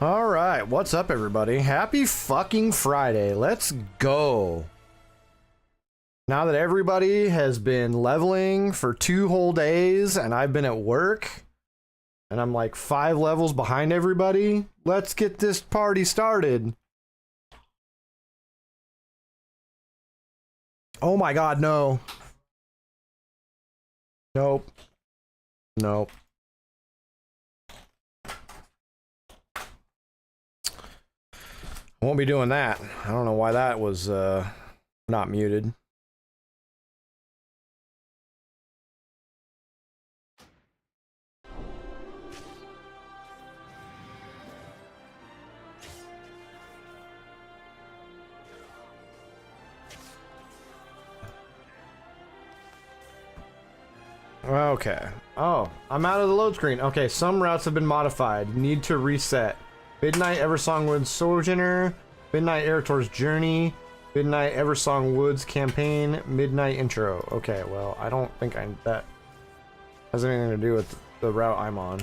All right, what's up, everybody? Happy fucking Friday. Let's go. Now that everybody has been leveling for 2 whole days and I've been at work and I'm like 5 levels behind everybody, let's get this party started. Oh my god, no. Nope. Nope. I won't be doing that. I don't know why that was not muted. Okay. Oh, I'm out of the load screen. Okay, some routes have been modified. Need to reset. Midnight Eversong Woods Sojourner, Midnight Erator's Journey, Midnight Eversong Woods Campaign, Midnight Intro. Okay, well, I don't think that has anything to do with the route I'm on.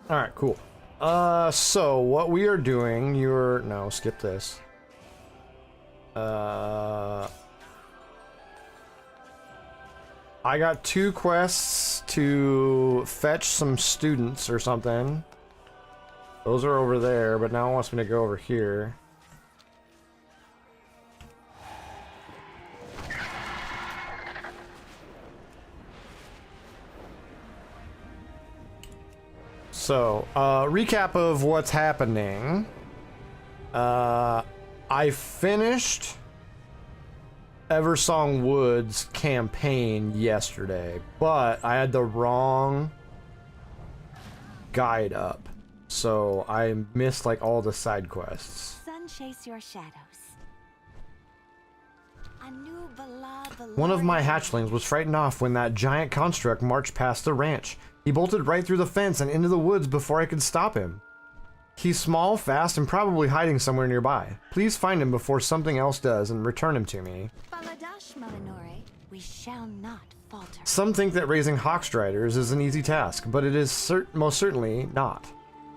Alright, cool. So what we are doing, no, skip this. I got 2 quests to fetch some students or something. Those are over there, but now it wants me to go over here. So, recap of what's happening. I finished Eversong Woods campaign yesterday, but I had the wrong guide up. So I missed like all the side quests. Sun chase your shadows. One of my hatchlings was frightened off when that giant construct marched past the ranch. He bolted right through the fence and into the woods before I could stop him. He's small, fast, and probably hiding somewhere nearby. Please find him before something else does and return him to me. We shall not falter. Some think that raising Hawkstriders is an easy task, but it is most certainly not.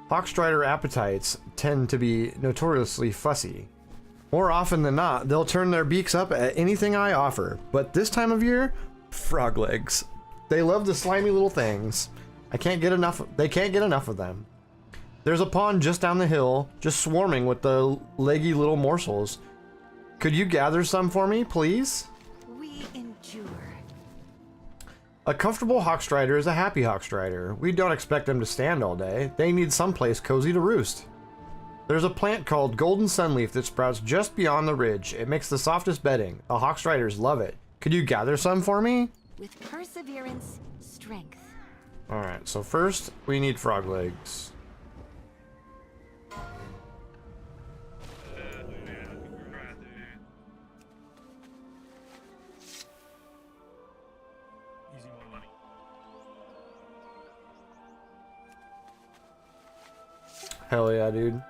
Hawkstrider appetites tend to be notoriously fussy. More often than not, they'll turn their beaks up at anything I offer, but this time of year, frog legs. They love the slimy little things. They can't get enough of them. There's a pond just down the hill, just swarming with the leggy little morsels. Could you gather some for me, please? We endure. A comfortable Hawkstrider is a happy Hawkstrider. We don't expect them to stand all day. They need someplace cozy to roost. There's a plant called Golden Sunleaf that sprouts just beyond the ridge. It makes the softest bedding. The Hawkstriders love it. Could you gather some for me? With perseverance, strength. Alright, so first we need frog legs. Hell yeah, dude.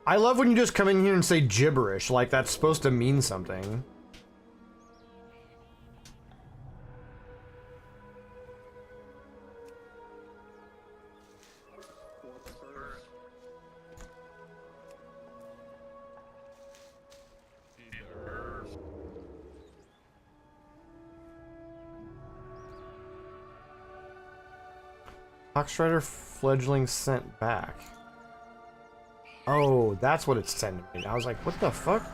I love when you just come in here and say gibberish, like that's supposed to mean something. Hawkstrider fledgling sent back. Oh, that's what it's sending me. I was like, what the fuck?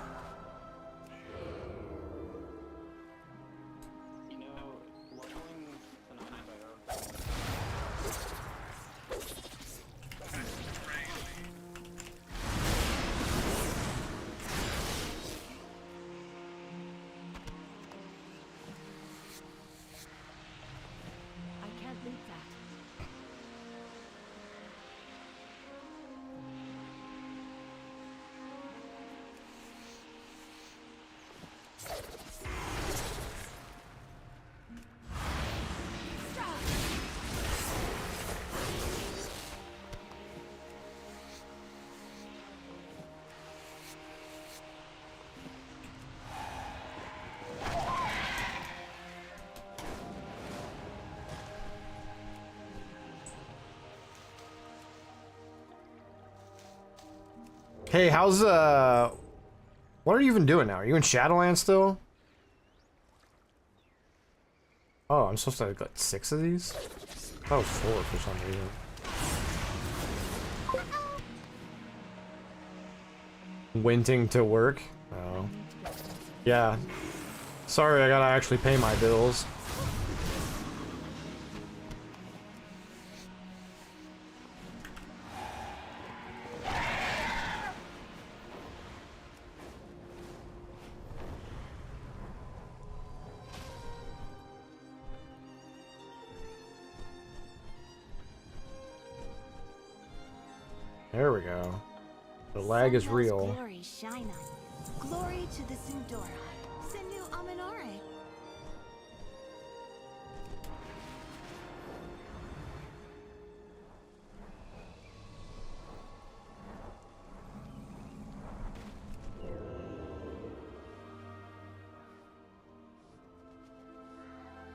Hey, how's what are you even doing now? Are you in Shadowlands still? Oh, I'm supposed to have like 6 of these? Oh, 4 for some reason. Winting to work? Oh. Yeah. Sorry, I gotta actually pay my bills. There we go. The lag is Sunwell's real. Glory shine on you. Glory to the Zundora. Sinu Aminore.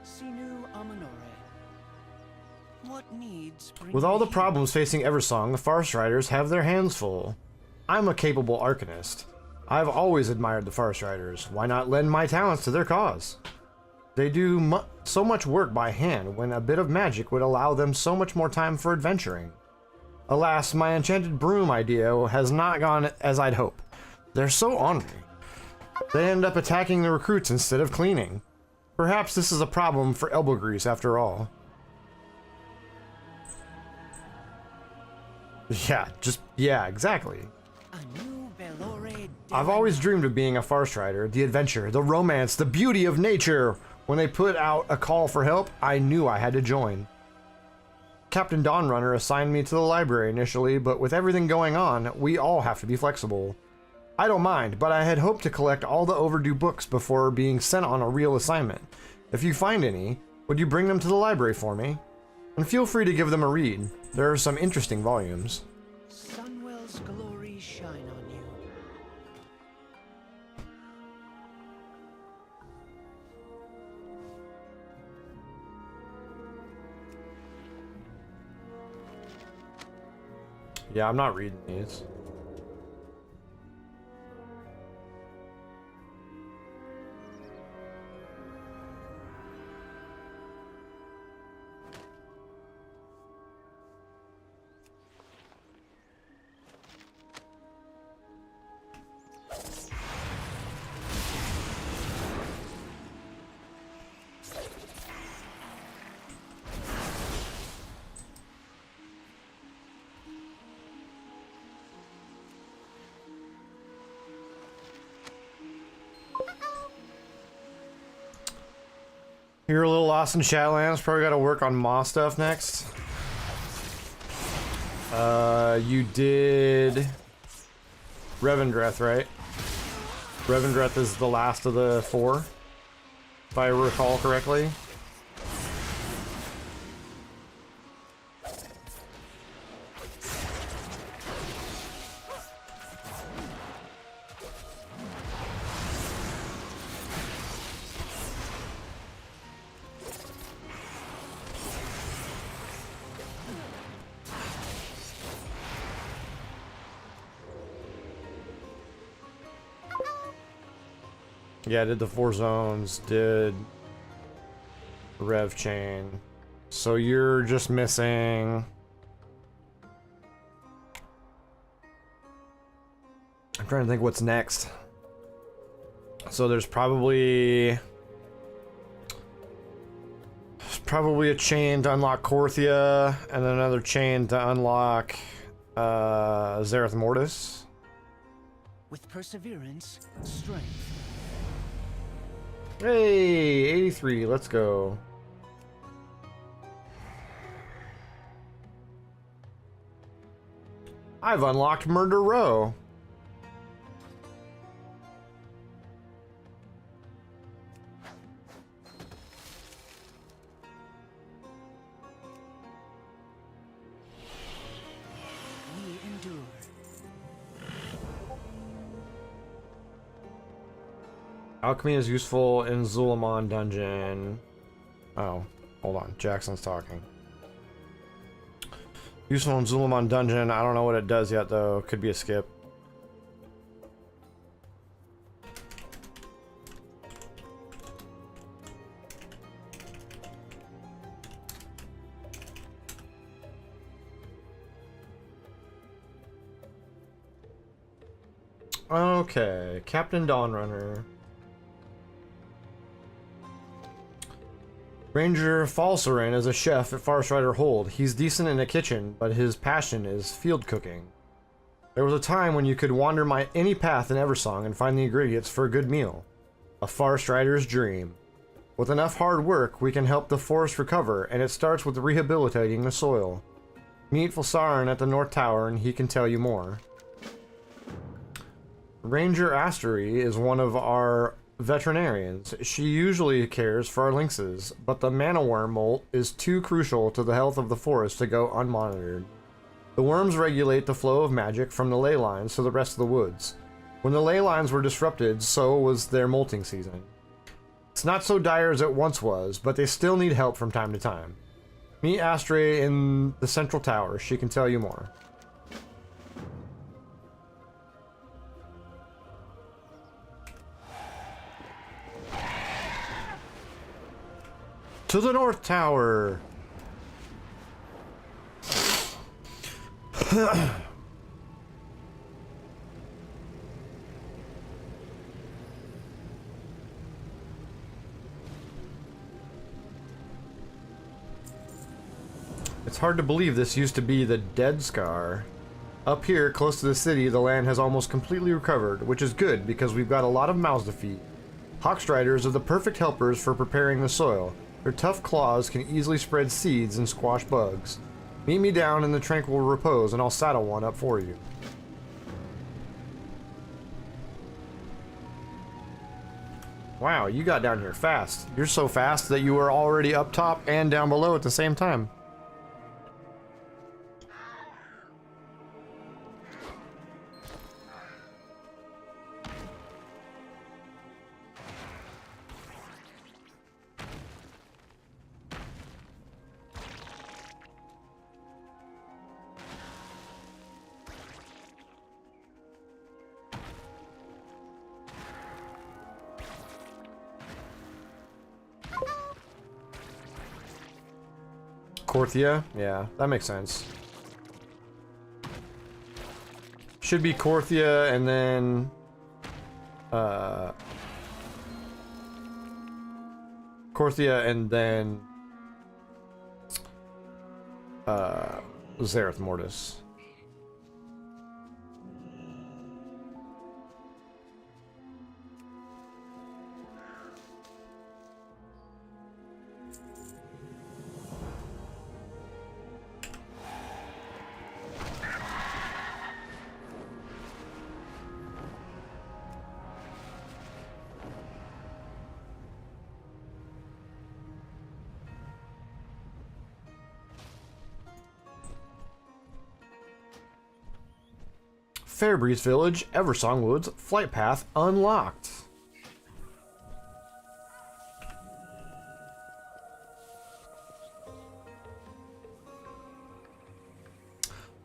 Sinu Aminore. What needs bring With all the me here? problems facing Eversong, the Farce Riders have their hands full. I'm a capable arcanist. I've always admired the Farce Riders. Why not lend my talents to their cause? They do so much work by hand when a bit of magic would allow them so much more time for adventuring. Alas, my enchanted broom idea has not gone as I'd hope. They're so ornery. They end up attacking the recruits instead of cleaning. Perhaps this is a problem for elbow grease after all. Yeah, exactly. A new Belore I've always dreamed of being a Farce Rider, the adventure, the romance, the beauty of nature. When they put out a call for help, I knew I had to join. Captain Dawnrunner assigned me to the library initially, but with everything going on, we all have to be flexible. I don't mind, but I had hoped to collect all the overdue books before being sent on a real assignment. If you find any, would you bring them to the library for me? And feel free to give them a read. There are some interesting volumes. Sunwell's glory shine on you. Yeah, I'm not reading these. You're a little lost in Shadowlands. Probably got to work on Maw stuff next. You did Revendreth, right? Revendreth is the last of the 4, if I recall correctly. Yeah, I did the 4 zones, did Rev Chain. So you're just missing... I'm trying to think what's next. So there's probably a chain to unlock Korthia, and then another chain to unlock Zareth Mortis. With perseverance, strength. Hey, 83, let's go. I've unlocked Murder Row. We endure. Alchemy is useful in Zulamon dungeon. Oh, hold on. Jackson's talking. Useful in Zulamon dungeon. I don't know what it does yet, though. Could be a skip. Okay, Captain Dawnrunner. Ranger Falsarin is a chef at Farstrider Hold. He's decent in the kitchen, but his passion is field cooking. There was a time when you could wander any path in Eversong and find the ingredients for a good meal. A Farstrider's dream. With enough hard work, we can help the forest recover, and it starts with rehabilitating the soil. Meet Falsarin at the North Tower, and he can tell you more. Ranger Astery is one of our veterinarians. She usually cares for our lynxes, but the mana worm molt is too crucial to the health of the forest to go unmonitored. The worms regulate the flow of magic from the ley lines to the rest of the woods. When the ley lines were disrupted, so was their molting season. It's not so dire as it once was, but they still need help from time to time. Meet Astray in the central tower. She can tell you more. To the North Tower! It's hard to believe this used to be the Dead Scar. Up here, close to the city, the land has almost completely recovered, which is good because we've got a lot of mouths to feed. Hawkstriders are the perfect helpers for preparing the soil. Their tough claws can easily spread seeds and squash bugs. Meet me down in the Tranquil Repose and I'll saddle one up for you. Wow, you got down here fast. You're so fast that you were already up top and down below at the same time. Korthia? Yeah, that makes sense. Should be Korthia and then... Korthia and then... Zareth Mortis. Fairbreeze Village, Eversong Woods, flight path unlocked.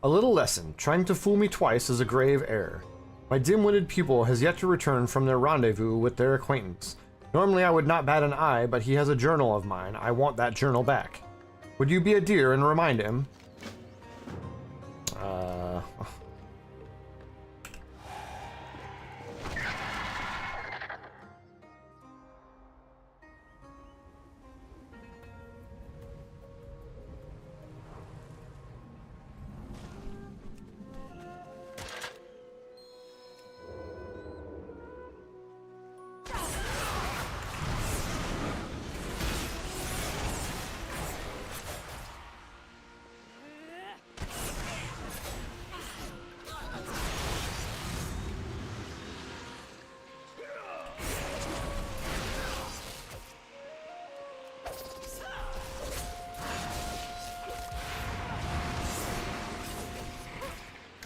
A little lesson. Trying to fool me twice is a grave error. My dim-witted pupil has yet to return from their rendezvous with their acquaintance. Normally I would not bat an eye, but he has a journal of mine. I want that journal back. Would you be a dear and remind him?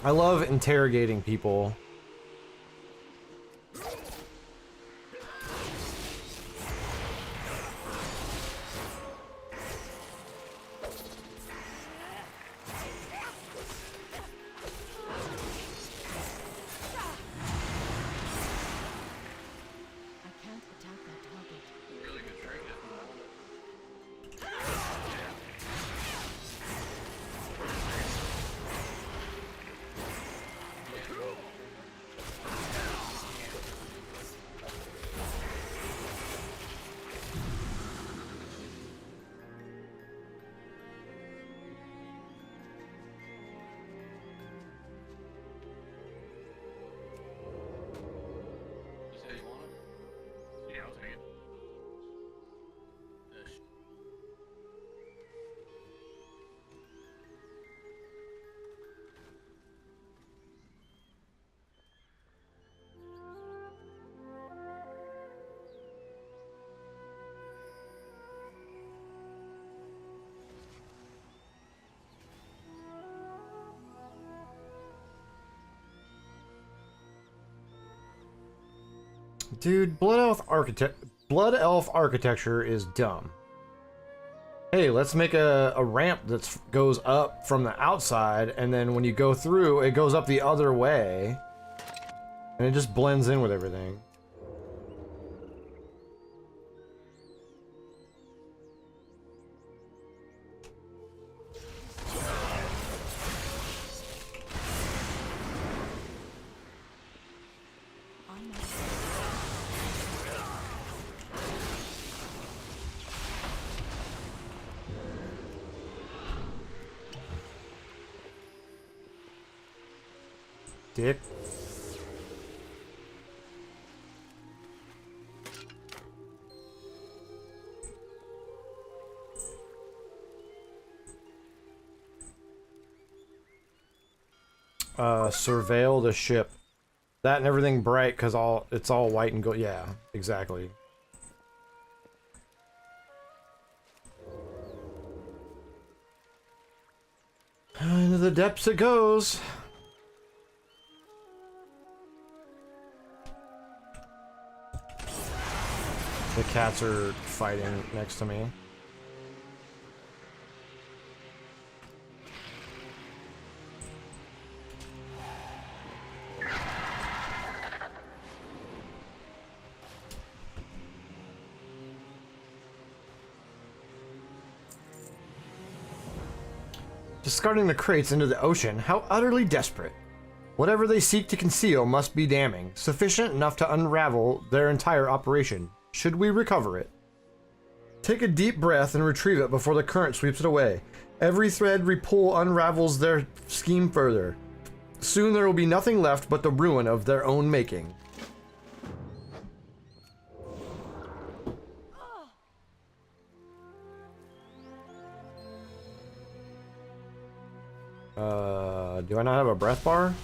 I love interrogating people. Dude, Blood Elf architecture is dumb. Hey, let's make a ramp that goes up from the outside, and then when you go through, it goes up the other way. And it just blends in with everything. Dick. Surveil the ship. That and everything bright, cause it's all white and gold. Yeah, exactly. Into the depths it goes. The cats are fighting next to me. Discarding the crates into the ocean, how utterly desperate. Whatever they seek to conceal must be damning, sufficient enough to unravel their entire operation. Should we recover it? Take a deep breath and retrieve it before the current sweeps it away. Every thread we pull unravels their scheme further. Soon there will be nothing left but the ruin of their own making. Do I not have a breath bar?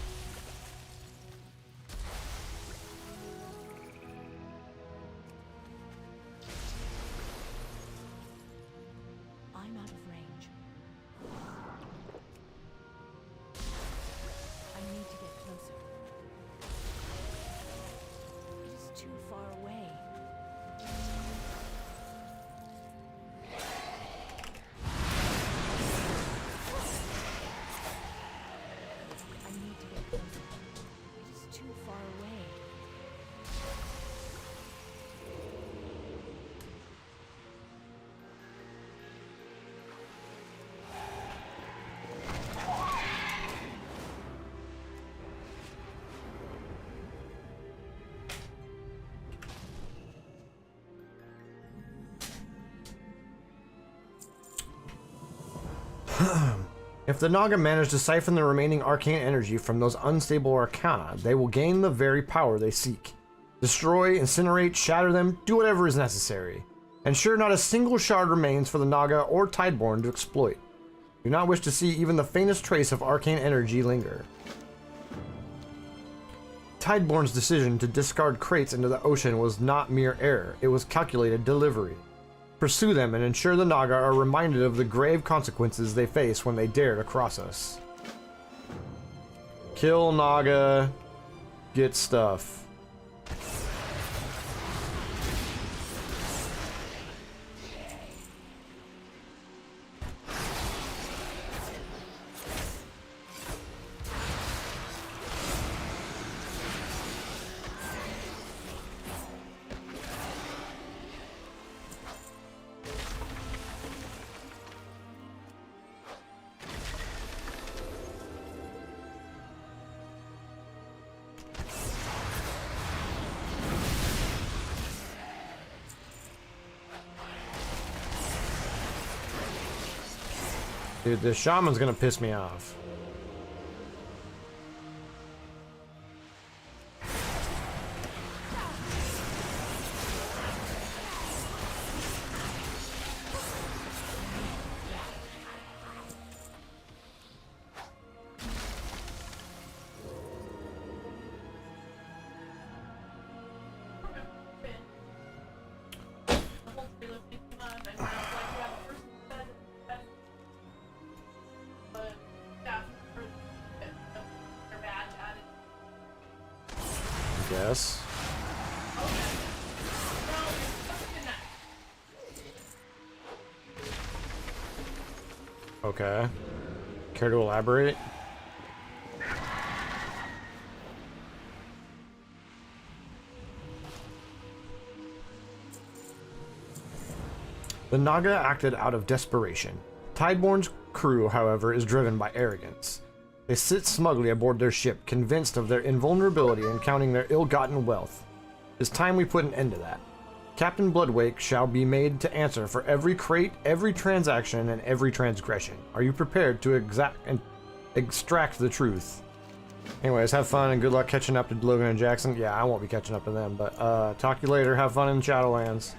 I'm out of range. I need to get closer. It is too far away. I need to get closer. It is too far away. If the Naga manage to siphon the remaining arcane energy from those unstable arcana, they will gain the very power they seek. Destroy, incinerate, shatter them, do whatever is necessary. Ensure not a single shard remains for the Naga or Tideborn to exploit. Do not wish to see even the faintest trace of arcane energy linger. Tideborn's decision to discard crates into the ocean was not mere error, it was calculated delivery. Pursue them and ensure the Naga are reminded of the grave consequences they face when they dare to cross us. Kill Naga, get stuff. Dude, this shaman's gonna piss me off. Guess. Okay. Care to elaborate? The Naga acted out of desperation. Tideborne's crew, however, is driven by arrogance. They sit smugly aboard their ship, convinced of their invulnerability and counting their ill-gotten wealth. It's time we put an end to that. Captain Bloodwake shall be made to answer for every crate, every transaction, and every transgression. Are you prepared to extract the truth? Anyways, have fun and good luck catching up to Logan and Jackson. Yeah, I won't be catching up to them, but talk to you later. Have fun in Shadowlands.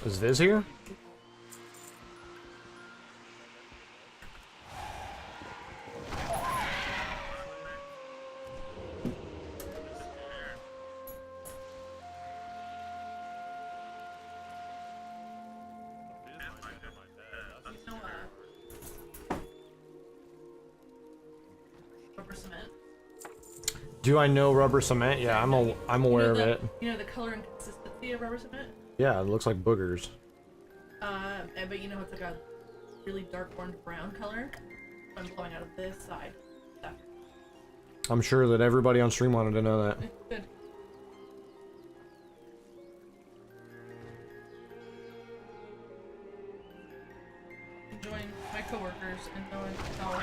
Is Viz here? Rubber cement. Do I know rubber cement? Yeah, I'm aware of it. You know the color and consistency of rubber cement? Yeah, it looks like boogers. But you know it's like a really dark orange brown color. I'm blowing out of this side. Stuff. I'm sure that everybody on stream wanted to know that. Good. Enjoying my coworkers and knowing how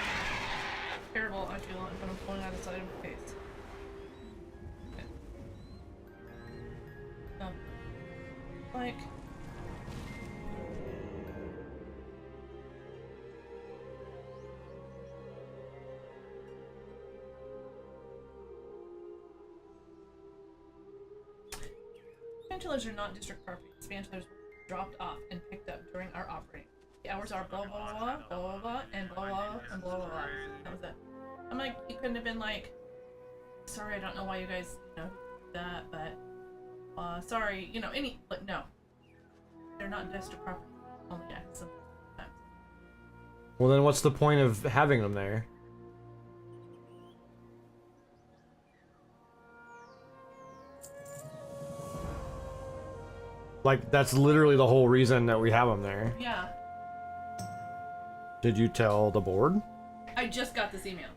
terrible I feel when I'm blowing out the side of my face. Okay. Like. Spatulas are not district property. Spatulas were dropped off and picked up during our operating. The hours are blah blah blah blah blah blah and blah blah and blah blah blah. That was it. I'm like, you couldn't have been like, sorry, I don't know why you guys, you know, that, but sorry, you know, any, like, no, they're not district property. Only access them sometimes. Well, then what's the point of having them there? Like, that's literally the whole reason that we have them there. Yeah, Did you tell the board? I just got this email.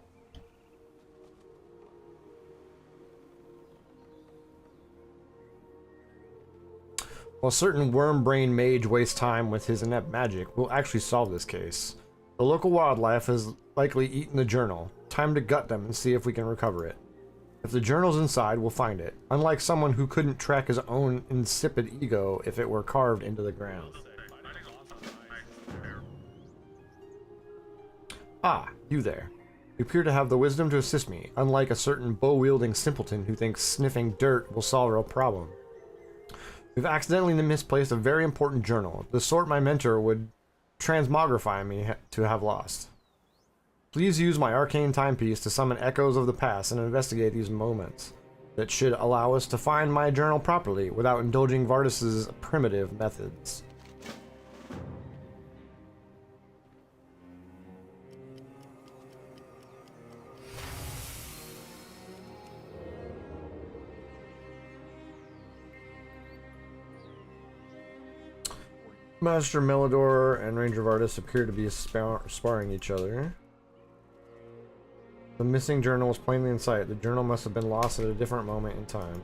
While a certain worm brain mage wastes time with his inept magic, we'll actually solve this case. The local wildlife has likely eaten the journal. Time to gut them and see if we can recover it. If the journal's inside, we'll find it. Unlike someone who couldn't track his own insipid ego if it were carved into the ground. Ah, you there. You appear to have the wisdom to assist me, unlike a certain bow-wielding simpleton who thinks sniffing dirt will solve a problem. We've accidentally misplaced a very important journal, the sort my mentor would transmogrify me to have lost. Please use my arcane timepiece to summon echoes of the past and investigate these moments that should allow us to find my journal properly without indulging Vardis's primitive methods. Master Melidor and Ranger Vardis appear to be sparring each other. The missing journal was plainly in sight. The journal must have been lost at a different moment in time.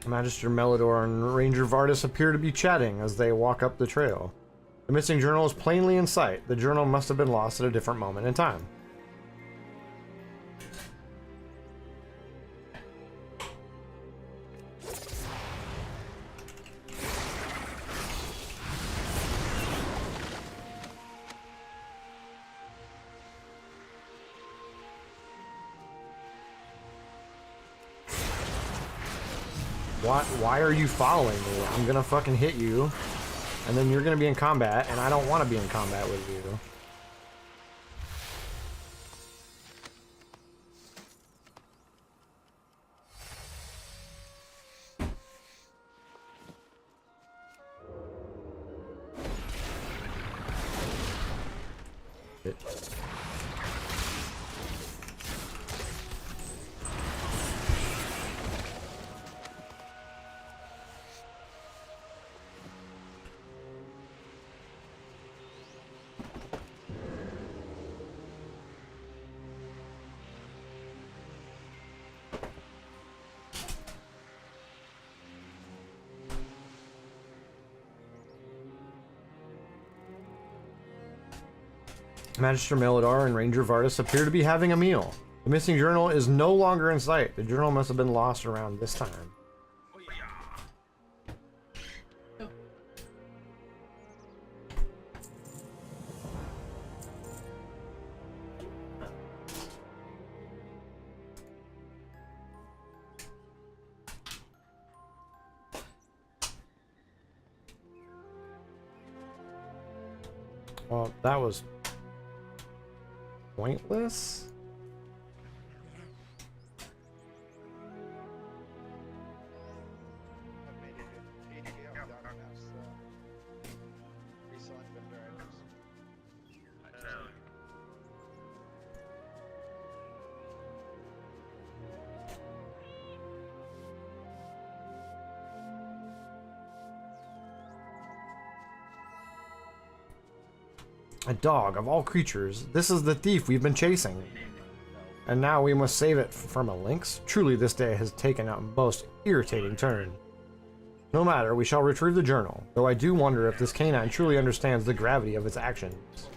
Magister Melidor and Ranger Vardis appear to be chatting as they walk up the trail. The missing journal is plainly in sight. The journal must have been lost at a different moment in time. Why are you following me? I'm gonna fucking hit you. and then you're gonna be in combat, and I don't want to be in combat with you. Magister Melidar and Ranger Vardis appear to be having a meal. The missing journal is no longer in sight. The journal must have been lost around this time. Oh. Well, that was pointless. A dog, of all creatures. This is the thief we've been chasing. And now we must save it from a lynx? Truly, this day has taken a most irritating turn. No matter, we shall retrieve the journal, though I do wonder if this canine truly understands the gravity of its actions.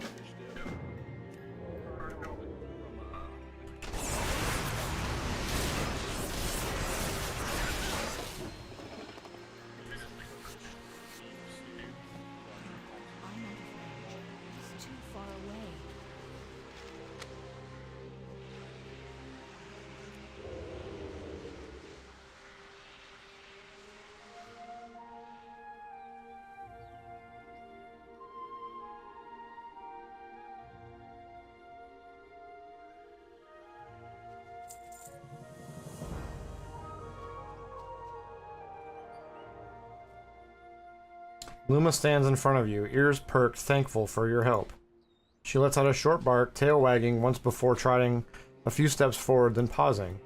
It's too far away. Luma stands in front of you, ears perked, thankful for your help. She lets out a short bark, tail wagging once before trotting a few steps forward, then pausing.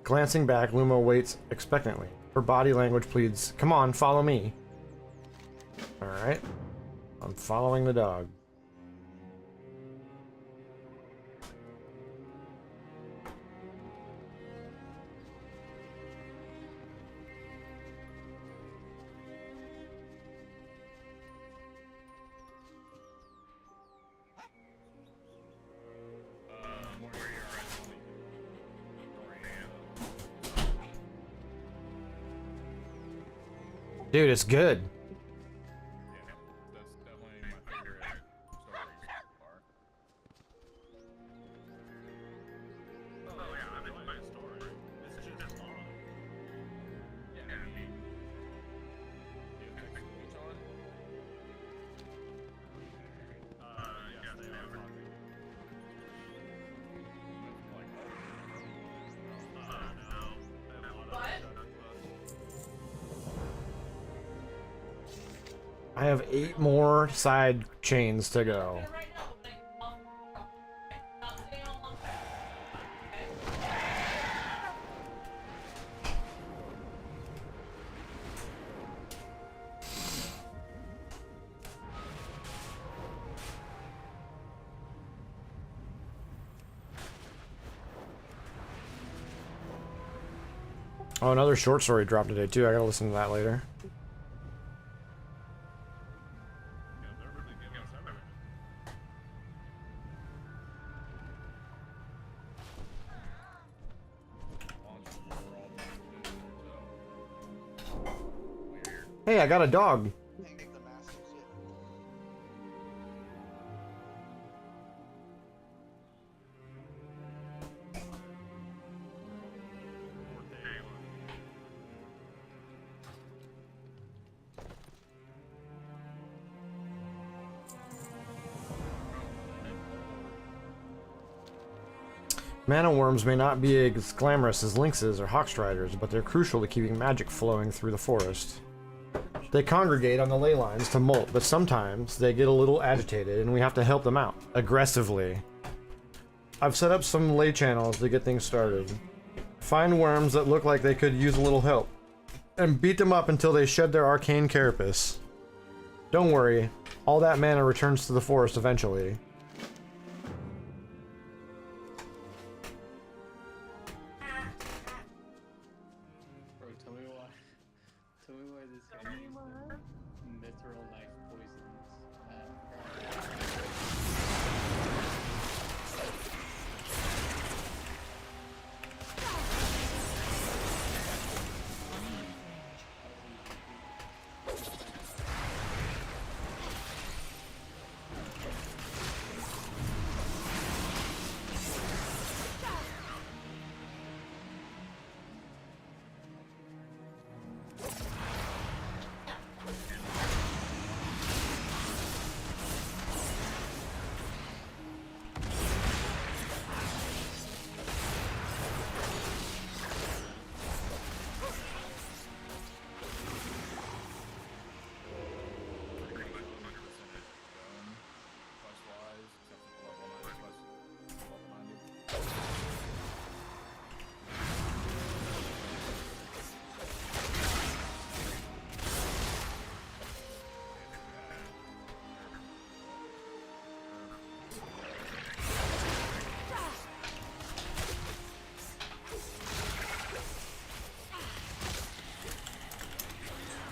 Glancing back, Luma waits expectantly. Her body language pleads, "Come on, follow me." Alright. I'm following the dog. Dude, it's good. That's definitely my favorite story so far. Oh yeah, I mean my story. This is just long. Yeah, I mean, do you have each on? Yes, they are. No. I have a lot of What? I have 8 more side chains to go. Right now, but not sitting on long time. Oh, another short story dropped today too. I gotta listen to that later. Yeah, they're really giving us everything. Hey, I got a dog. Mana worms may not be as glamorous as lynxes or hawkstriders, but they're crucial to keeping magic flowing through the forest. They congregate on the ley lines to molt, but sometimes they get a little agitated and we have to help them out. Aggressively. I've set up some ley channels to get things started. Find worms that look like they could use a little help, and beat them up until they shed their arcane carapace. Don't worry, all that mana returns to the forest eventually. Bro, tell me why. Tell me why this guy used mithril knife poisons.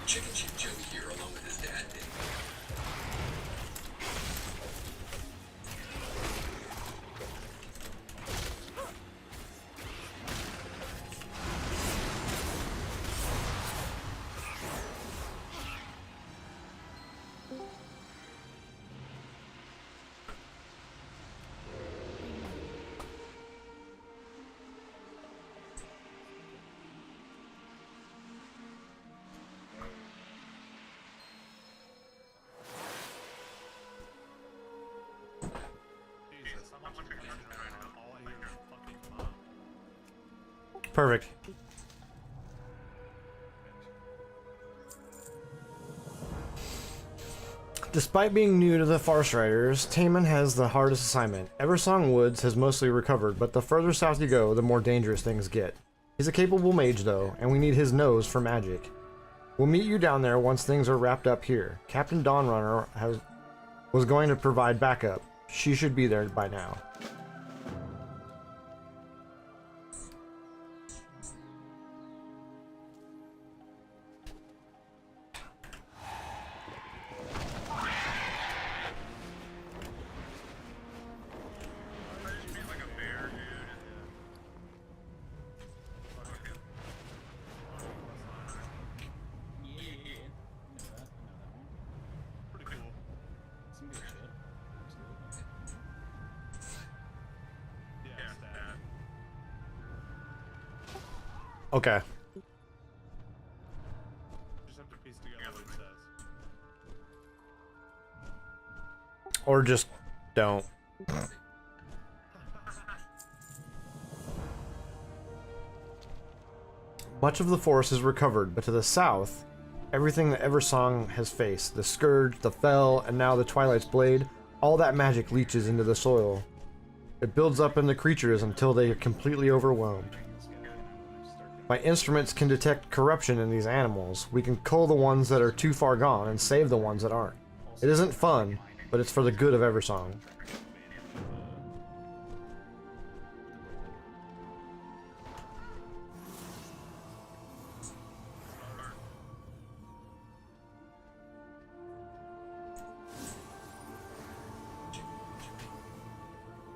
Chicken Chip Joe here, along with his dad, Dave. Jesus, how much are you right now? All I hear is fucking mom. Perfect. Despite being new to the Farstriders, Taman has the hardest assignment. Eversong Woods has mostly recovered, but the further south you go, the more dangerous things get. He's a capable mage though, and we need his nose for magic. We'll meet you down there once things are wrapped up here. Captain Dawnrunner was going to provide backup. She should be there by now. You mean like a bear, dude? Fucking. Yeah, I know that. I know that one. Pretty cool. Some good shit. Absolutely. Yeah, stat. Okay. Just have to piece together what it says. Or just don't. Much of the forest is recovered, but to the south, everything that Eversong has faced, the Scourge, the Fell, and now the Twilight's Blade, all that magic leaches into the soil. It builds up in the creatures until they are completely overwhelmed. My instruments can detect corruption in these animals. We can cull the ones that are too far gone and save the ones that aren't. It isn't fun, but it's for the good of Eversong.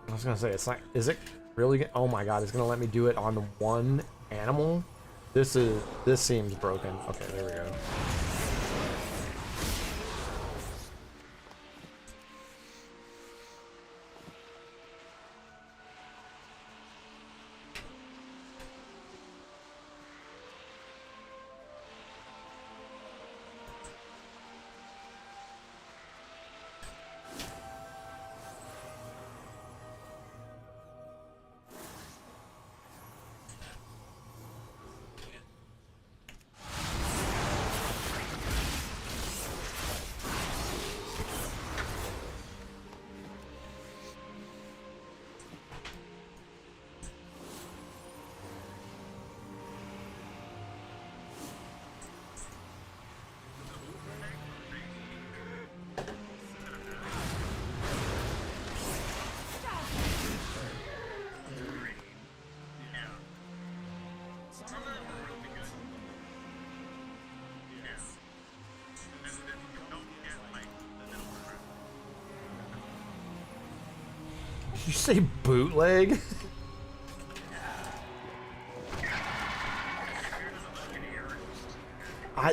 I was gonna say, it's like, is it really? Oh my god, it's gonna let me do it on one animal? This seems broken. Okay, there we go. Did you say bootleg?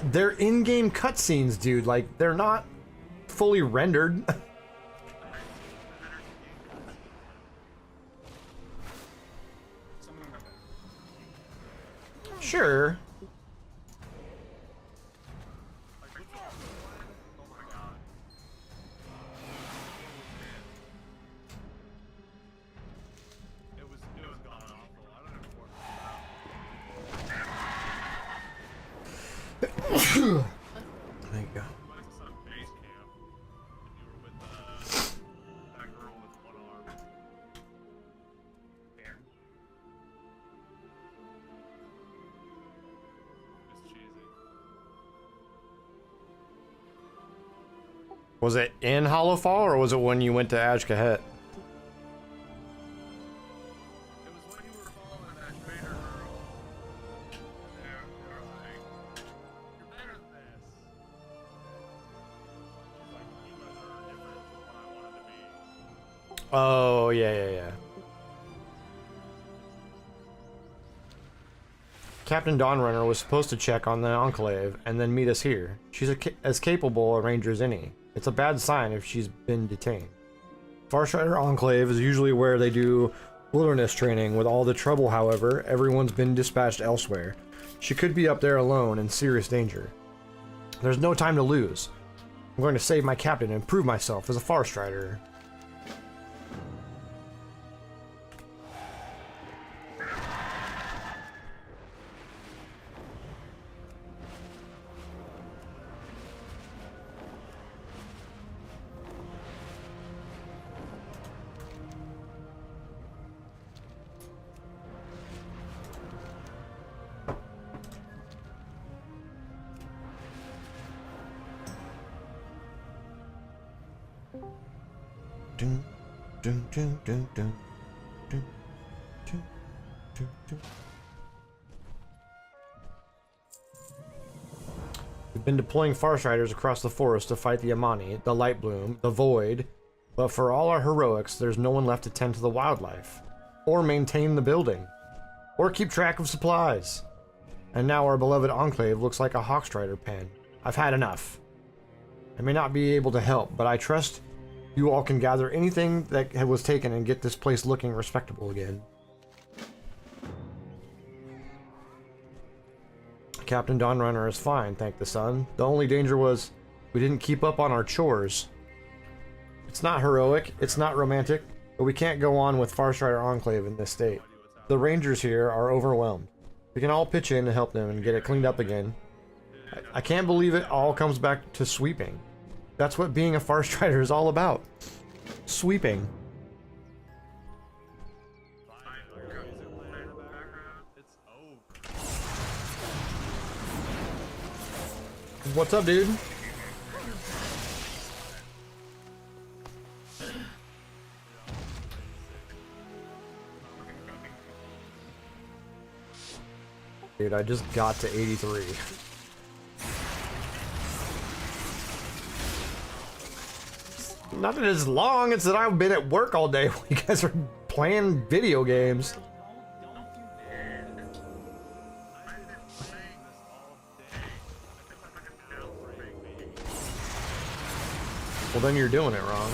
They're in-game cutscenes, dude. Like, they're not fully rendered. Sure. There you go. Was it in Hollow Fall, or was it when you went to Ashkahet? It was when you were following that trader girl. They're like, you're better than this. She's like, you guys are different from what I wanted to be. Oh, yeah. Captain Dawnrunner was supposed to check on the Enclave and then meet us here. She's as capable a ranger as any. It's a bad sign if she's been detained. Farstrider Enclave is usually where they do wilderness training. With all the trouble, however, everyone's been dispatched elsewhere. She could be up there alone in serious danger. There's no time to lose. I'm going to save my captain and prove myself as a Farstrider. Dun, dun, dun, dun, dun, dun, dun, dun, dun. We've been deploying Farstriders across the forest to fight the Amani, the Light Bloom, the Void, but for all our heroics, there's no one left to tend to the wildlife, or maintain the building, or keep track of supplies. And now our beloved Enclave looks like a Hawkstrider pen. I've had enough. I may not be able to help, but I trust you all can gather anything that was taken and get this place looking respectable again. Captain Dawnrunner is fine, thank the sun. The only danger was we didn't keep up on our chores. It's not heroic, it's not romantic, but we can't go on with Farstrider Enclave in this state. The rangers here are overwhelmed. We can all pitch in to help them and get it cleaned up again. I can't believe it all comes back to sweeping. That's what being a Farstrider is all about. Sweeping. What's up, dude? Dude, I just got to 83. Not that it's long, it's that I've been at work all day while you guys are playing video games. Well, then you're doing it wrong.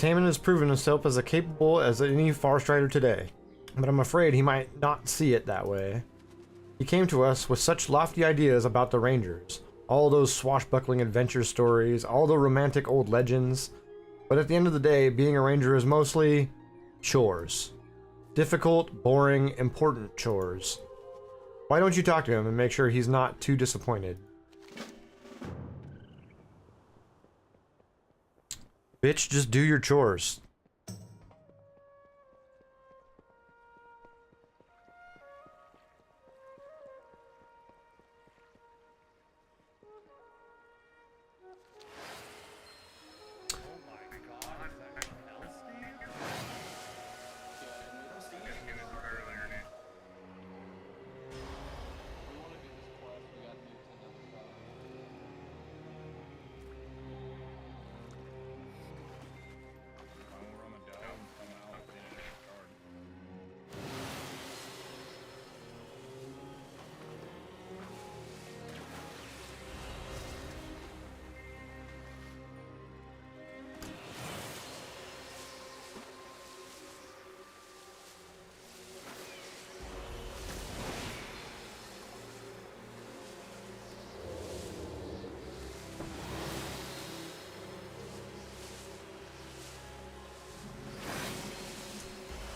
Tamon has proven himself as capable as any Far Strider today, but I'm afraid he might not see it that way. He came to us with such lofty ideas about the Rangers, all those swashbuckling adventure stories, all the romantic old legends, but at the end of the day, being a Ranger is mostly chores. Difficult, boring, important chores. Why don't you talk to him and make sure he's not too disappointed? Bitch, just do your chores.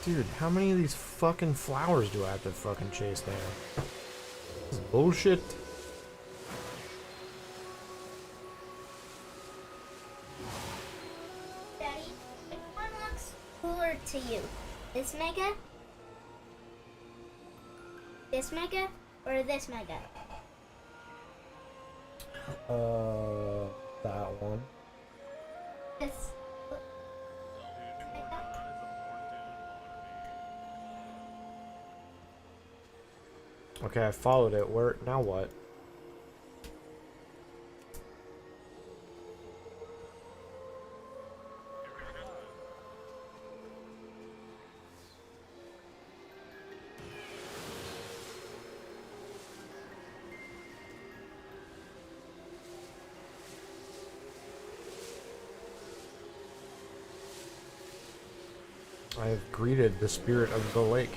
Dude, how many of these fucking flowers do I have to fucking chase down? This is bullshit. Daddy, which one looks cooler to you? This mega? This mega? Or this mega? That one. This. Okay, I followed it. Where now what? I have greeted the spirit of the lake.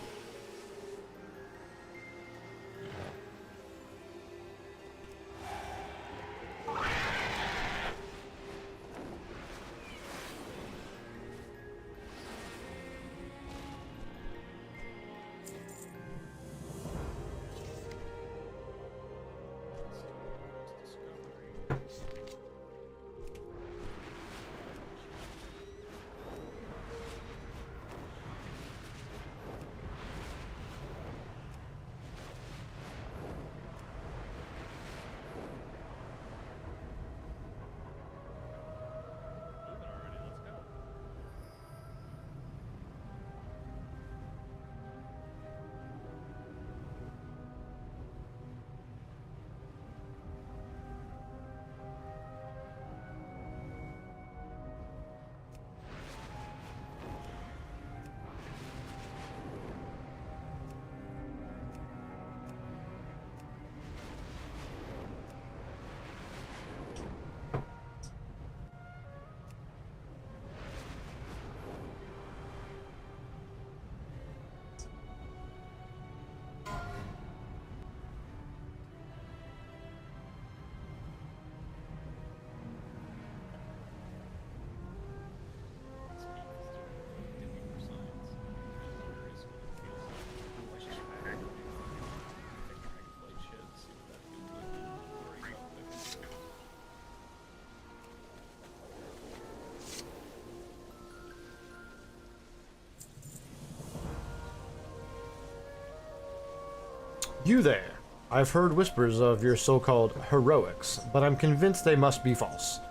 You there. I've heard whispers of your so-called heroics, but I'm convinced they must be false.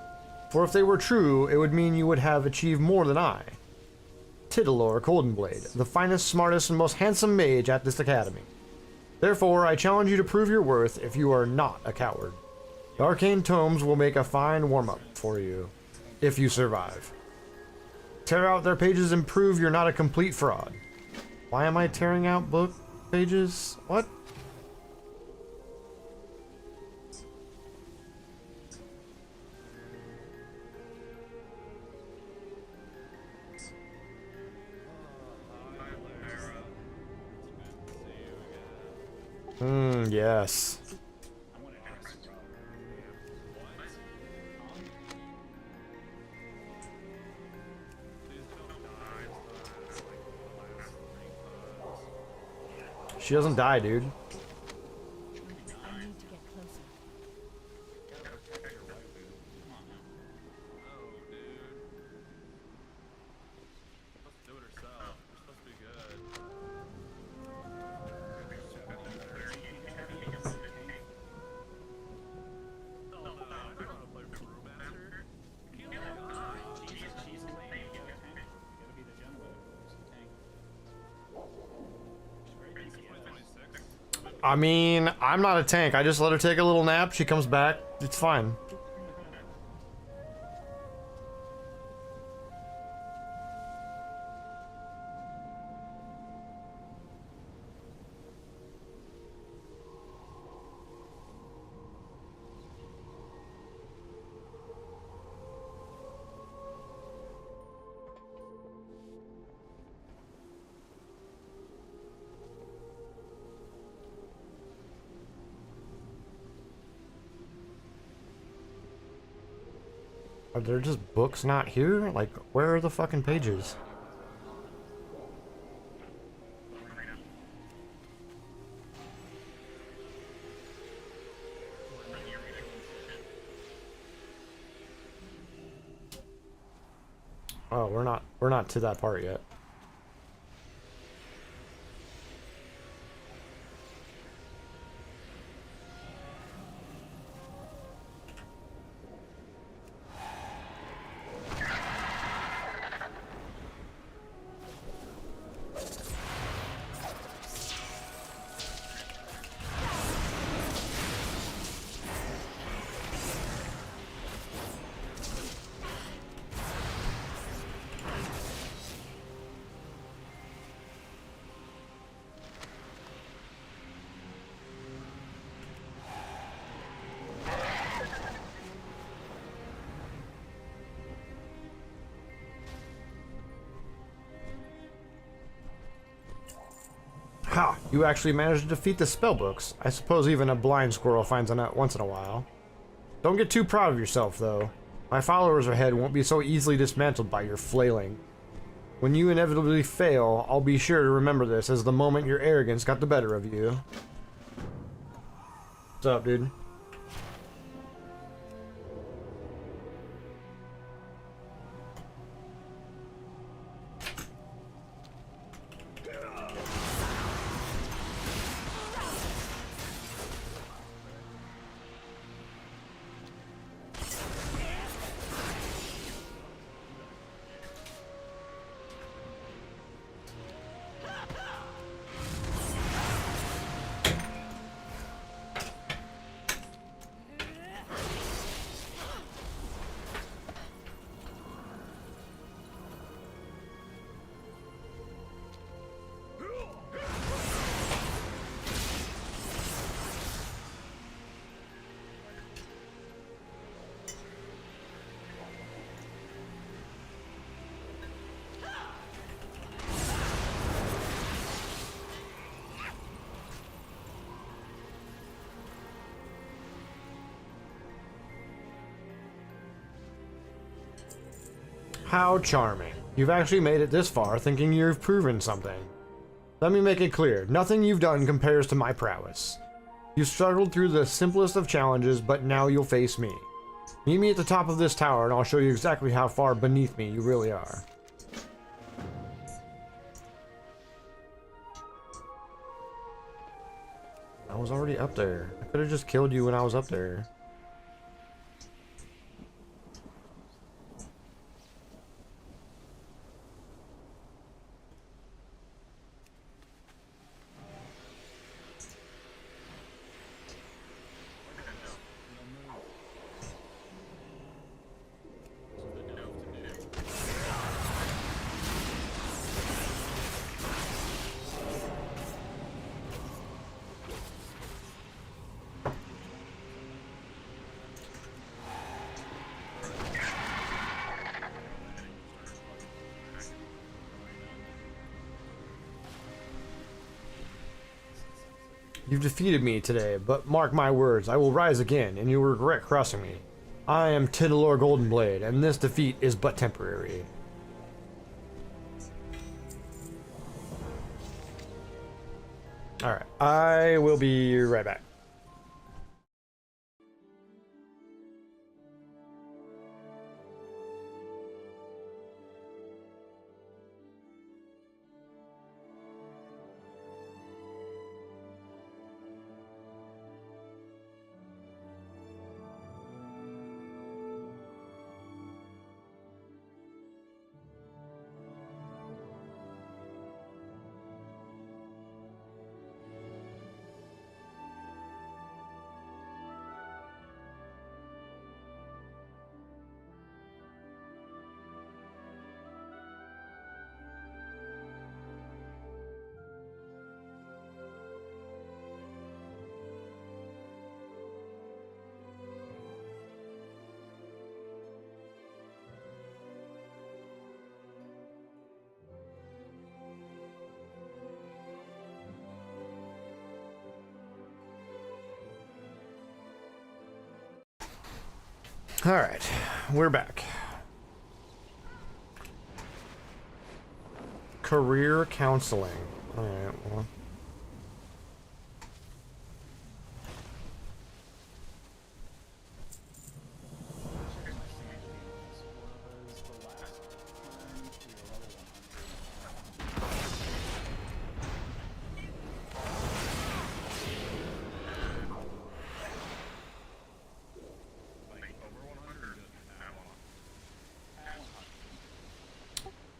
For if they were true, it would mean you would have achieved more than I. Tittlor Goldenblade, the finest, smartest, and most handsome mage at this academy. Therefore, I challenge you to prove your worth if you are not a coward. The arcane tomes will make a fine warm-up for you, if you survive. Tear out their pages and prove you're not a complete fraud. Why am I tearing out book pages? What? Yes. I want to ask Rob. Please don't die to like the last 3 pugs. She doesn't die, dude. I need to get closer. Gotta protect your waifu. Come on now. No, dude. She's supposed to do it herself. You're supposed to be good. No, no, I don't want to play Brewmaster. You can't let her die. She's a tank. You gotta tank. You gotta be the gen waifu. She's a tank. She's very tanky. 2026. I mean, I'm not a tank. I just let her take a little nap. She comes back. It's fine. Are there just books not here? Like, where are the fucking pages? Oh, we're not to that part yet. Ha! You actually managed to defeat the spellbooks. I suppose even a blind squirrel finds a nut once in a while. Don't get too proud of yourself, though. My followers ahead won't be so easily dismantled by your flailing. When you inevitably fail, I'll be sure to remember this as the moment your arrogance got the better of you. What's up, dude? How charming. You've actually made it this far thinking you've proven something. Let me make it clear, nothing you've done compares to my prowess. You struggled through the simplest of challenges, but now you'll face me. Meet me at the top of this tower and I'll show you exactly how far beneath me you really are. I was already up there. I could have just killed you when I was up there. You've defeated me today, but mark my words, I will rise again, and you will regret crossing me. I am Tidalor Goldenblade, and this defeat is but temporary. Alright, I will be right back. Alright, we're back. Career counseling. Alright, well.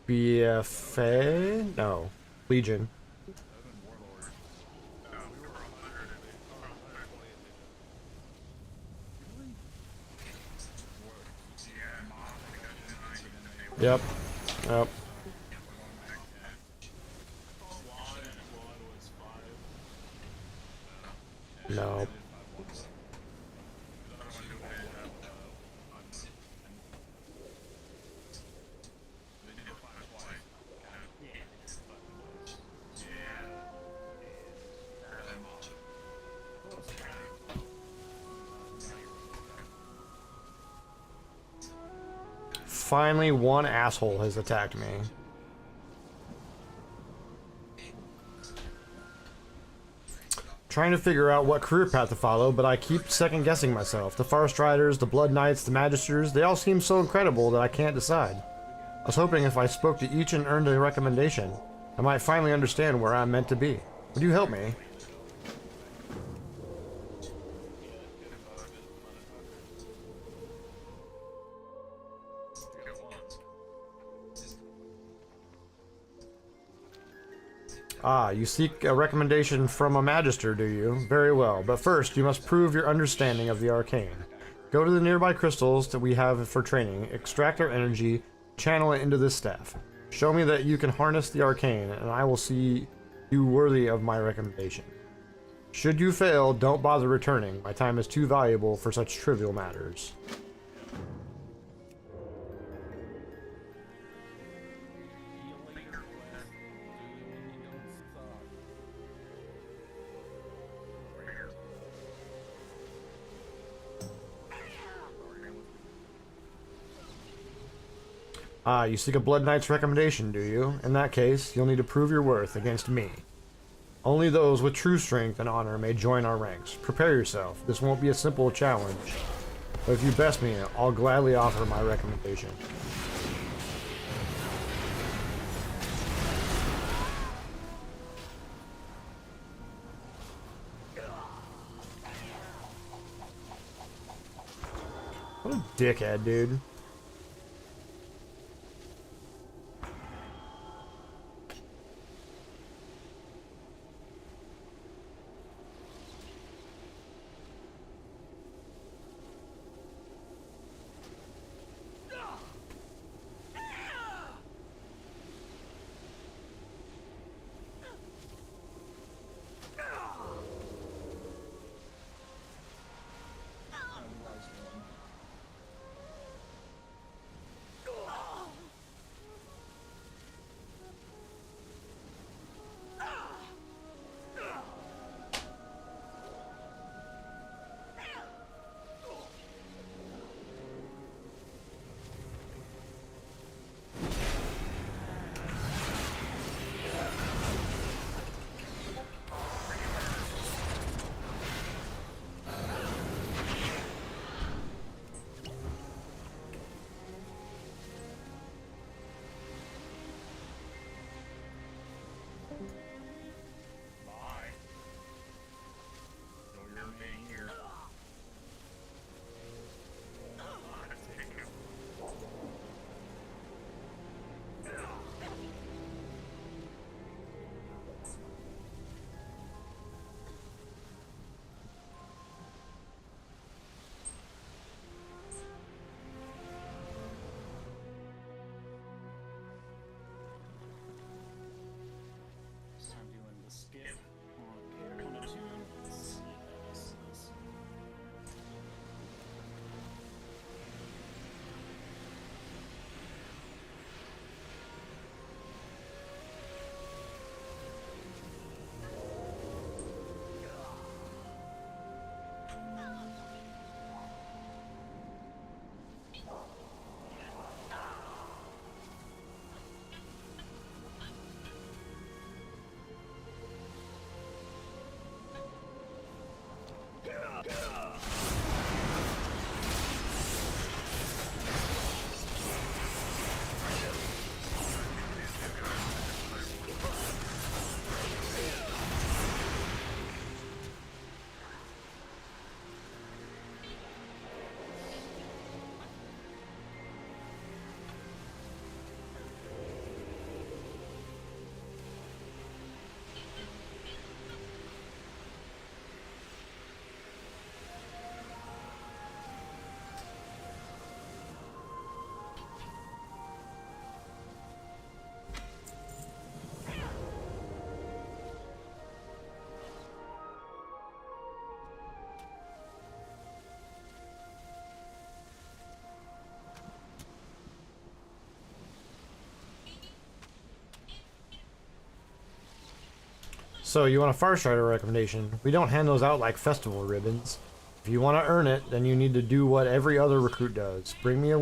BFA? No. Legion. Yep. Yep. No. Finally, one asshole has attacked me. Trying to figure out what career path to follow, but I keep second guessing myself. The Forest Riders, the Blood Knights, the Magisters, they all seem so incredible that I can't decide. I was hoping if I spoke to each and earned a recommendation, I might finally understand where I'm meant to be. Would you help me? Ah, you seek a recommendation from a Magister, do you? Very well, but first you must prove your understanding of the arcane. Go to the nearby crystals that we have for training, extract their energy, channel it into this staff. Show me that you can harness the arcane, and I will see you worthy of my recommendation. Should you fail, don't bother returning. My time is too valuable for such trivial matters. Ah, you seek a Blood Knight's recommendation, do you? In that case, you'll need to prove your worth against me. Only those with true strength and honor may join our ranks. Prepare yourself. This won't be a simple challenge. But if you best me, I'll gladly offer my recommendation. What a dickhead, dude. So, you want a Farstrider recommendation? We don't hand those out like festival ribbons. If you want to earn it, then you need to do what every other recruit does. Bring me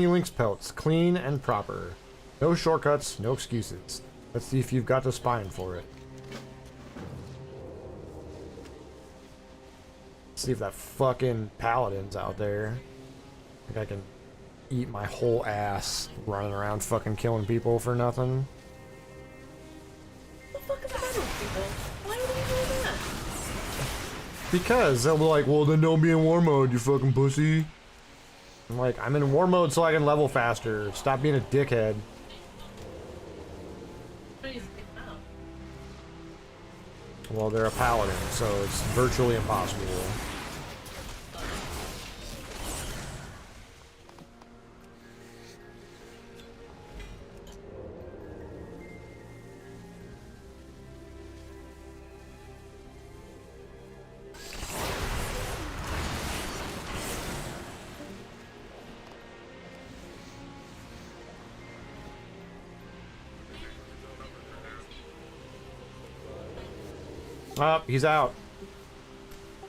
Link's pelts, clean and proper. No shortcuts, no excuses. Let's see if you've got the spine for it. See if that fucking paladin's out there. I think I can eat my whole ass running around fucking killing people for nothing. What the fuck is the matter with people? Why would they do that? Because they'll be like, well then don't be in war mode, you fucking pussy. I'm like, I'm in war mode so I can level faster. Stop being a dickhead. But he's kicking out. Well, they're a paladin, so it's virtually impossible. Oh, he's out.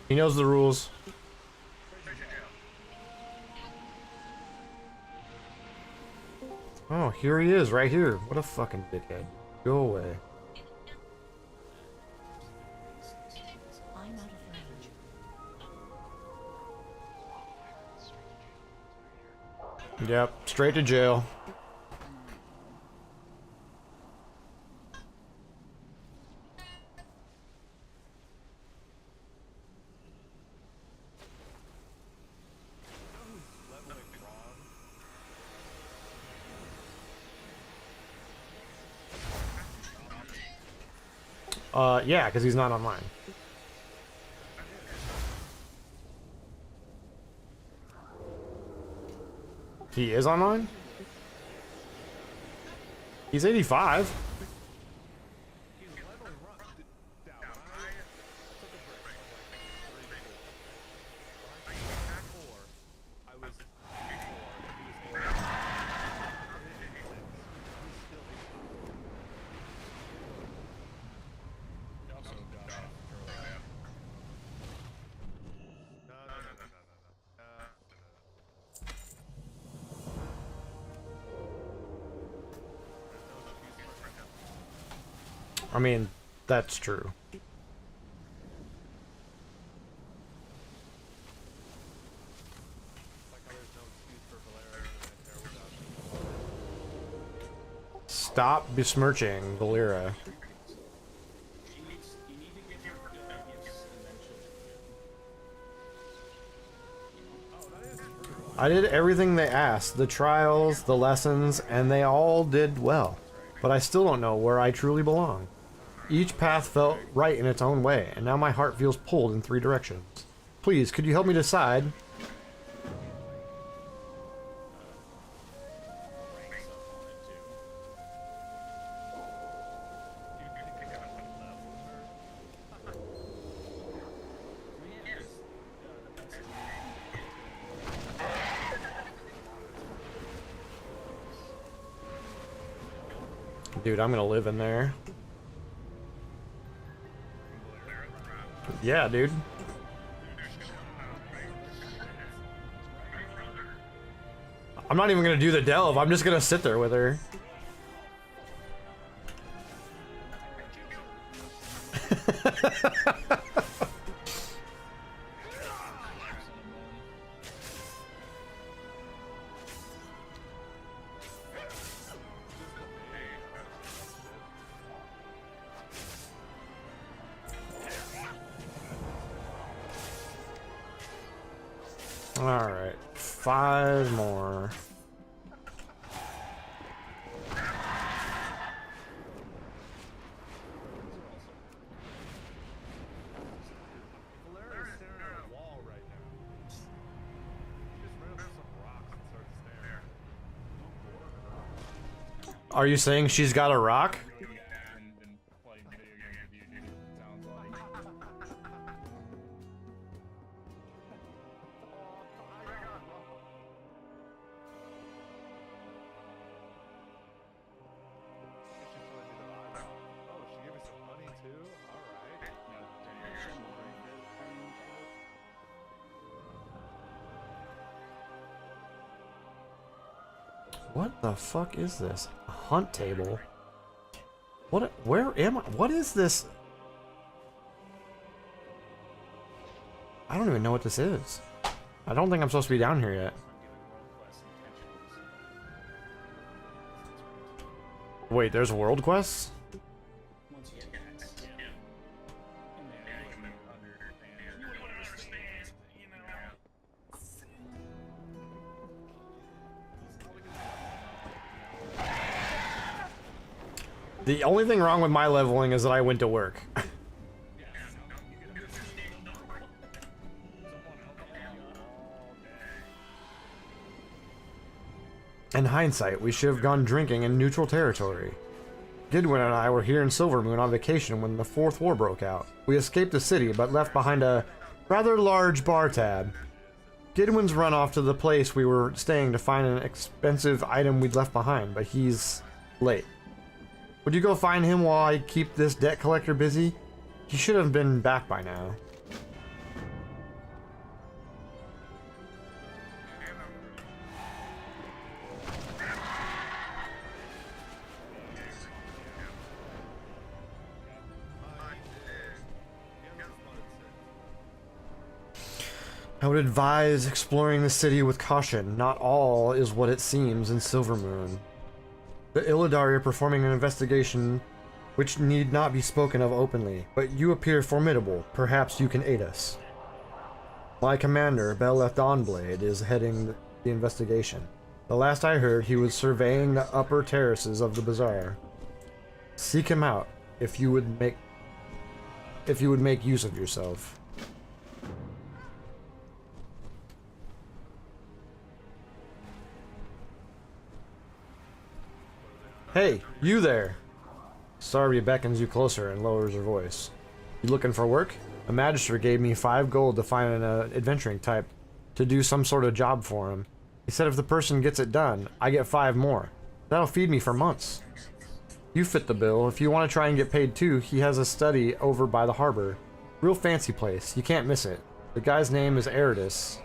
He knows the rules. Oh, here he is, right here. What a fucking dickhead. Go away. I'm out of range. Yep, straight to jail. Yeah, because he's not online. He is online? He's 85. I mean, that's true. Stop besmirching Valera. I did everything they asked, the trials, the lessons, and they all did well. But I still don't know where I truly belong. Each path felt right in its own way, and now my heart feels pulled in 3 directions. Please, could you help me decide? Dude, I'm gonna live in there. Yeah, dude. I'm not even gonna do the delve. I'm just gonna sit there with her. Alright, 5 more. Are you saying she's got a rock? What the fuck is this? A hunt table? What? Where am I? What is this? I don't even know what this is. I don't think I'm supposed to be down here yet. Wait, there's world quests? The only thing wrong with my leveling is that I went to work. In hindsight, we should have gone drinking in neutral territory. Gidwin and I were here in Silvermoon on vacation when the Fourth War broke out. We escaped the city, but left behind a rather large bar tab. Gidwin's run off to the place we were staying to find an expensive item we'd left behind, but he's late. Would you go find him while I keep this debt collector busy? He should have been back by now. I would advise exploring the city with caution. Not all is what it seems in Silvermoon. The Illidari are performing an investigation which need not be spoken of openly, but you appear formidable. Perhaps you can aid us. My commander, Beleth Dawnblade, is heading the investigation. The last I heard, he was surveying the upper terraces of the bazaar. Seek him out if you would make use of yourself. Hey, you there! Sarbi beckons you closer and lowers her voice. You looking for work? A magistrate gave me 5 gold to find an adventuring type to do some sort of job for him. He said if the person gets it done, I get 5 more. That'll feed me for months. You fit the bill. If you want to try and get paid too, he has a study over by the harbor. Real fancy place. You can't miss it. The guy's name is Eridus.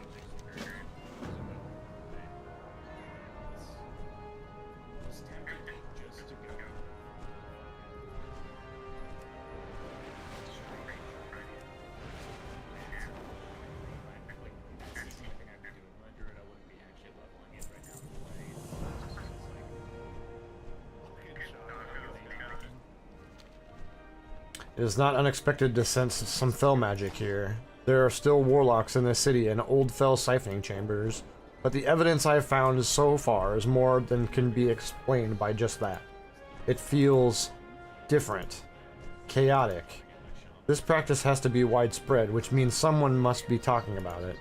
It is not unexpected to sense some fell magic here. There are still warlocks in the city and old fell siphoning chambers, but the evidence I have found so far is more than can be explained by just that. It feels different, chaotic. This practice has to be widespread, which means someone must be talking about it.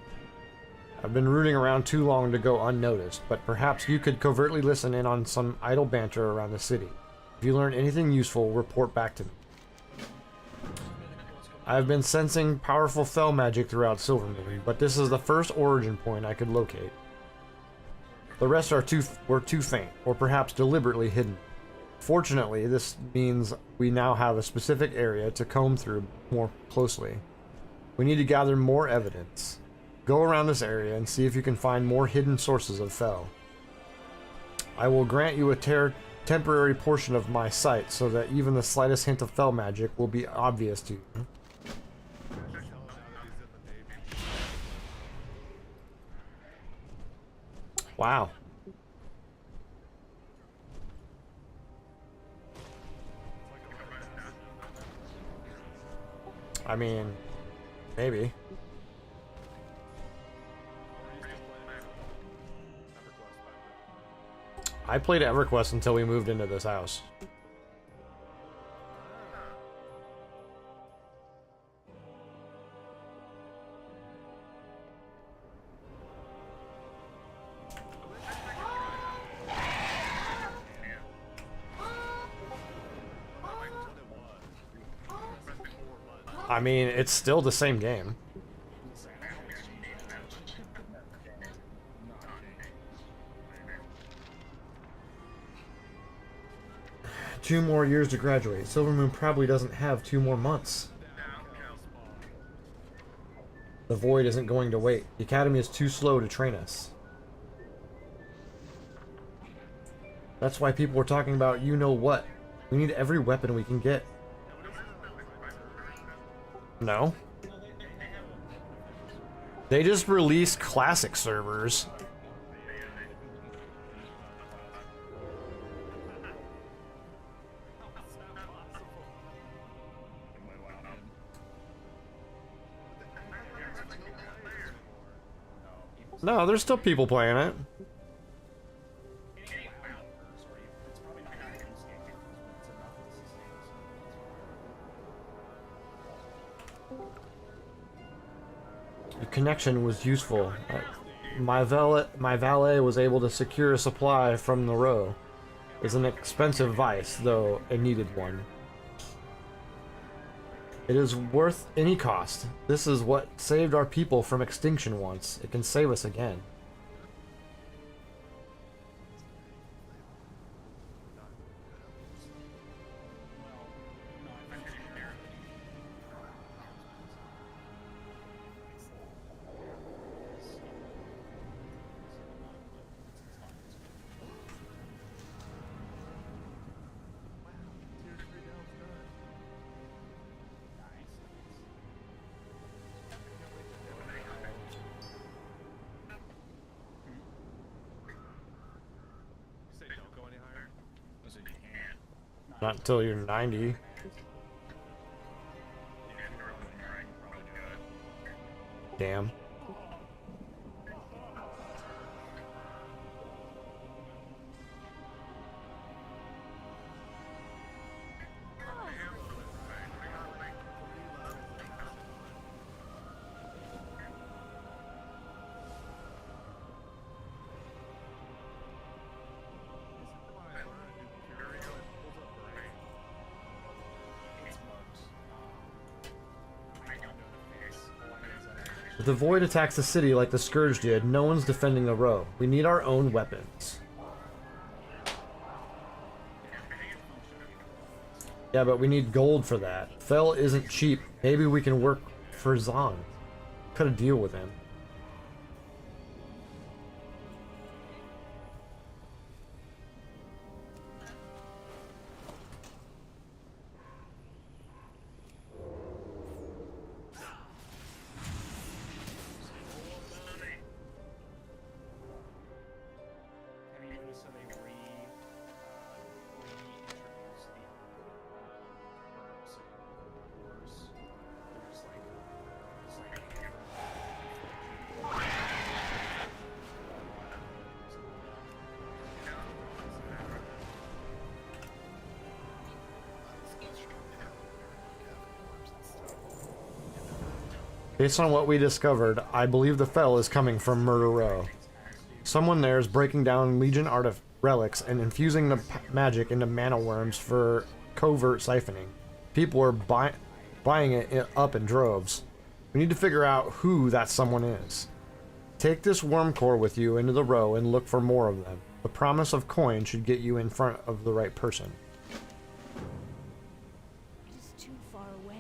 I've been rooting around too long to go unnoticed, but perhaps you could covertly listen in on some idle banter around the city. If you learn anything useful, report back to me. I've been sensing powerful fell magic throughout Silvermoon, but this is the first origin point I could locate. The rest were too faint, or perhaps deliberately hidden. Fortunately, this means we now have a specific area to comb through more closely. We need to gather more evidence. Go around this area and see if you can find more hidden sources of fell. I will grant you a temporary portion of my sight so that even the slightest hint of fell magic will be obvious to you. Wow. I mean, maybe. I played EverQuest until we moved into this house. I mean, it's still the same game. Two more years to graduate. Silvermoon probably doesn't have 2 more months. The Void isn't going to wait. The Academy is too slow to train us. That's why people were talking about you know what. We need every weapon we can get. No. They just released classic servers. No, there's still people playing it. The connection was useful. My valet was able to secure a supply from the row. It's an expensive vice, though a needed one. It is worth any cost. This is what saved our people from extinction once. It can save us again. Not until you're 90. Damn. If the Void attacks the city like the Scourge did, no one's defending the row. We need our own weapons. Yeah, but we need gold for that. Fel isn't cheap. Maybe we can work for Zahn. Cut a deal with him. Based on what we discovered, I believe the Fel is coming from Mrgl. Someone there is breaking down Legion relics and infusing the magic into mana worms for covert siphoning. People are buying it up in droves. We need to figure out who that someone is. Take this worm core with you into the row and look for more of them. The promise of coin should get you in front of the right person. It is too far away.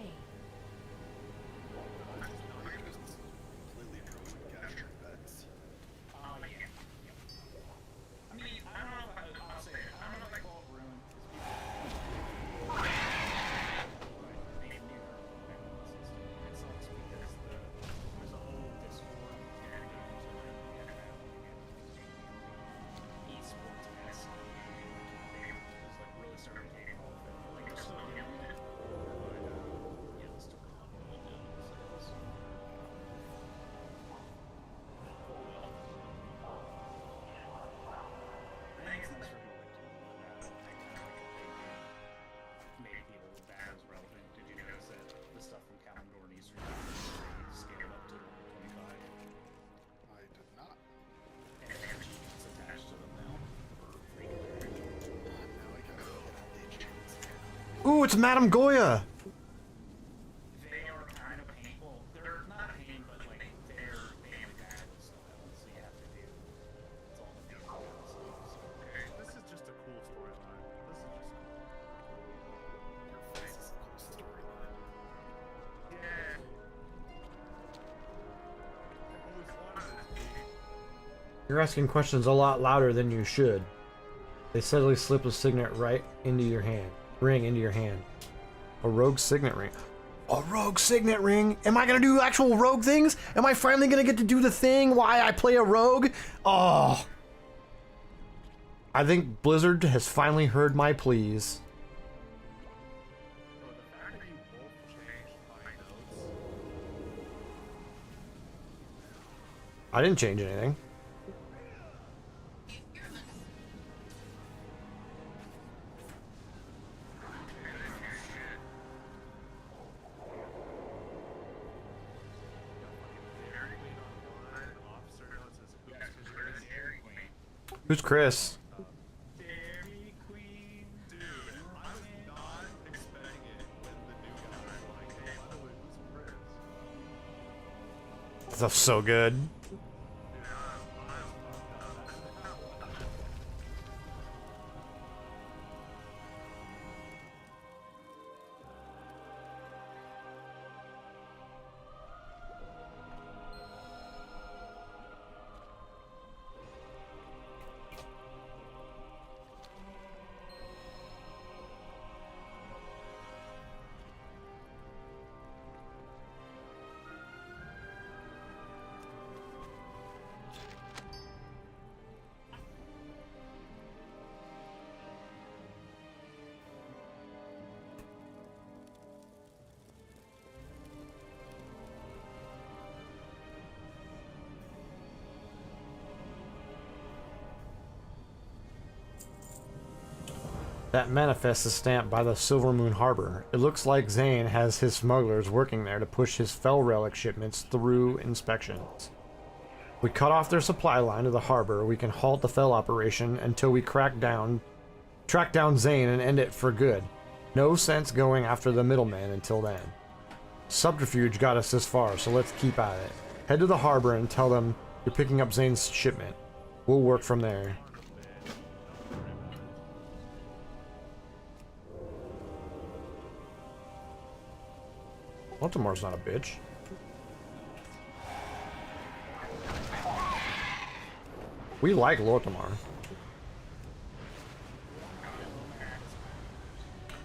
Ooh, it's Madame Goya! They are kind of painful. They're not a pain, but like they're damn bad and stuff. So you have to do. It's all the painful stuff. Okay, this is just a cool storyline. This is just cool. This is a cool storyline. Yeah. I always wanted it to be. You're asking questions a lot louder than you should. They subtly slip a signet right into your hand. Ring into your hand. A rogue signet ring. A rogue signet ring? Am I gonna do actual rogue things? Am I finally gonna get to do the thing why I play a rogue? Oh. I think Blizzard has finally heard my pleas. So the fact that you both changed my notes. I didn't change anything. Who's Chris? Dairy Queen, dude. I was not expecting it when the new guy like, hey, by the way, who's Chris? That's so good. Dude, I'm fucked up. That manifest is stamped by the Silver Moon Harbor. It looks like Zane has his smugglers working there to push his fell relic shipments through inspections. We cut off their supply line to the harbor. We can halt the fell operation until we track down Zane and end it for good. No sense going after the middleman until then. Subterfuge got us this far, so let's keep at it. Head to the harbor and tell them you're picking up Zane's shipment. We'll work from there. Baltimore's not a bitch. We like Lortimar.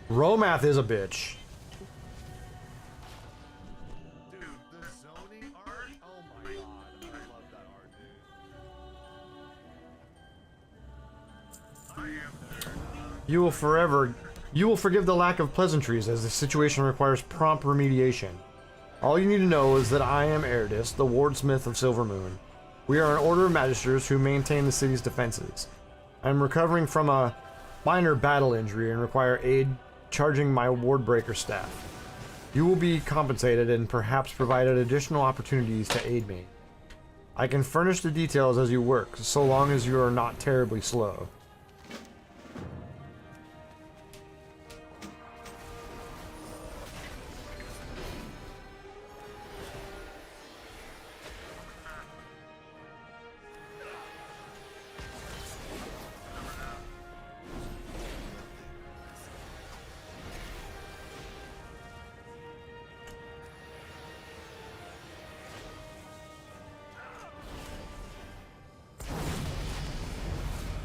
Romath is a bitch. Dude, the zoning art? Oh my god, I love that art, dude. I am there. You will forgive the lack of pleasantries as the situation requires prompt remediation. All you need to know is that I am Eridus, the wardsmith of Silvermoon. We are an order of magisters who maintain the city's defenses. I am recovering from a minor battle injury and require aid charging my wardbreaker staff. You will be compensated and perhaps provided additional opportunities to aid me. I can furnish the details as you work, so long as you are not terribly slow.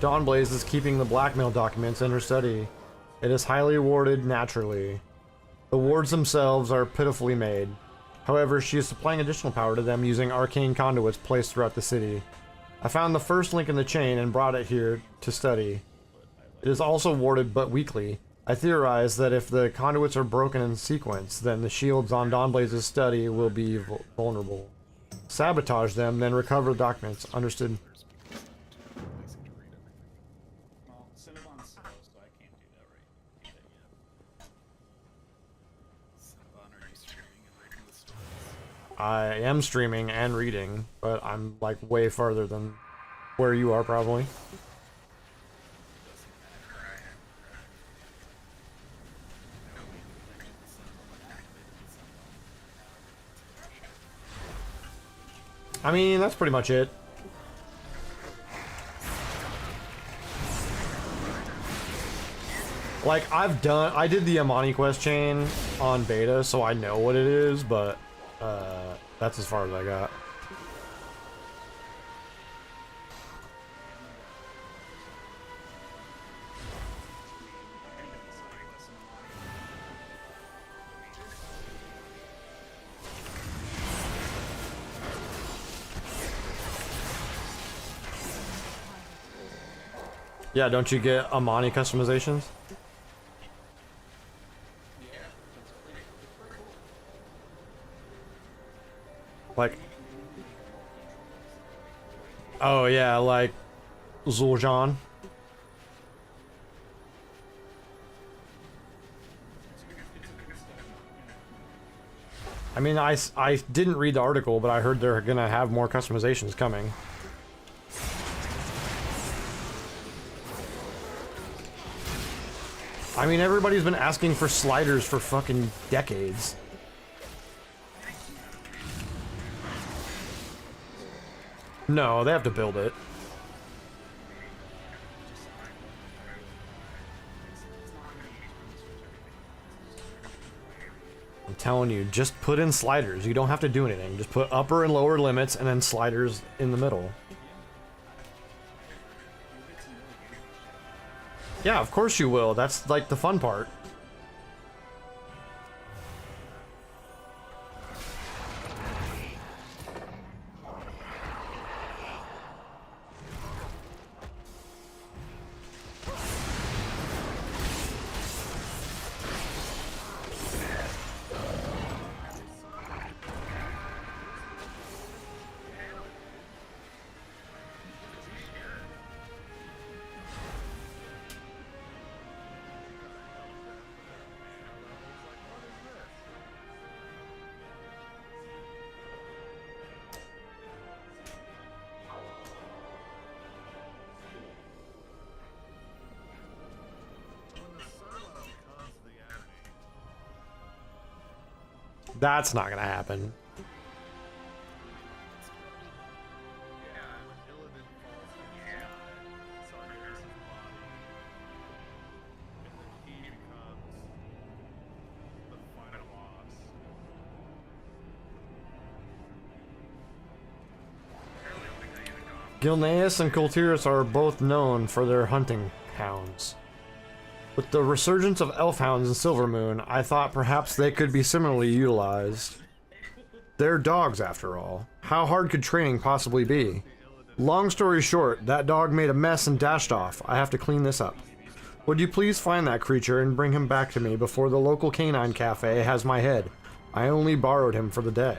Dawnblaze is keeping the blackmail documents in her study. It is highly warded naturally. The wards themselves are pitifully made. However, she is supplying additional power to them using arcane conduits placed throughout the city. I found the first link in the chain and brought it here to study. It is also warded but weakly. I theorize that if the conduits are broken in sequence, then the shields on Dawnblaze's study will be vulnerable. Sabotage them, then recover the documents. Understood. Well, Cinnabon's slow, so I can't do that yet. Cinnabon, are you streaming and reading the stories? I am streaming and reading, but I'm like way farther than where you are probably. I mean, that's pretty much it. Like, I did the Amani quest chain on beta, so I know what it is, but that's as far as I got. Yeah, don't you get Amani customizations? Like, oh yeah, like Zul'Jan. I mean, I didn't read the article, but I heard they're gonna have more customizations coming. I mean, everybody's been asking for sliders for fucking decades. No, they have to build it. I'm telling you, just put in sliders. You don't have to do anything. Just put upper and lower limits and then sliders in the middle. Yeah, of course you will. That's like the fun part. That's not gonna happen. Gilneas and Kultiris are both known for their hunting hounds. With the resurgence of elf hounds in Silvermoon, I thought perhaps they could be similarly utilized. They're dogs, after all. How hard could training possibly be? Long story short, that dog made a mess and dashed off. I have to clean this up. Would you please find that creature and bring him back to me before the local canine cafe has my head? I only borrowed him for the day.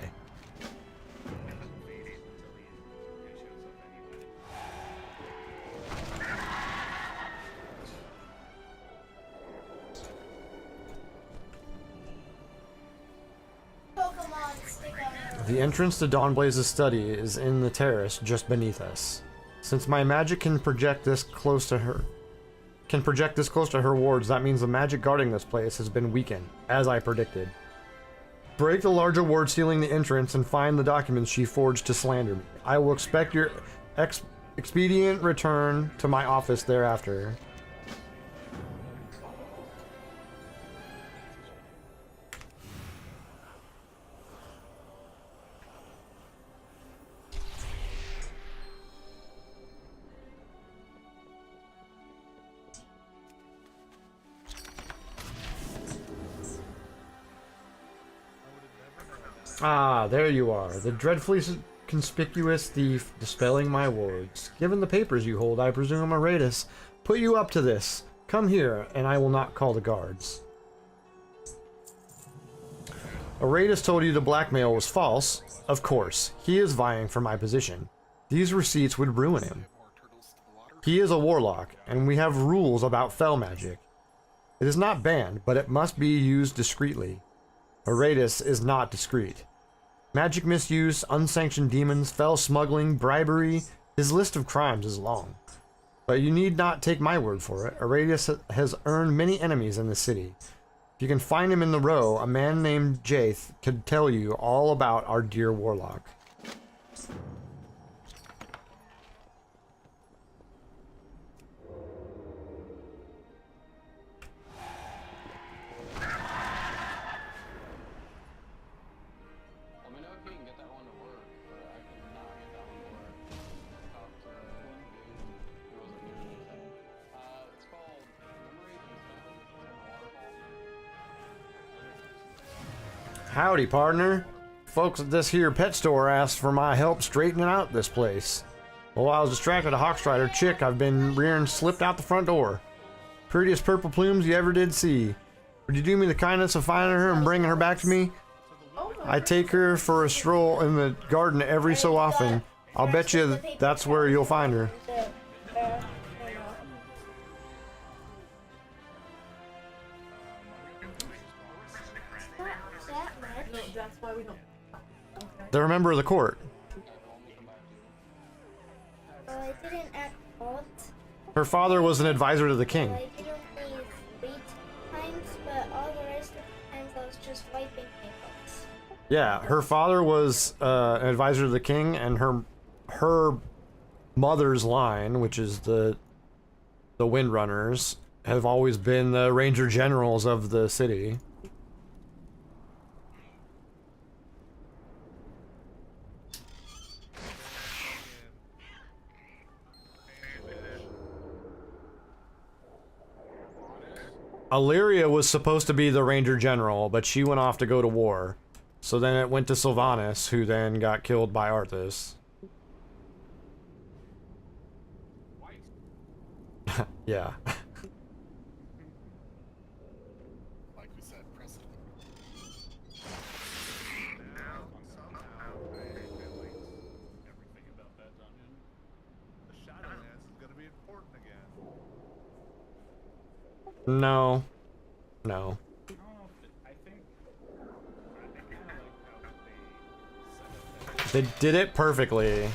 The entrance to Dawnblaze's study is in the terrace just beneath us. Since my magic can project this close to her wards, that means the magic guarding this place has been weakened, as I predicted. Break the larger ward sealing the entrance and find the documents she forged to slander me. I will expect your expedient return to my office thereafter. Ah, there you are. The dreadfully conspicuous thief dispelling my wards. Given the papers you hold, I presume Mrgl put you up to this. Come here, and I will not call the guards. Mrgl told you the blackmail was false. Of course, he is vying for my position. These receipts would ruin him. He is a warlock, and we have rules about fel magic. It is not banned, but it must be used discreetly. Mrgl is not discreet. Magic misuse, unsanctioned demons, fel smuggling, bribery. His list of crimes is long. But you need not take my word for it. Mrgl has earned many enemies in the city. If you can find him in the row, a man named Jaith could tell you all about our dear warlock. Howdy, partner. Folks at this here pet store asked for my help straightening out this place. Well, while I was distracted, a Hawkstrider chick I've been rearing slipped out the front door. Prettiest purple plumes you ever did see. Would you do me the kindness of finding her and bringing her back to me? I take her for a stroll in the garden every so often. I'll bet you that's where you'll find her. No, that's why we don't. They're a member of the court. Well, I didn't act odd. Her father was an advisor to the king. I did only 3 times, but all the rest of the times I was just wiping my books. Yeah, her father was an advisor to the king, and her mother's line, which is the Windrunners, have always been the Ranger Generals of the city. Illyria was supposed to be the Ranger General, but she went off to go to war. So then it went to Sylvanas, who then got killed by Arthas. Yeah. Like we said, precedent. Everything about that dungeon. The Shadowlands is gonna be important again. No. No. I don't know if I think I kind of like how they set up that. They did it perfectly.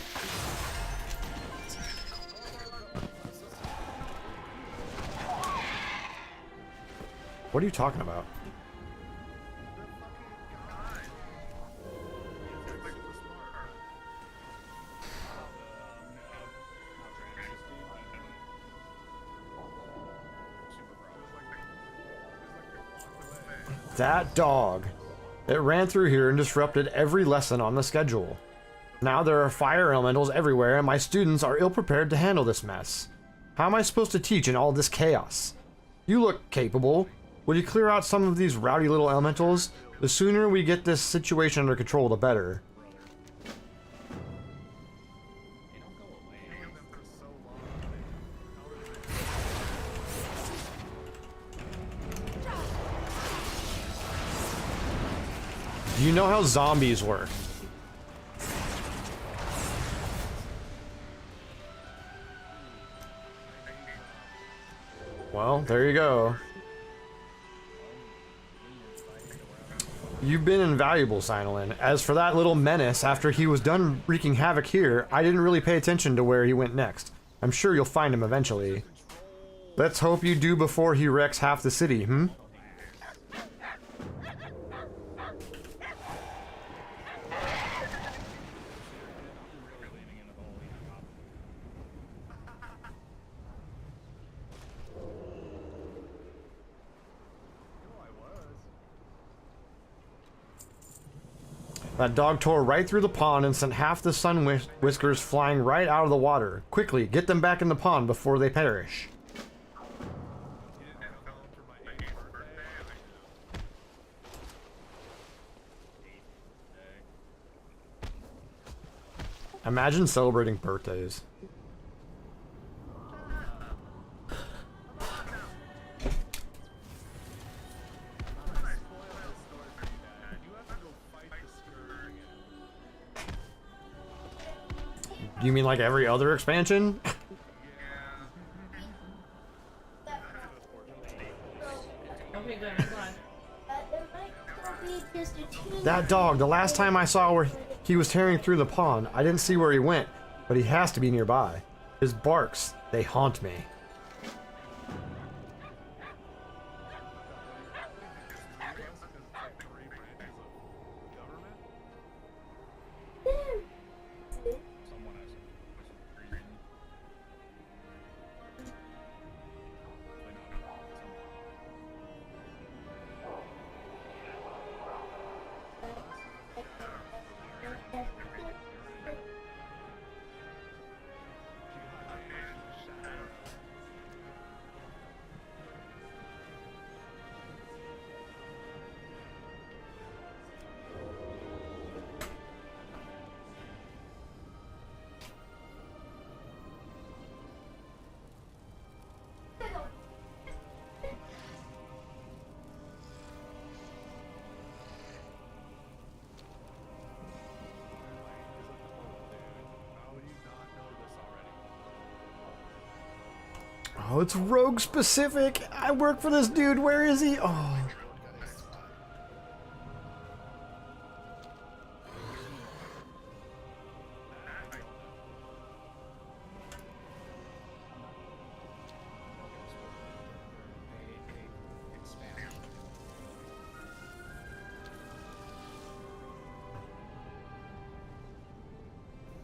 What are you talking about? That dog. It ran through here and disrupted every lesson on the schedule. Now there are fire elementals everywhere and my students are ill-prepared to handle this mess. How am I supposed to teach in all this chaos? You look capable. Will you clear out some of these rowdy little elementals? The sooner we get this situation under control, the better. Do you know how zombies work? Well, there you go. You've been invaluable, Sinolin. As for that little menace, after he was done wreaking havoc here, I didn't really pay attention to where he went next. I'm sure you'll find him eventually. Let's hope you do before he wrecks half the city, hmm? That dog tore right through the pond and sent half the sun whiskers flying right out of the water. Quickly, get them back in the pond before they perish. Imagine celebrating birthdays. You mean like every other expansion? Okay, good. I'm glad. There might still be just a teeny That dog, the last time I saw where he was tearing through the pond, I didn't see where he went, but he has to be nearby. His barks, they haunt me. Oh, it's rogue specific. I work for this dude. Where is he? Oh.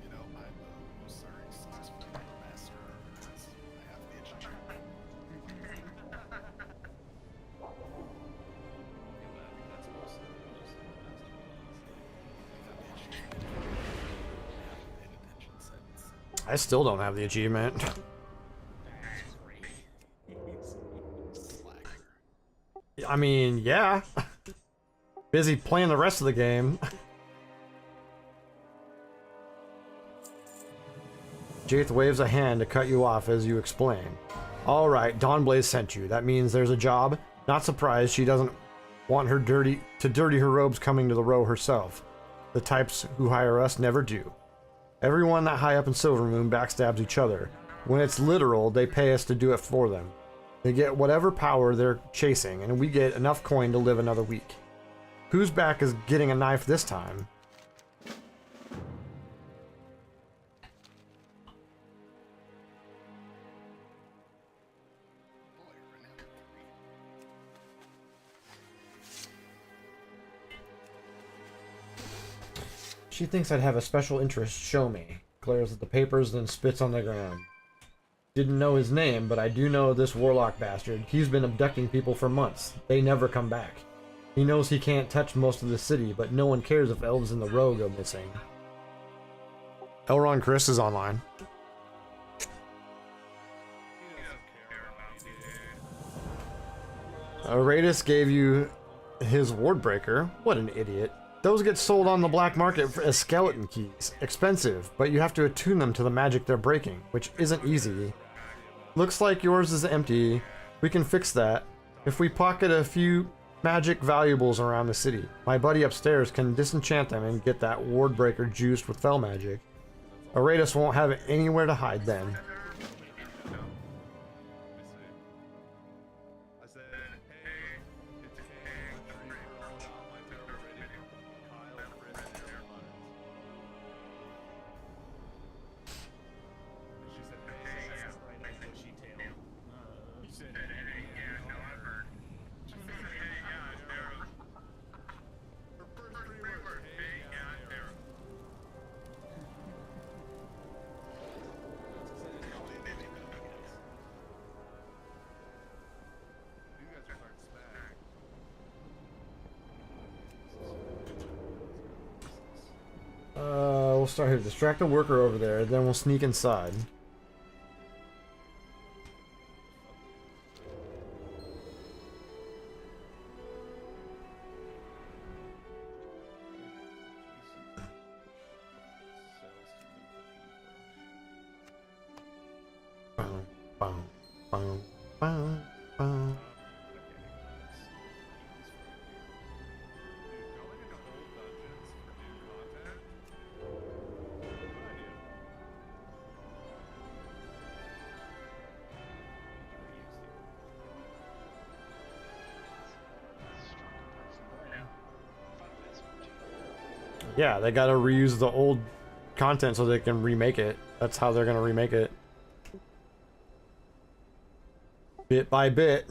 You know, I'm most sorry, successful master because I have the achievement. That's mostly paid attention since. I still don't have the achievement. That's great. Slacker. I mean, yeah. Busy playing the rest of the game. Jaith waves a hand to cut you off as you explain. Alright, Dawnblaze sent you. That means there's a job. Not surprised she doesn't want her dirty her robes coming to the row herself. The types who hire us never do. Everyone that high up in Silvermoon backstabs each other. When it's literal, they pay us to do it for them. They get whatever power they're chasing, and we get enough coin to live another week. Whose back is getting a knife this time? She thinks I'd have a special interest. Show me. Glares at the papers, then spits on the ground. Didn't know his name, but I do know this warlock bastard. He's been abducting people for months. They never come back. He knows he can't touch most of the city, but no one cares if elves in the row go missing. Elron Chris is online. Aratus gave you his wardbreaker. What an idiot. Those get sold on the black market as skeleton keys. Expensive, but you have to attune them to the magic they're breaking, which isn't easy. Looks like yours is empty. We can fix that. If we pocket a few magic valuables around the city, my buddy upstairs can disenchant them and get that wardbreaker juiced with fel magic. Aratus won't have anywhere to hide then. We'll start here. Distract the worker over there, then we'll sneak inside. Boom, boom, boom, boom, boom. Yeah, they gotta reuse the old content so they can remake it. That's how they're gonna remake it. Bit by bit.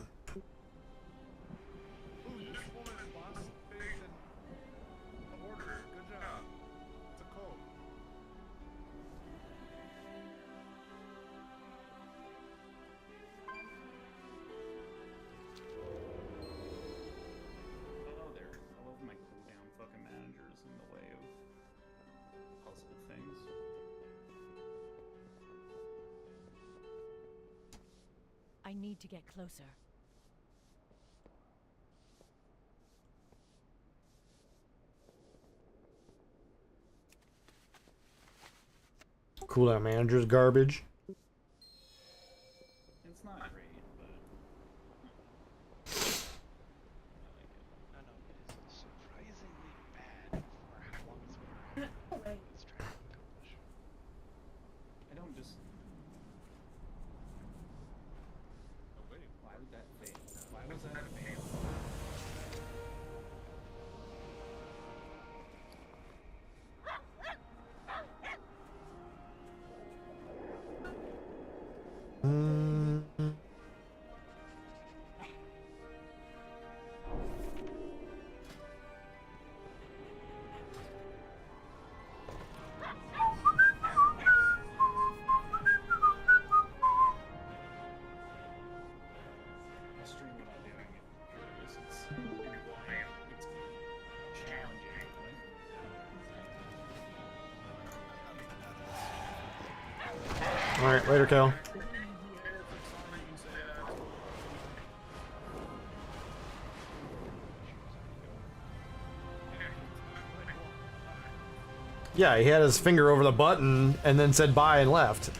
I need to get closer. Cooldown manager's garbage. It's not great, but I like it. I know it is surprisingly bad for how long it's trying to accomplish. I don't just. Mm. I stream without doing it because it's challenging. All right, later, Cal. Yeah, he had his finger over the button and then said bye and left.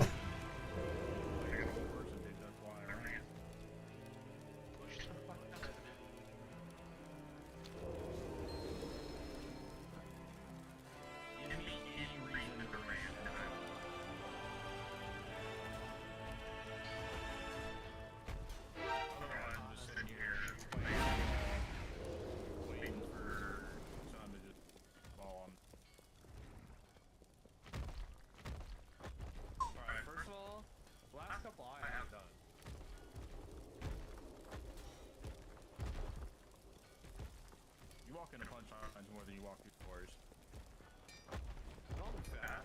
More than you walk through doors. Call them fat.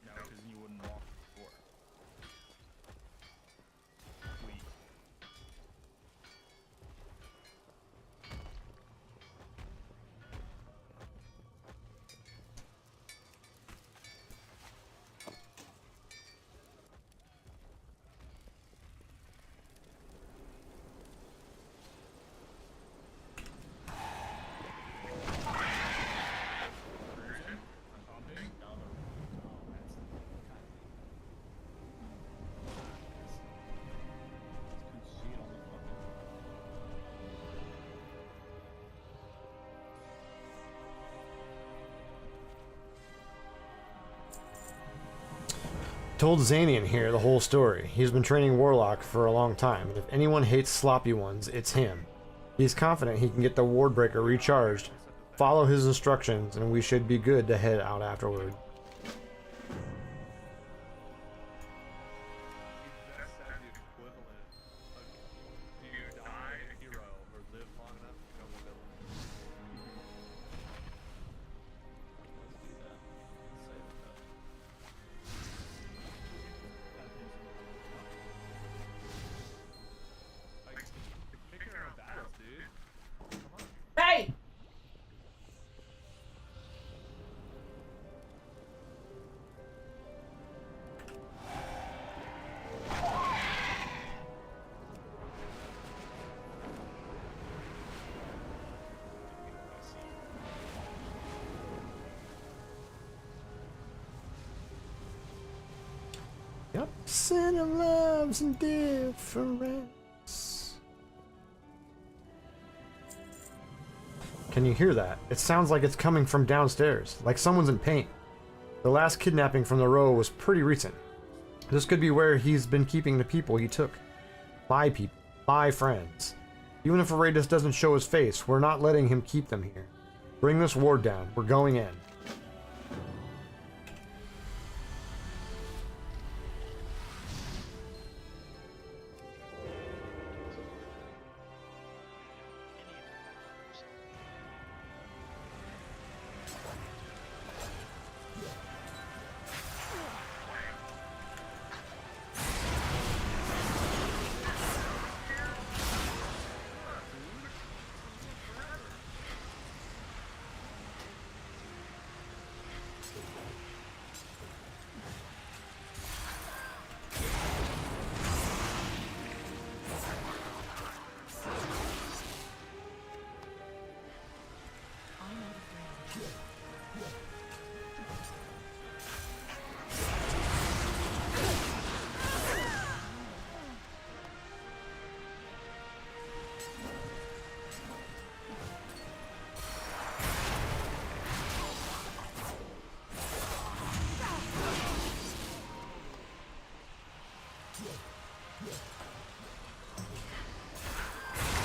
No, because you wouldn't walk before. Sweet. Told Xanian here the whole story. He's been training Warlock for a long time, and if anyone hates sloppy ones, it's him. He's confident he can get the ward breaker recharged, follow his instructions, and we should be good to head out afterward. Hey! Yep. Sin of loves indifference. Can you hear that? It sounds like it's coming from downstairs, like someone's in pain. The last kidnapping from the row was pretty recent. This could be where he's been keeping the people he took. My people, my friends. Even if Aradus doesn't show his face, we're not letting him keep them here. Bring this ward down. We're going in.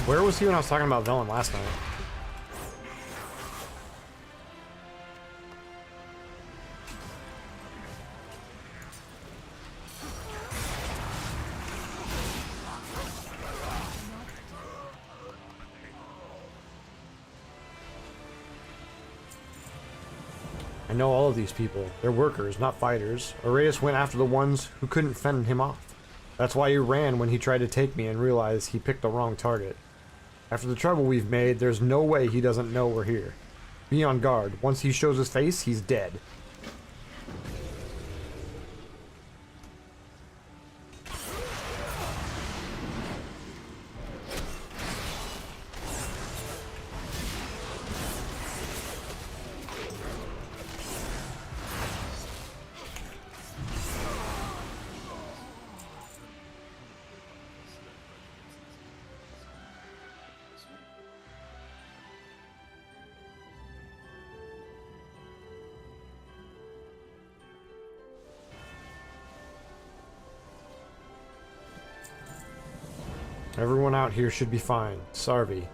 Where was he when I was talking about Velen last night? know all of these people. They're workers, not fighters. Arius went after the ones who couldn't fend him off. That's why he ran when he tried to take me and realized he picked the wrong target. After the trouble we've made, there's no way he doesn't know we're here. Be on guard. Once he shows his face, he's dead. Everyone out here should be fine. Sarvi.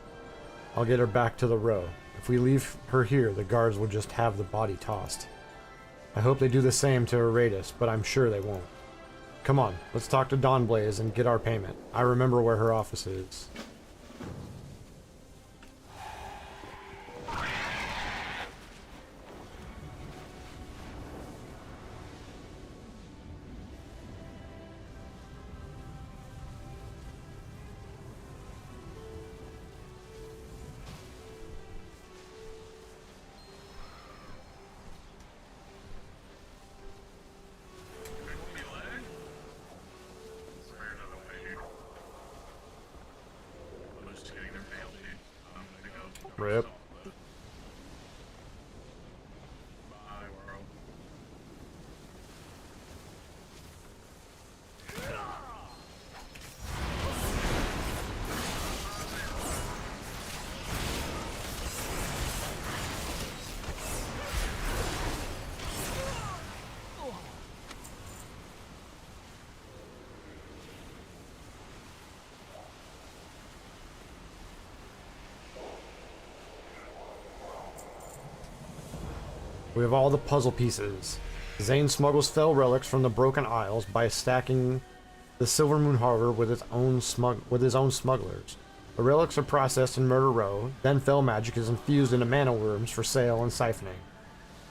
I'll get her back to the row. If we leave her here, the guards will just have the body tossed. I hope they do the same to Aratus, but I'm sure they won't. Come on, let's talk to Dawnblaze and get our payment. I remember where her office is. Rip. We have all the puzzle pieces. Zane smuggles fell relics from the Broken Isles by stacking the Silver Moon Harbor with his own smugglers. The relics are processed in Murder Row, then fell magic is infused into mana worms for sale and siphoning.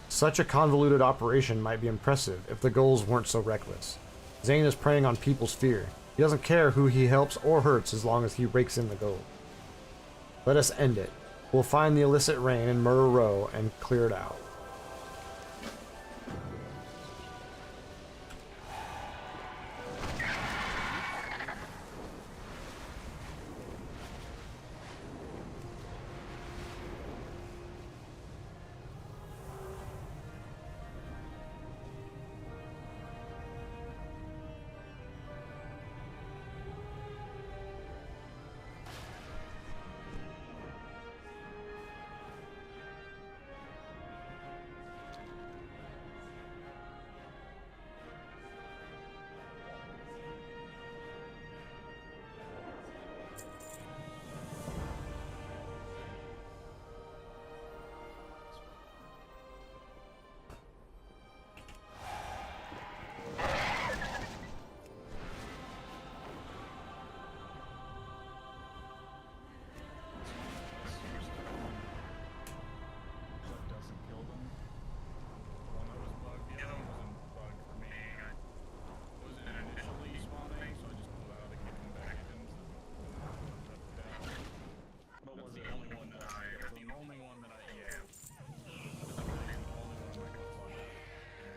Such a convoluted operation might be impressive if the goals weren't so reckless. Zane is preying on people's fear. He doesn't care who he helps or hurts as long as he rakes in the gold. Let us end it. We'll find the illicit rain in Murder Row and clear it out.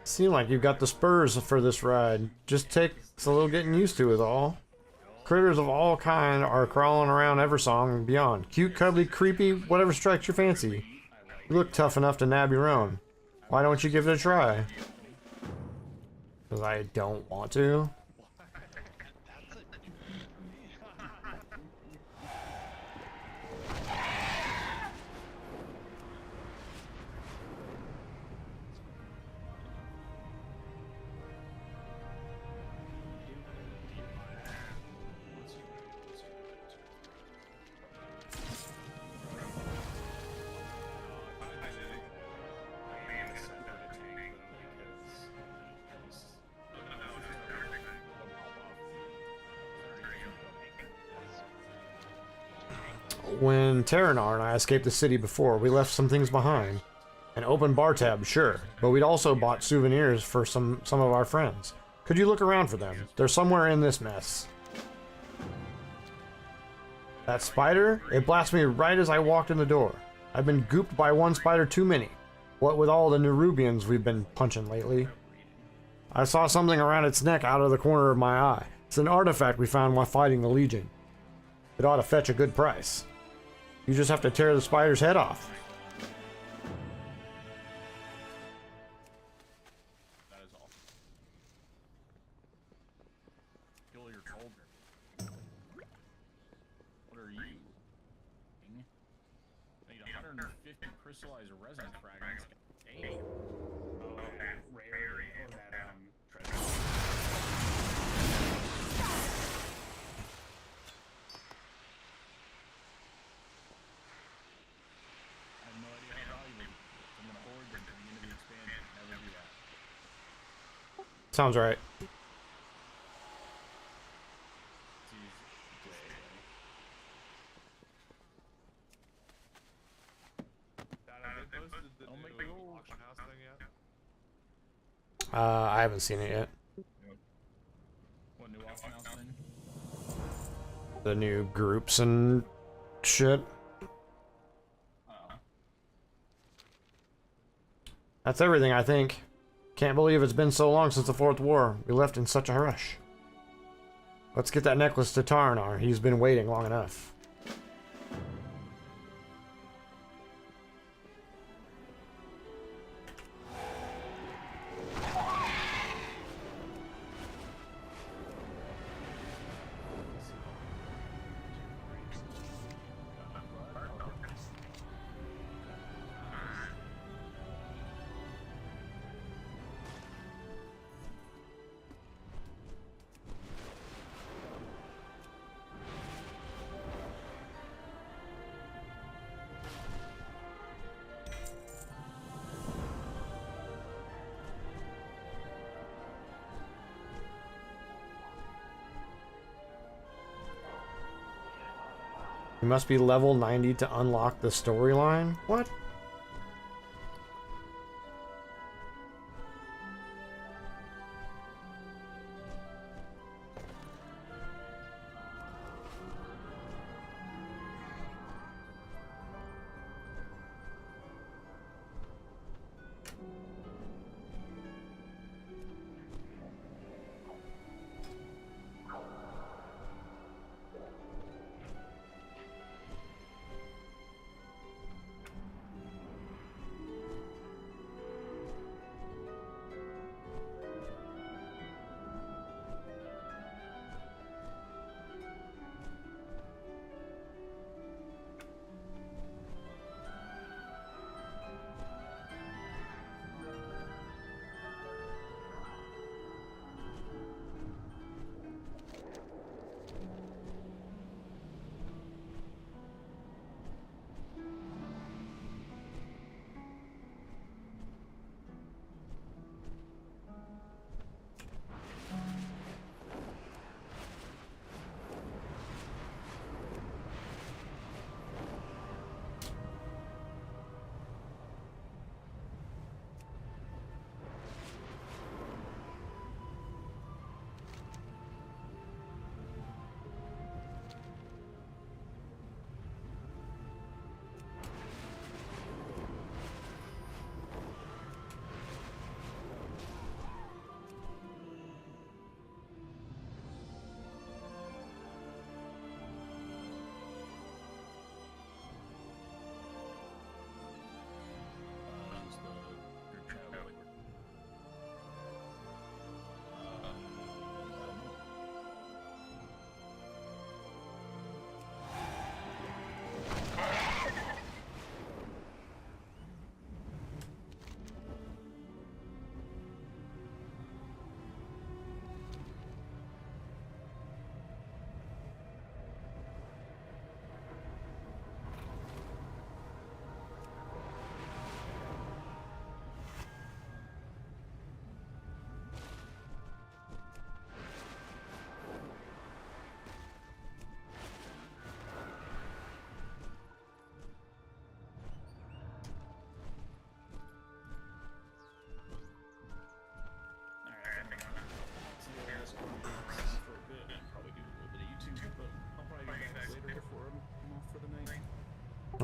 Seem like you've got the spurs for this ride. Just takes a little getting used to is all. Critters of all kind are crawling around Eversong and beyond. Cute, cuddly, creepy, whatever strikes your fancy. You look tough enough to nab your own. Why don't you give it a try? Because I don't want to. When Terranar and I escaped the city before, we left some things behind. An open bar tab, sure, but we'd also bought souvenirs for some of our friends. Could you look around for them? They're somewhere in this mess. That spider? It blasted me right as I walked in the door. I've been gooped by one spider too many. What with all the Nerubians we've been punching lately. I saw something around its neck out of the corner of my eye. It's an artifact we found while fighting the Legion. It ought to fetch a good price. You just have to tear the spider's head off. That is all. Kill your cauldron. What are you? I need 150 crystallized resin fragments. Damn. Oh, that rarity. Oh, that treasure. I have no idea how valuable it is. I'm gonna hoard them to the end of the expansion. Never do that. Sounds right. Don't make me old. Auction house thing yet? I haven't seen it yet. What new auction house thing? The new groups and shit. That's everything, I think. Can't believe it's been so long since the Fourth War. We left in such a rush. Let's get that necklace to Tarnar. He's been waiting long enough. You must be level 90 to unlock the storyline? What?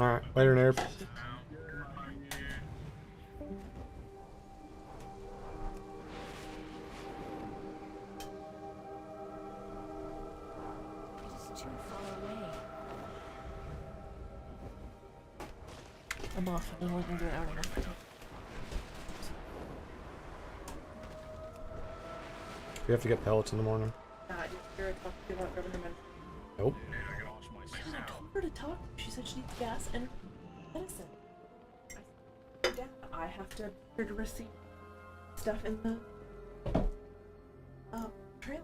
Alright, later, nerd. It is too far away. I'm off. I've been working through an hour and a half. We have to get pellets in the morning. Did you hear her talk to you about grabbing her medicine? Nope. I told her to talk. She said she needs gas and medicine. I said, yeah, I have to put her to receive stuff in the trailer.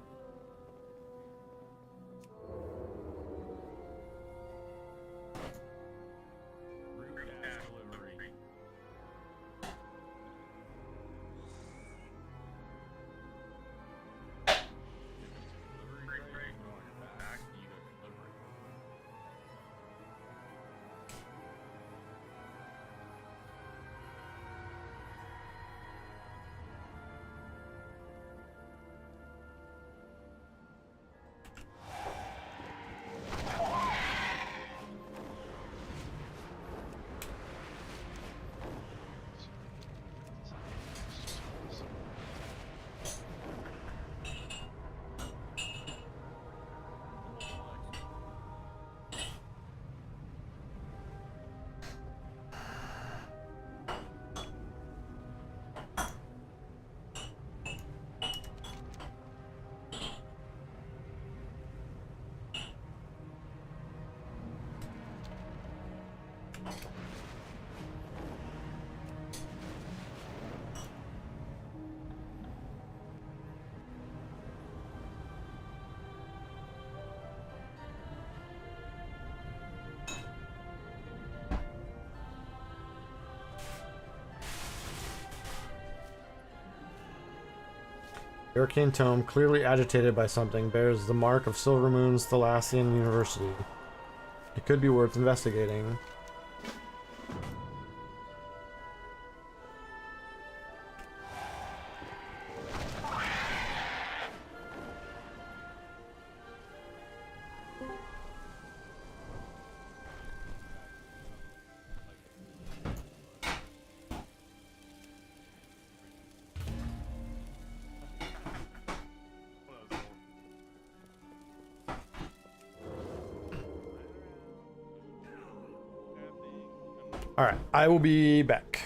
Hurricane Tome, clearly agitated by something, bears the mark of Silver Moon's Thalassian University. It could be worth investigating. Alright, I will be back.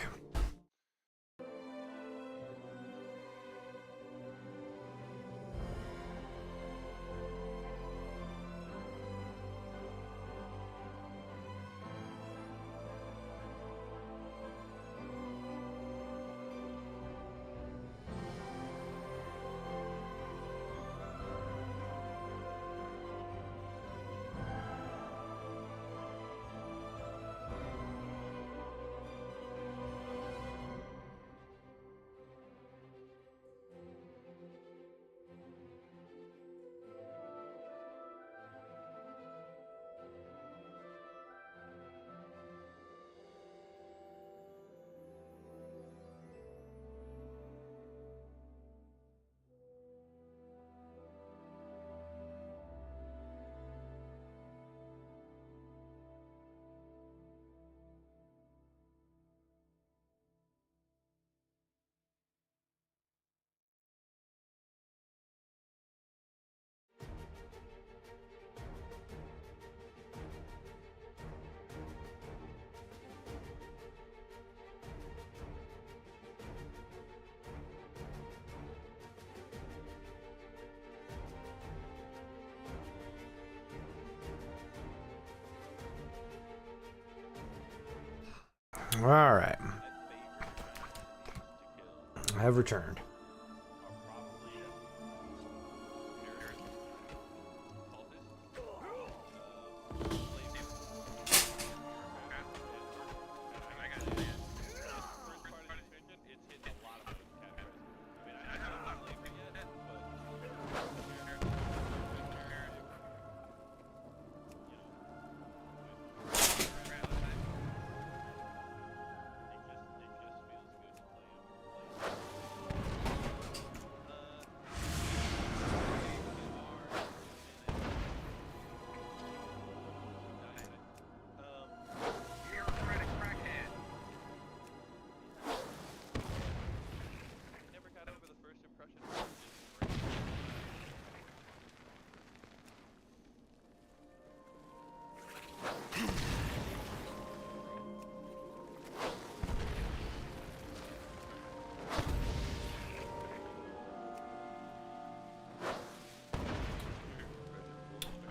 Alright. I have returned.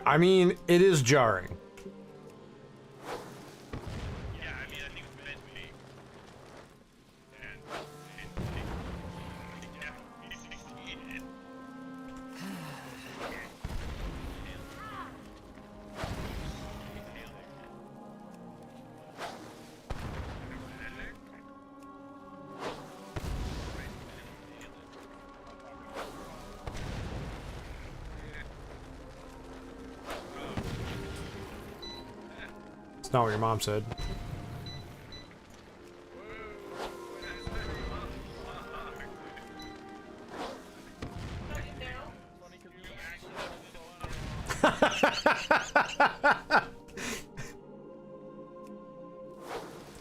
I mean, it is jarring. Yeah, I mean, I think it's meant to be. And yeah, he succeeded. It's not what your mom said.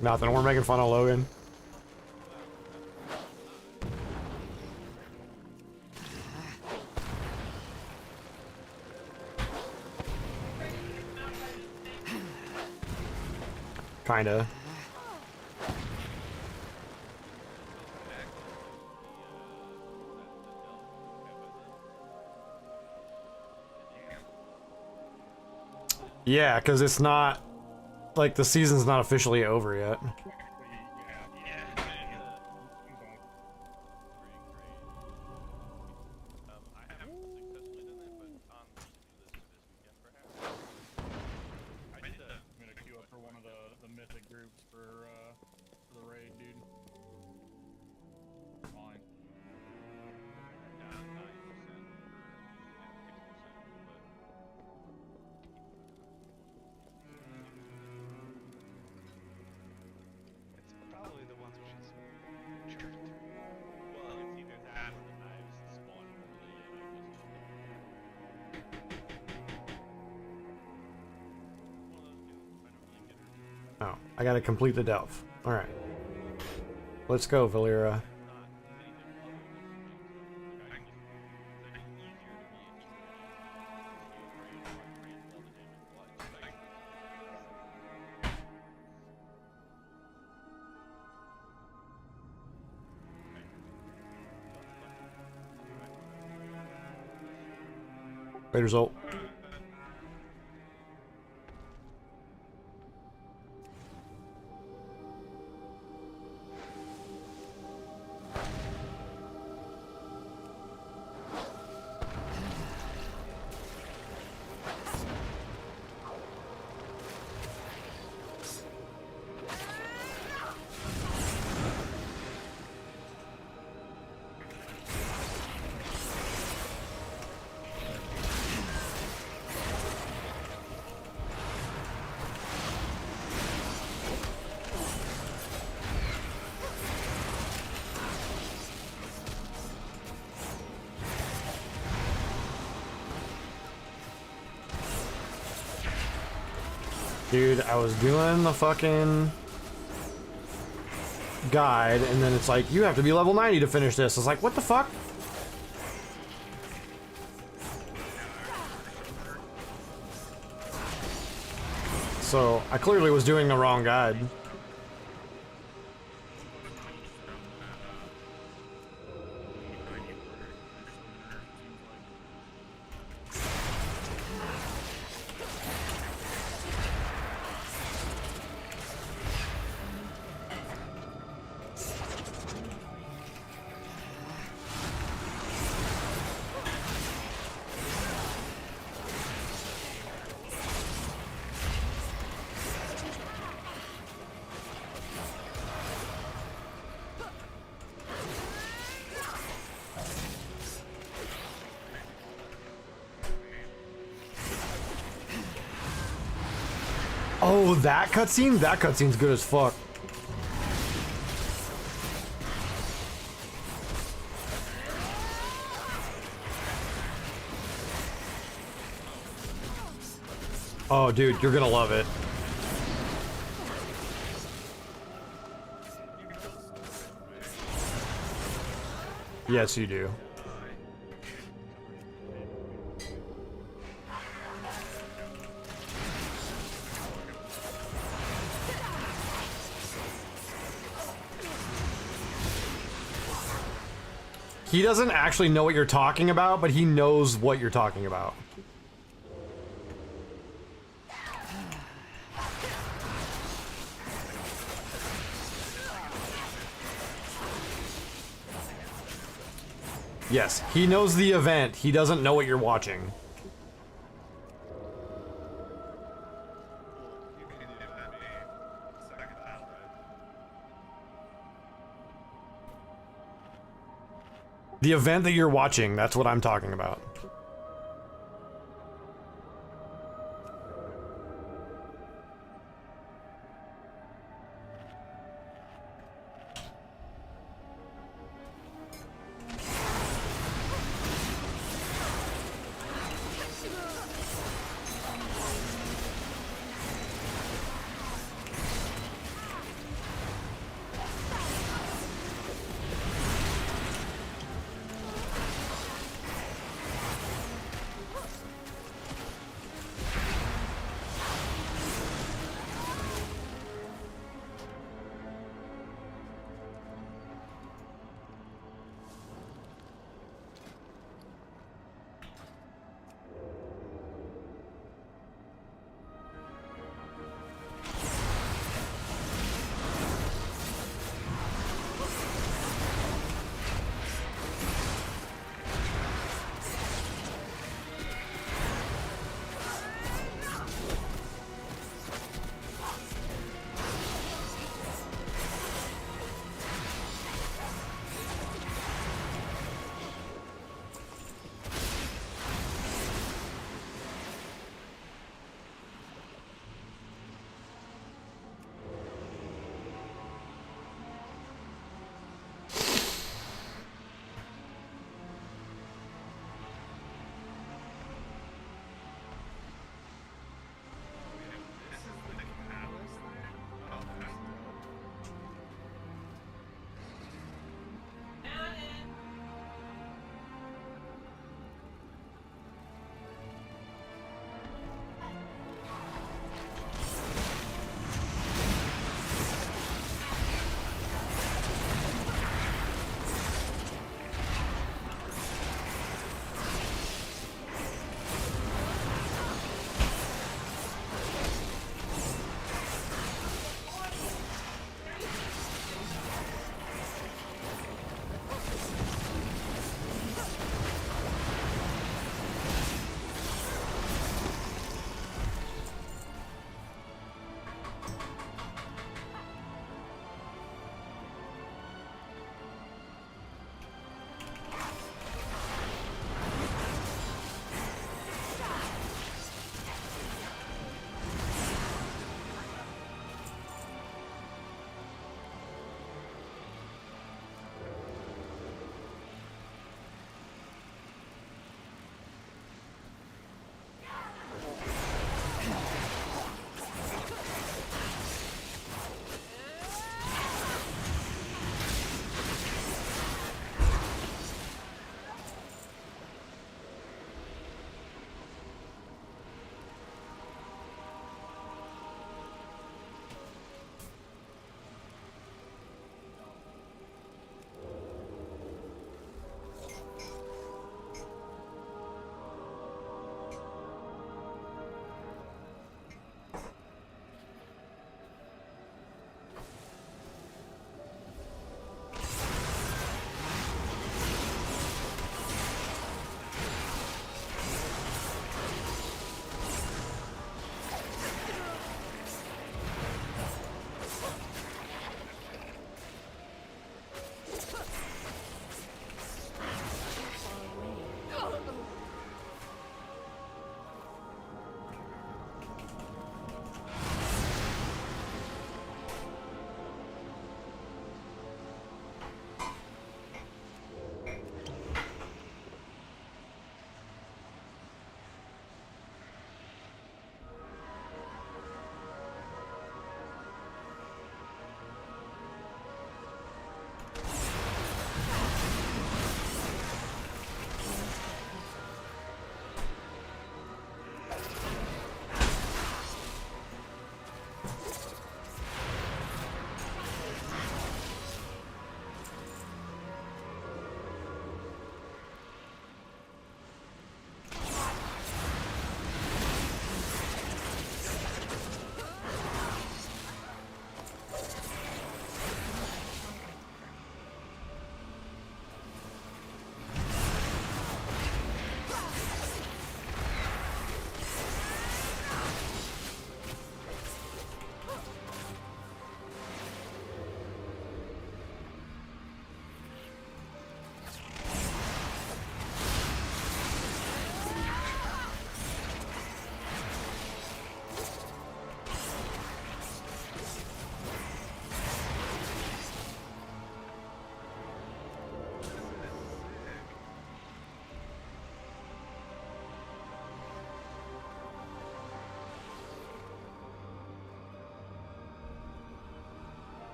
Nothing, we're making fun of Logan. Kinda. Yeah, because it's not, like, the season's not officially over yet. I'm gonna queue up for one of the mythic groups for the raid, dude. Fine. It's probably the ones we should churn through. Well, it's either that or the knives spawn early and I just... One of those two. I don't really get her. Oh, I gotta complete the delve. Alright. Let's go, Valera. Great result. Dude, I was doing the fucking guide, and then it's like, you have to be level 90 to finish this. I was like, what the fuck? So, I clearly was doing the wrong guide. Oh, that cutscene? That cutscene's good as fuck. Oh, dude, you're gonna love it. Yes, you do. He doesn't actually know what you're talking about, but he knows what you're talking about. Yes, he knows the event. He doesn't know what you're watching. You can do that, me. Second that, right? The event that you're watching, that's what I'm talking about.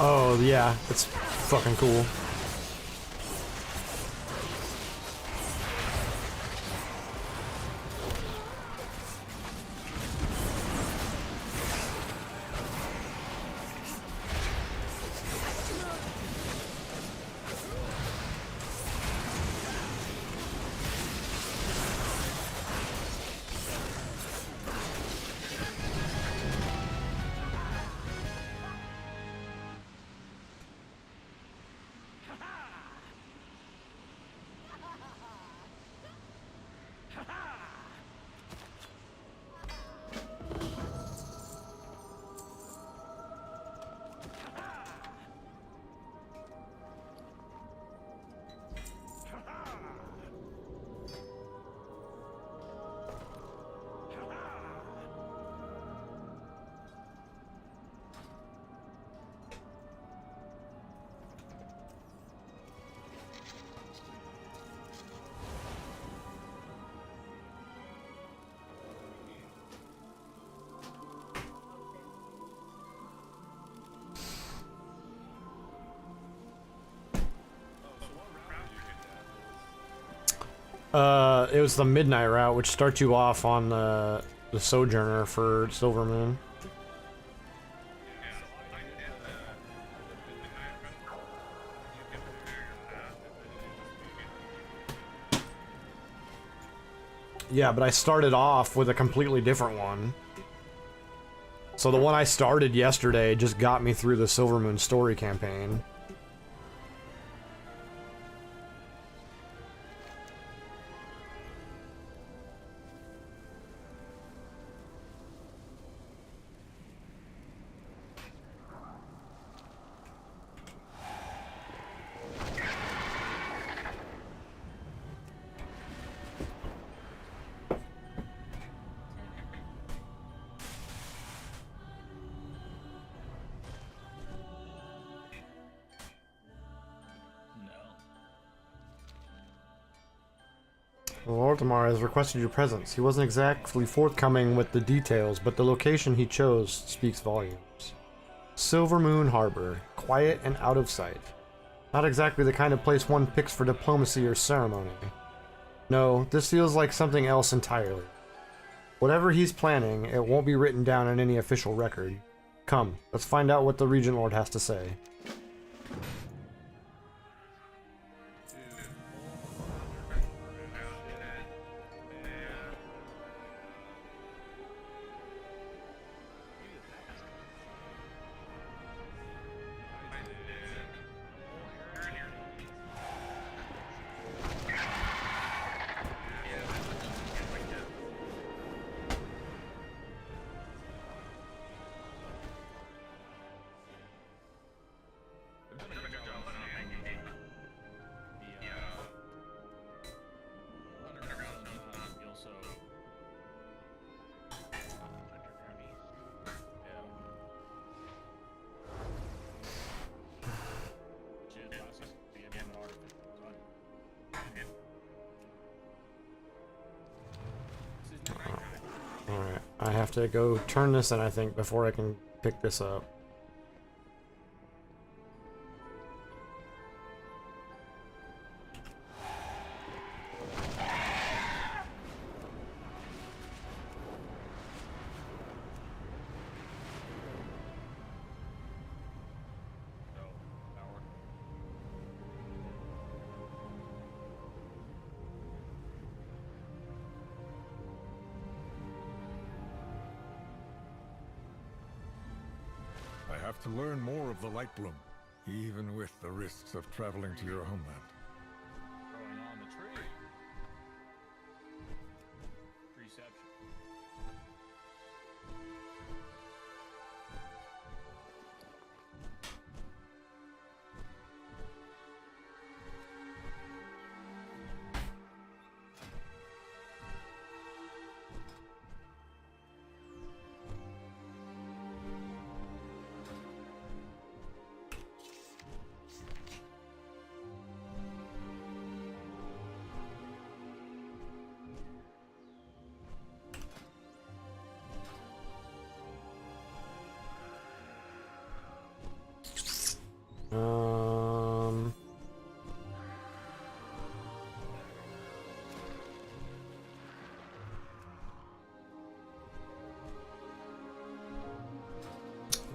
Oh, yeah, it's fucking cool. It was the midnight route, which starts you off on the Sojourner for Silver Moon. Yeah, but I started off with a completely different one. So the one I started yesterday just got me through the Silver Moon story campaign. Lortimar has requested your presence. He wasn't exactly forthcoming with the details, but the location he chose speaks volumes. Silver Moon Harbor, quiet and out of sight. Not exactly the kind of place one picks for diplomacy or ceremony. No, this feels like something else entirely. Whatever he's planning, it won't be written down in any official record. Come, let's find out what the Regent Lord has to say. Alright, I have to go turn this in, I think, before I can pick this up. I have to learn more of the Lightbloom, even with the risks of traveling to your homeland. Growing on the tree. Reception.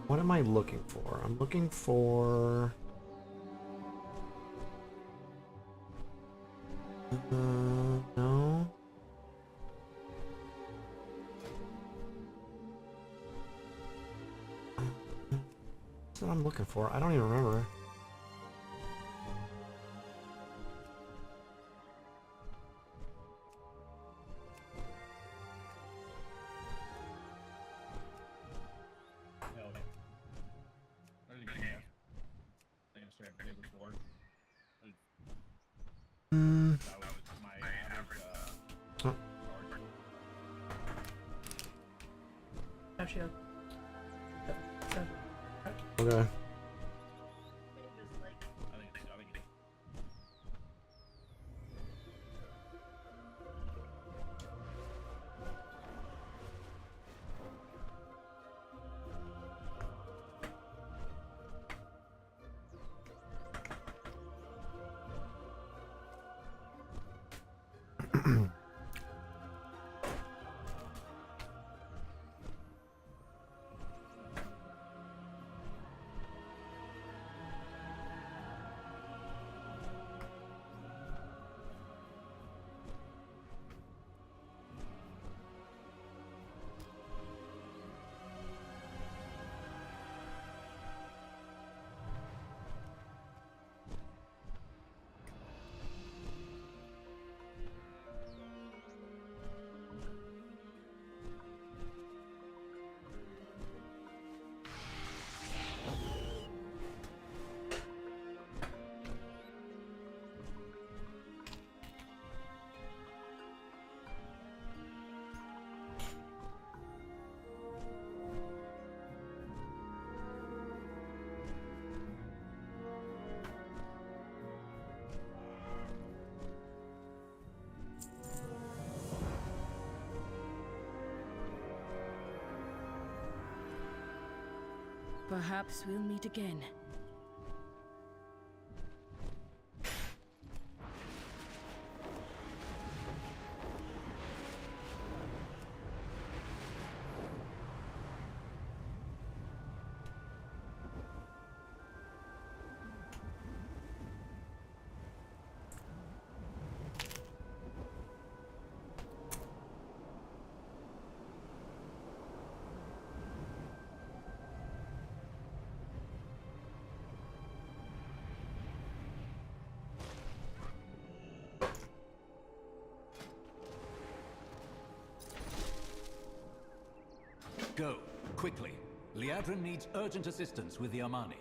What am I looking for? I'm looking for... no. That's what I'm looking for. I don't even remember. Hell yeah. There's a game. Damn straight up big board. That was my average, Oh. Oh, she Okay. I think Perhaps we'll meet again. Go, quickly. Liadrin needs urgent assistance with the Armani.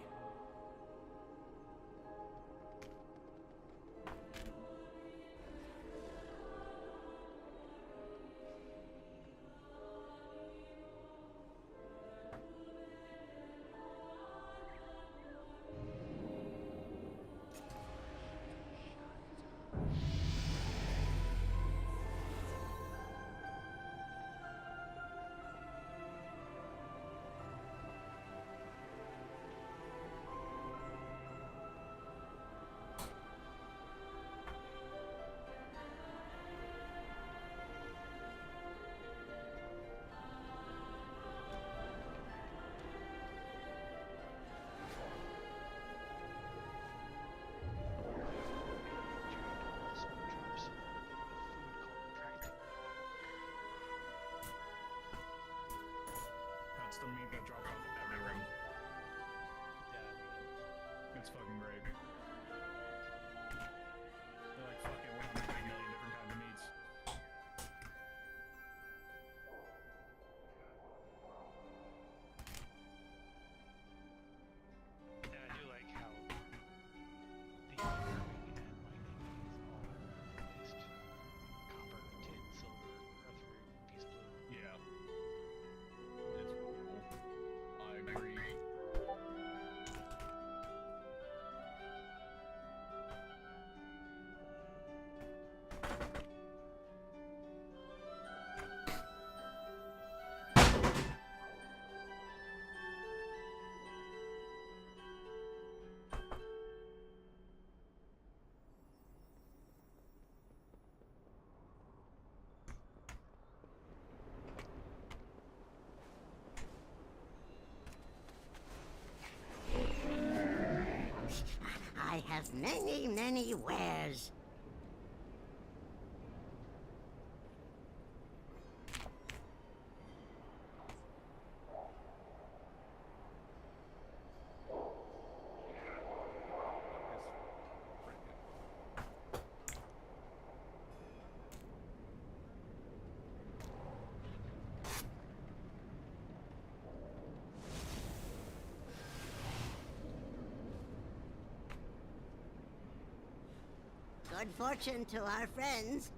many, many wares. Good fortune to our friends.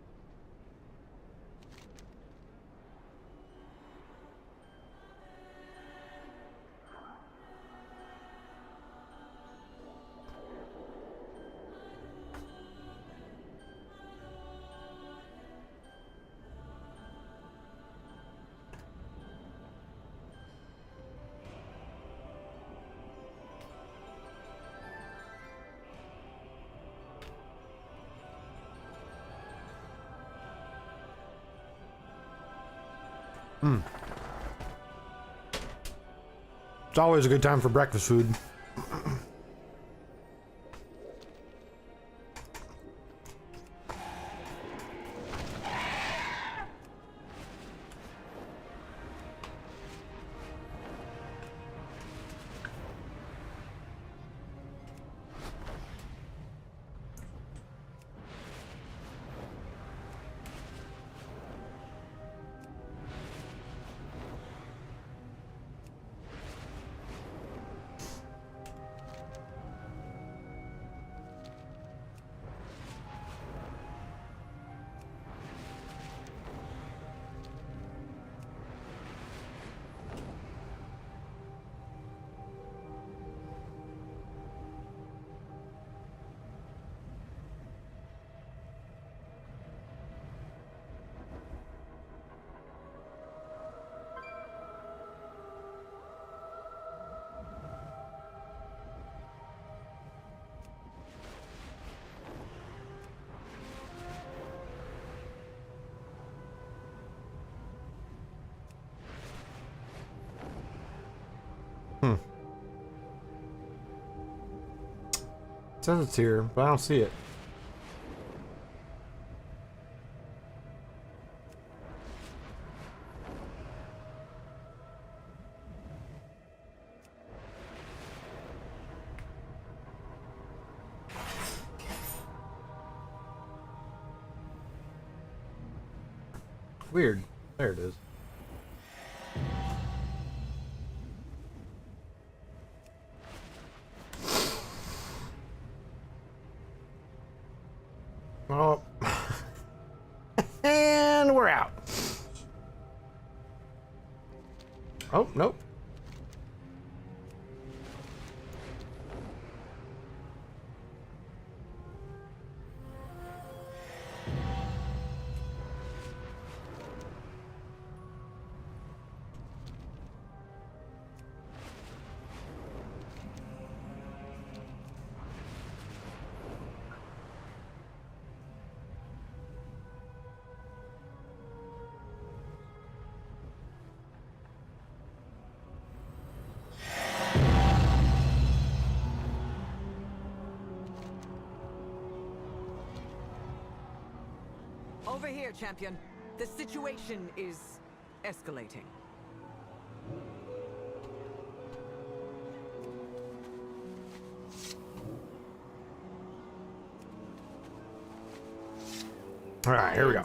It's always a good time for breakfast food. It says it's here, but I don't see it. Weird. There it is. Oh. And we're out. Oh, nope. Over here, champion. The situation is escalating. Alright, here we go.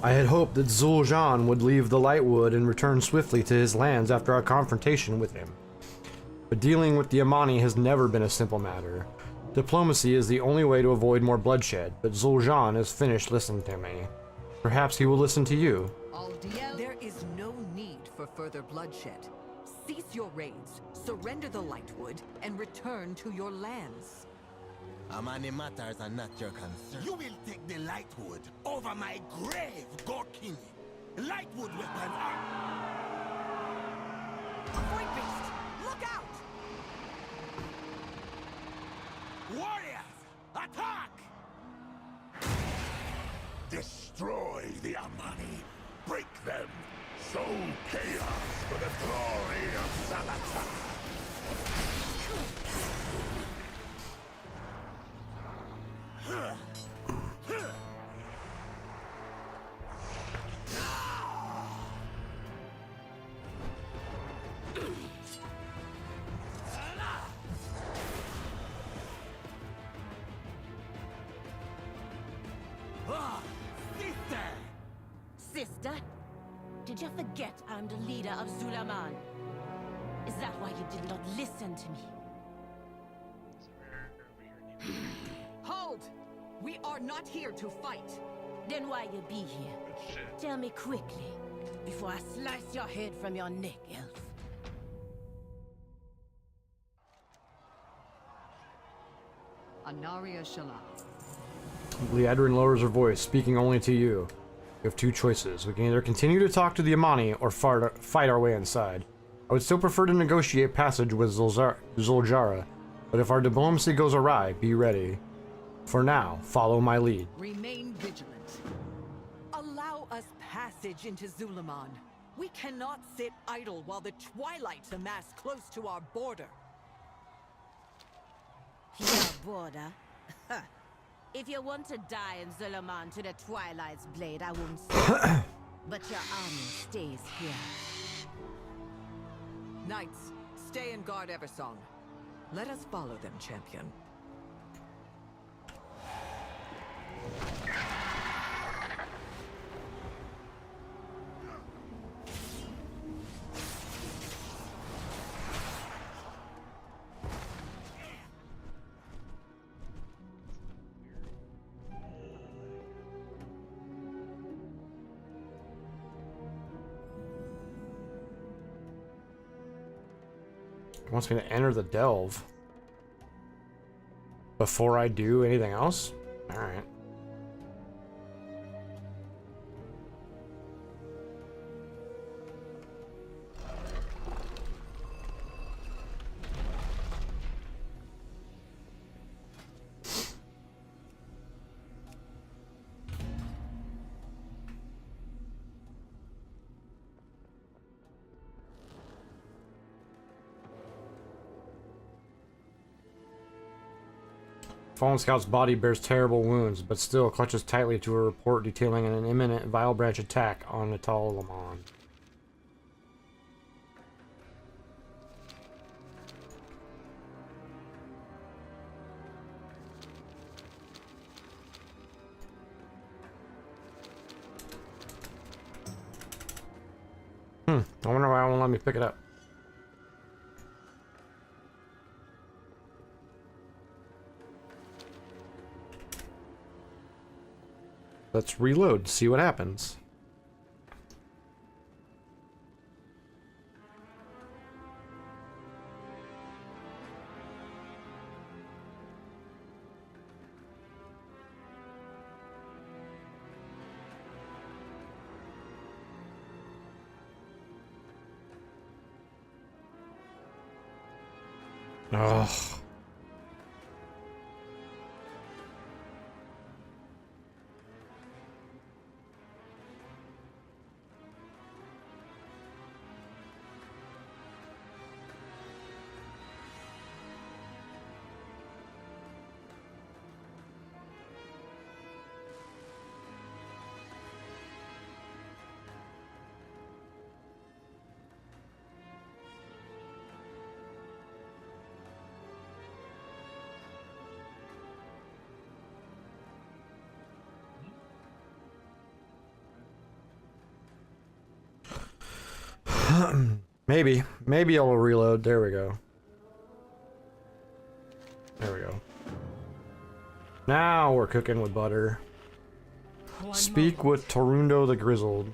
I had hoped that Zul'Jin would leave the Lightwood and return swiftly to his lands after our confrontation with him. But dealing with the Amani has never been a simple matter. Diplomacy is the only way to avoid more bloodshed, but Zul'Jin has finished listening to me. Perhaps he will listen to you. There is no need for further bloodshed. Cease your raids, surrender the Lightwood, and return to your lands. Amani matters are not your concern. You will take the Lightwood over my grave, Gorkini. Lightwood weapons are... Void Beast, look out! Warriors, attack! Destroy the Amani. Break them. Sow chaos for the glory of Salazar. Did you forget I'm the leader of Zulaman? Is that why you did not listen to me? Hold! We are not here to fight. Then why you be here? Tell me quickly, before I slice your head from your neck, elf. Anaria Shala. Liadrin lowers her voice, speaking only to you. We have two choices. We can either continue to talk to the Amani or fight our way inside. I would still prefer to negotiate passage with Zuljara, but if our diplomacy goes awry, be ready. For now, follow my lead. Remain vigilant. Allow us passage into Zulaman. We cannot sit idle while the Twilights amass close to our border. Your border? If you want to die in Zulaman to the Twilight's blade, I won't say. But your army stays here. Knights, stay and guard Eversong. Let us follow them, champion. Wants me to enter the delve before I do anything else? Alright. Fallen Scout's body bears terrible wounds, but still clutches tightly to a report detailing an imminent Vile Branch attack on Natal Lamon. I wonder why it won't let me pick it up. Let's reload, see what happens. Ugh. Maybe it'll reload. There we go. There we go. Now we're cooking with butter. Speak with Torundo the Grizzled.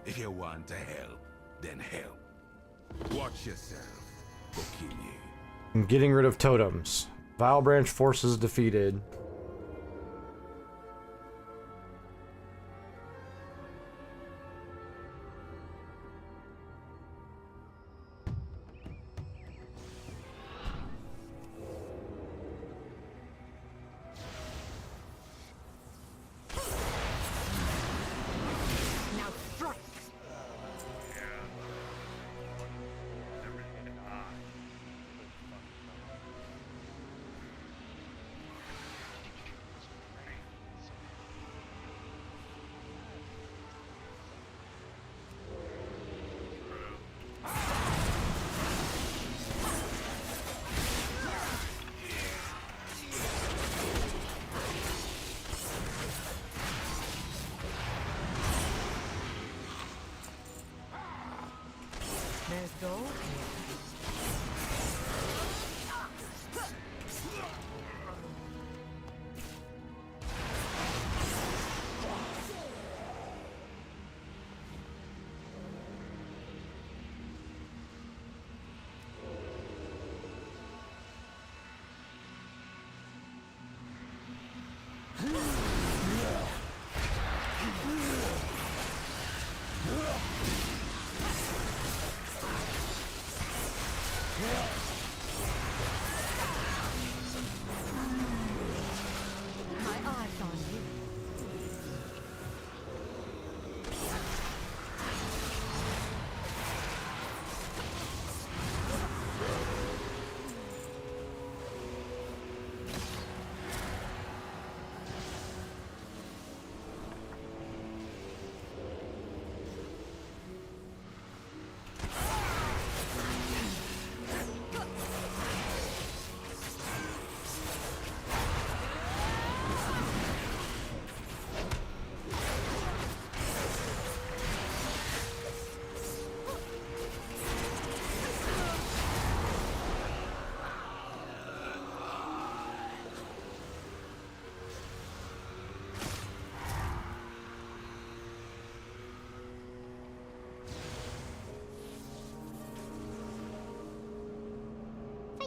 If you want to help, then help. Watch yourself, Kokili. I'm getting rid of totems. Vile Branch forces defeated.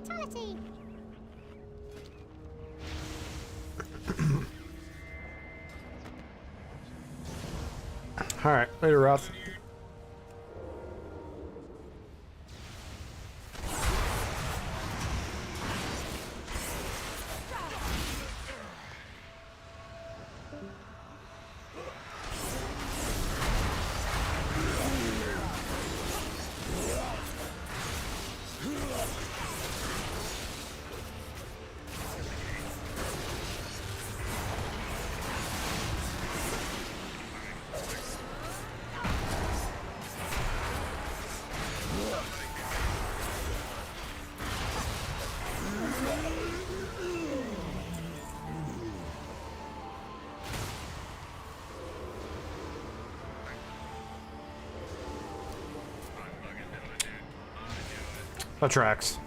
Fatality! Alright, later, Roth. That tracks.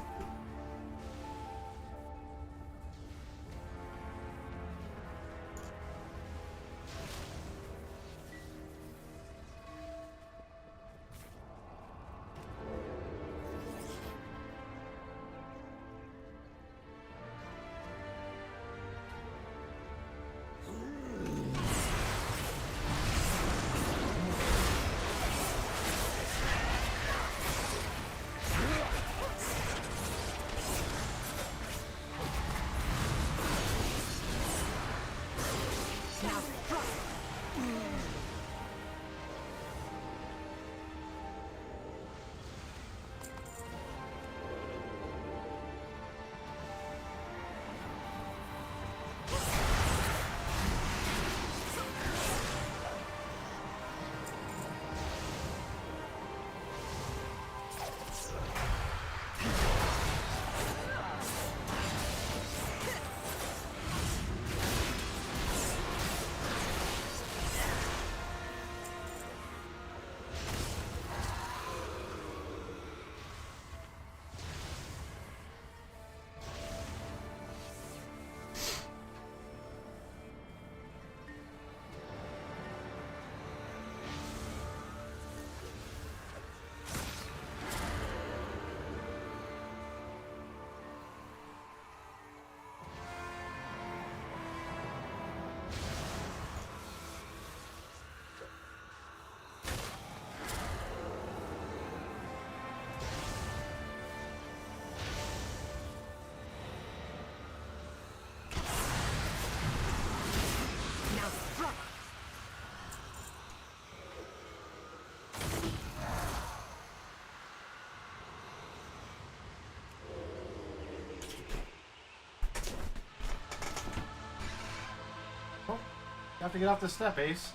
You have to get off the step, Ace.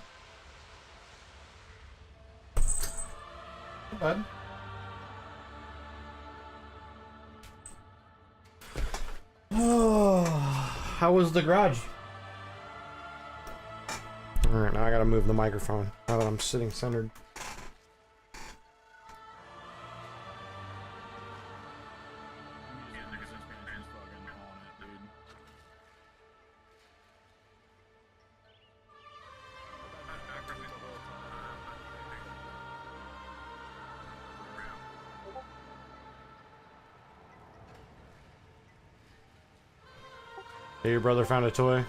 Hey, bud. How was the garage? Alright, now I gotta move the microphone now that I'm sitting centered. Hey, your brother found a toy?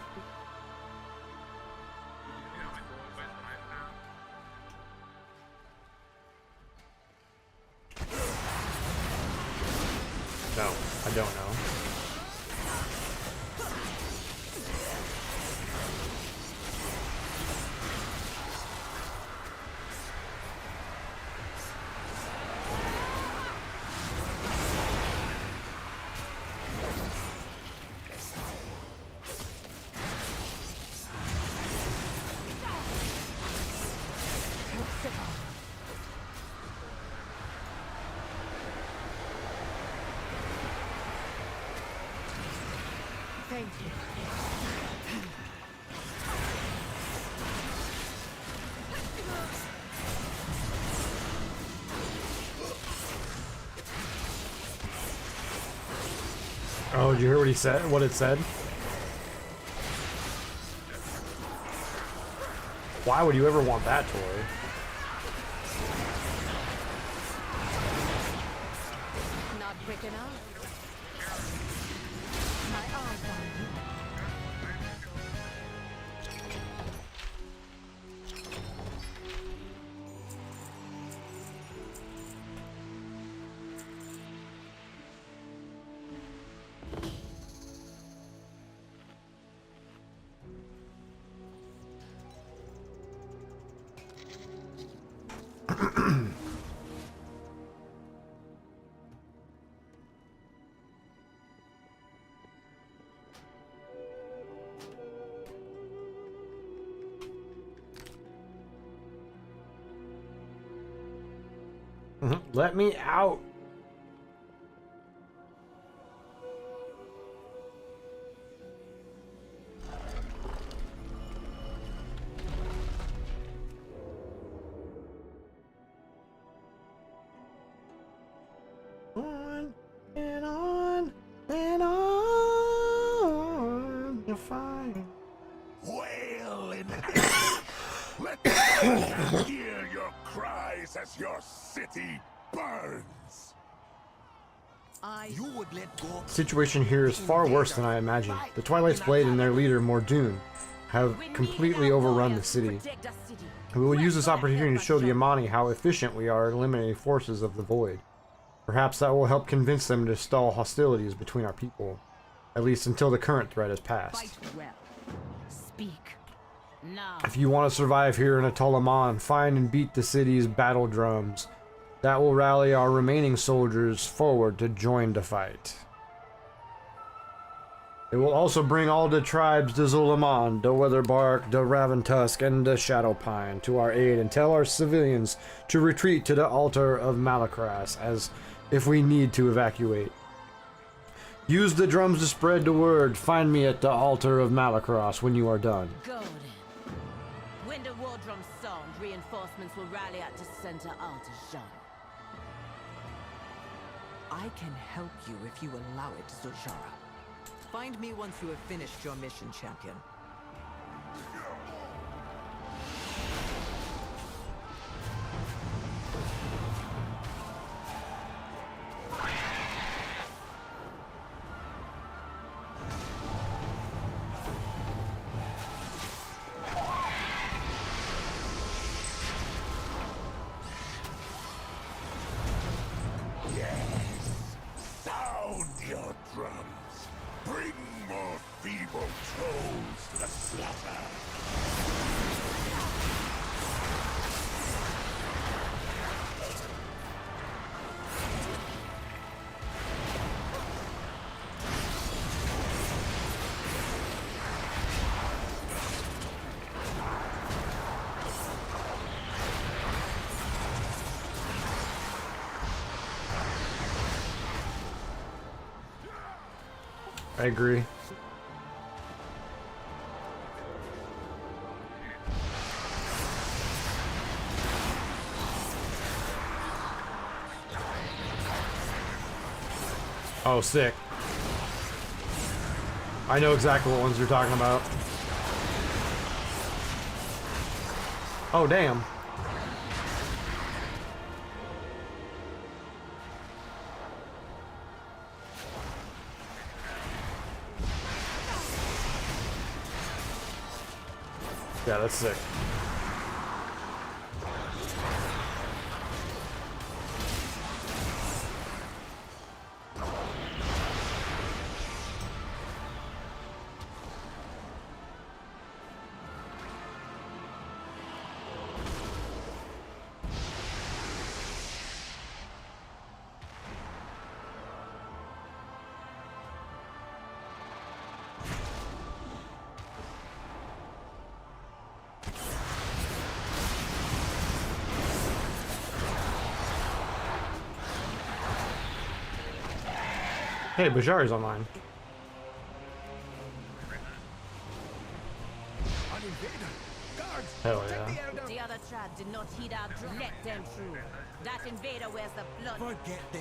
No, I don't know. Thank you. Oh, did you hear what he said? What it said? Why would you ever want that toy? Not quick enough. Let me out. On and on and on. You're fine. Wail in hell. Let the earth hear your cries as your city burns. You would let go. Situation here is far worse than I imagined. The Twilight's Blade and their leader, Mrgl, have completely overrun the city. We will use this opportunity to show the Amani how efficient we are at eliminating forces of the Void. Perhaps that will help convince them to stall hostilities between our people, at least until the current threat has passed. Speak. Now. If you want to survive here in Atolaman, find and beat the city's battle drums. That will rally our remaining soldiers forward to join the fight. It will also bring all the tribes to Zulaman, the Weatherbark, the Raventusk, and the Shadowpine to our aid, and tell our civilians to retreat to the altar of Malakras as if we need to evacuate. Use the drums to spread the word. Find me at the altar of Malakras when you are done. Go then. When the war drums sound, reinforcements will rally at the center altar, Jean. I can help you if you allow it, Zojara. Find me once you have finished your mission, champion. Sound your drums. Bring more feeble trolls to the slaughter. I agree. Oh, sick. I know exactly what ones you're talking about. Oh, damn. Yeah, that's sick. Hey, Bajari's online. Hell yeah. The other tribe did not heed our drill. Let them through. That invader wears the blood.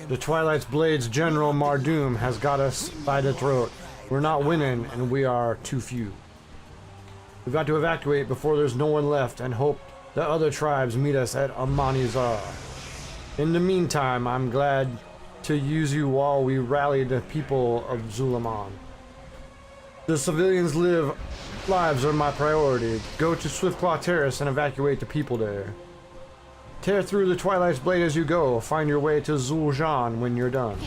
The Twilight's Blade's General Mrgl has got us by the throat. We're not winning, and we are too few. We've got to evacuate before there's no one left and hope the other tribes meet us at Amanizar. In the meantime, I'm glad to use you while we rally the people of Zulaman. The civilians' lives are my priority. Go to Swiftclaw Terrace and evacuate the people there. Tear through the Twilight's Blade as you go. Find your way to Zul'Jan when you're done.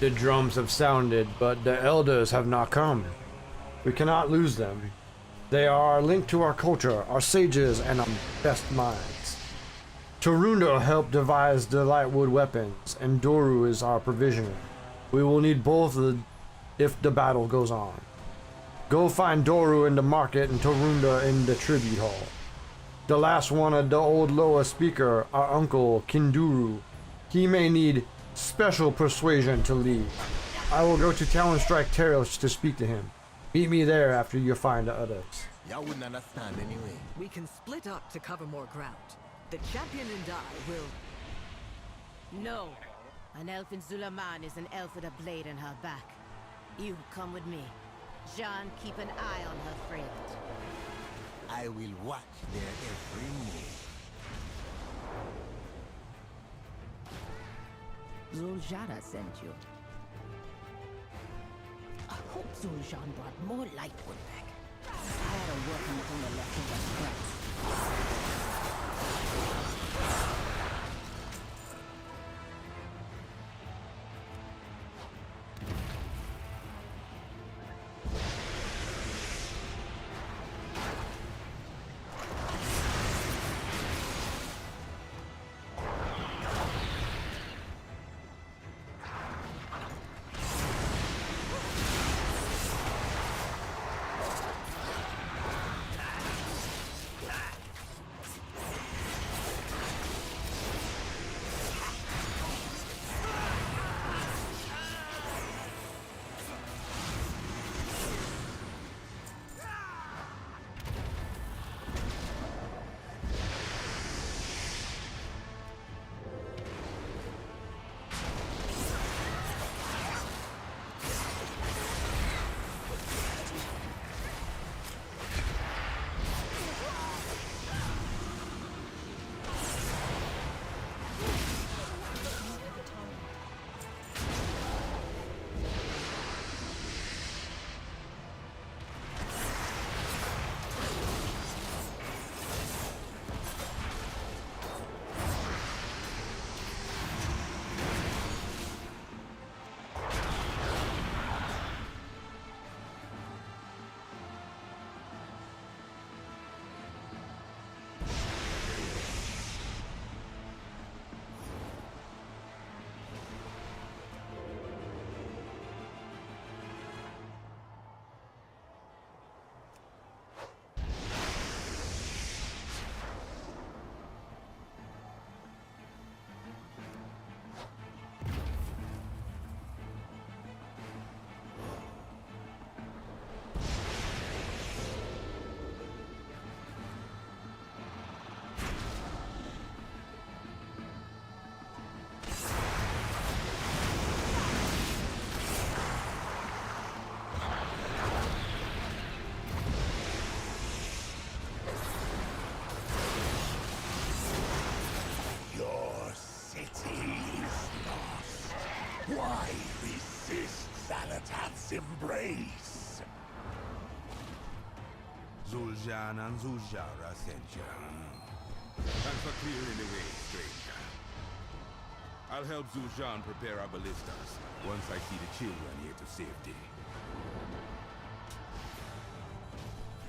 The drums have sounded, but the elders have not come. We cannot lose them. They are linked to our culture, our sages, and our best minds. Torunda helped devise the Lightwood weapons, and Doru is our provisioner. We will need both if the battle goes on. Go find Doru in the market and Torunda in the tribute hall. The last one of the old Loa speaker, our uncle Kinduru. He may need special persuasion to leave. I will go to Talonstrike Terrace to speak to him. Meet me there after you find the others. You wouldn't understand anyway. We can split up to cover more ground. The champion and I will... No. An elf in Zulaman is an elf with a blade in her back. You come with me. Jean, keep an eye on her friend. I will watch their every move. Zuljana sent you. I hope Zuljan brought more Lightwood back. I had a working on the leftover scraps. Why resist Zalatat's embrace? Zuljan and Zuljara sent you. Thanks for clearing the way, stranger. I'll help Zuljan prepare our ballistas once I see the children here to safety.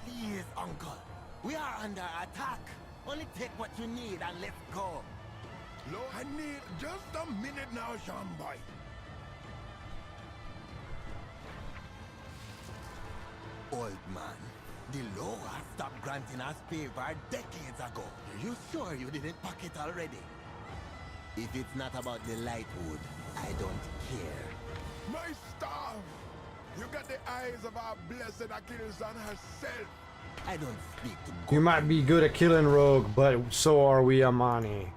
Please, Uncle. We are under attack. Only take what you need and let's go. Look, I need just a minute now, Shambai. Old man, the law stopped granting us favor decades ago. Are you sure you didn't pack it already? If it's not about the Lightwood, I don't care. My star! You got the eyes of our blessed Achilles-on herself. I don't speak to You might be good at killing rogue, but so are we Amani.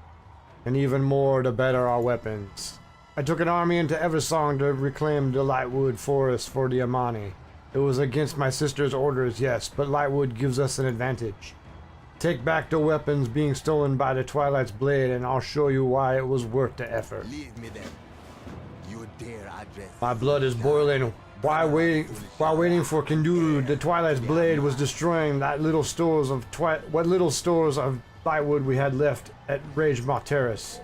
And even more, the better our weapons. I took an army into Eversong to reclaim the Lightwood Forest for the Amani. It was against my sister's orders, yes, but Lightwood gives us an advantage. Take back the weapons being stolen by the Twilight's Blade, and I'll show you why it was worth the effort. Leave me then. You dare address... My blood is boiling. While waiting for Kinduru, the Twilight's Blade was destroying that little stores of what little stores of Lightwood we had left at Ragemoth Terrace.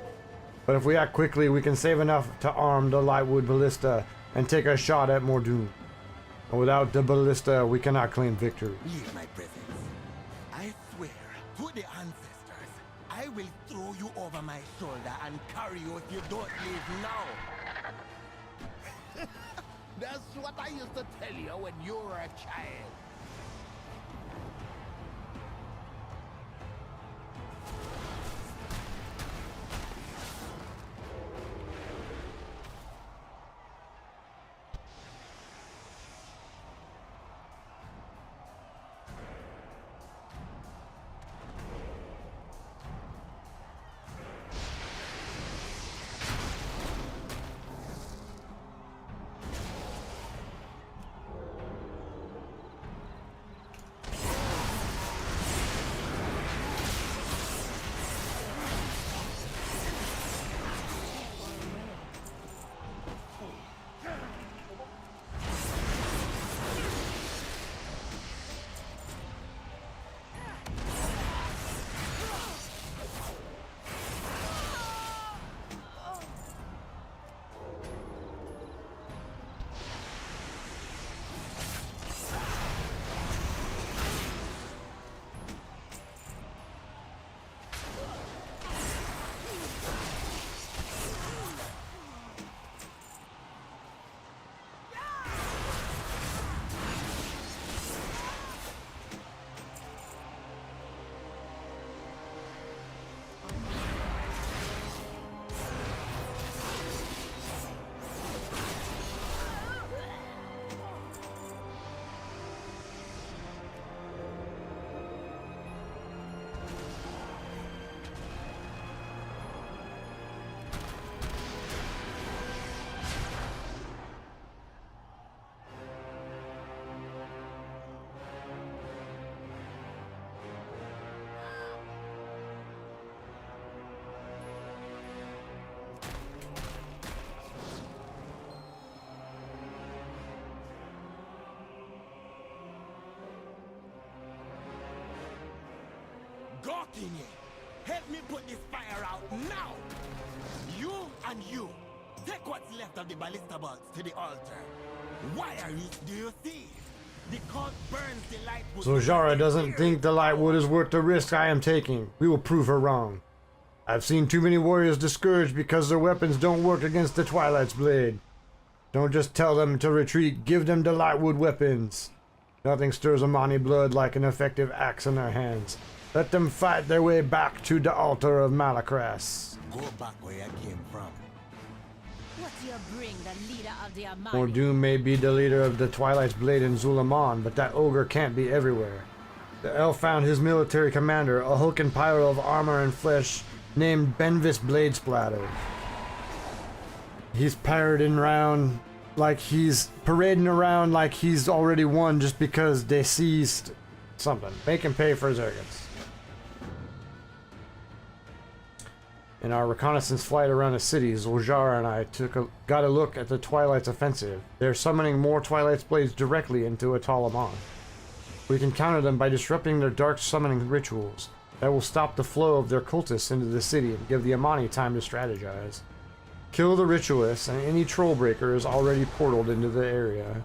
But if we act quickly, we can save enough to arm the Lightwood Ballista and take a shot at Mordoon. And without the Ballista, we cannot claim victory. Leave my presence. I swear to the ancestors, I will throw you over my shoulder and carry you if you don't leave now. That's what I used to tell you when you were a child. in here. Help me put this fire out now. You and you, take what's left of the ballista bolts to the altar. Why are you? Do you see? The cult burns the light wood. So Zara doesn't think the lightwood is worth the risk I am taking. We will prove her wrong. I've seen too many warriors discouraged because their weapons don't work against the Twilight's blade. Don't just tell them to retreat, give them the lightwood weapons. Nothing stirs Amani blood like an effective axe in their hands. Let them fight their way back to the altar of Malakras. Go back where I came from. What do you bring the leader of the Amani? Mordoom may be the leader of the Twilight's blade in Zulaman, but that ogre can't be everywhere. The elf found his military commander, a hulking pyro of armor and flesh named Benvis Bladesplatter. He's parading around like he's already won just because they seized something. Make him pay for his arrogance. In our reconnaissance flight around the city, Zoljara and I got a look at the Twilight's offensive. They're summoning more Twilight's blades directly into Atalaman. We can counter them by disrupting their dark summoning rituals. That will stop the flow of their cultists into the city and give the Amani time to strategize. Kill the ritualists, and any troll breaker is already portaled into the area.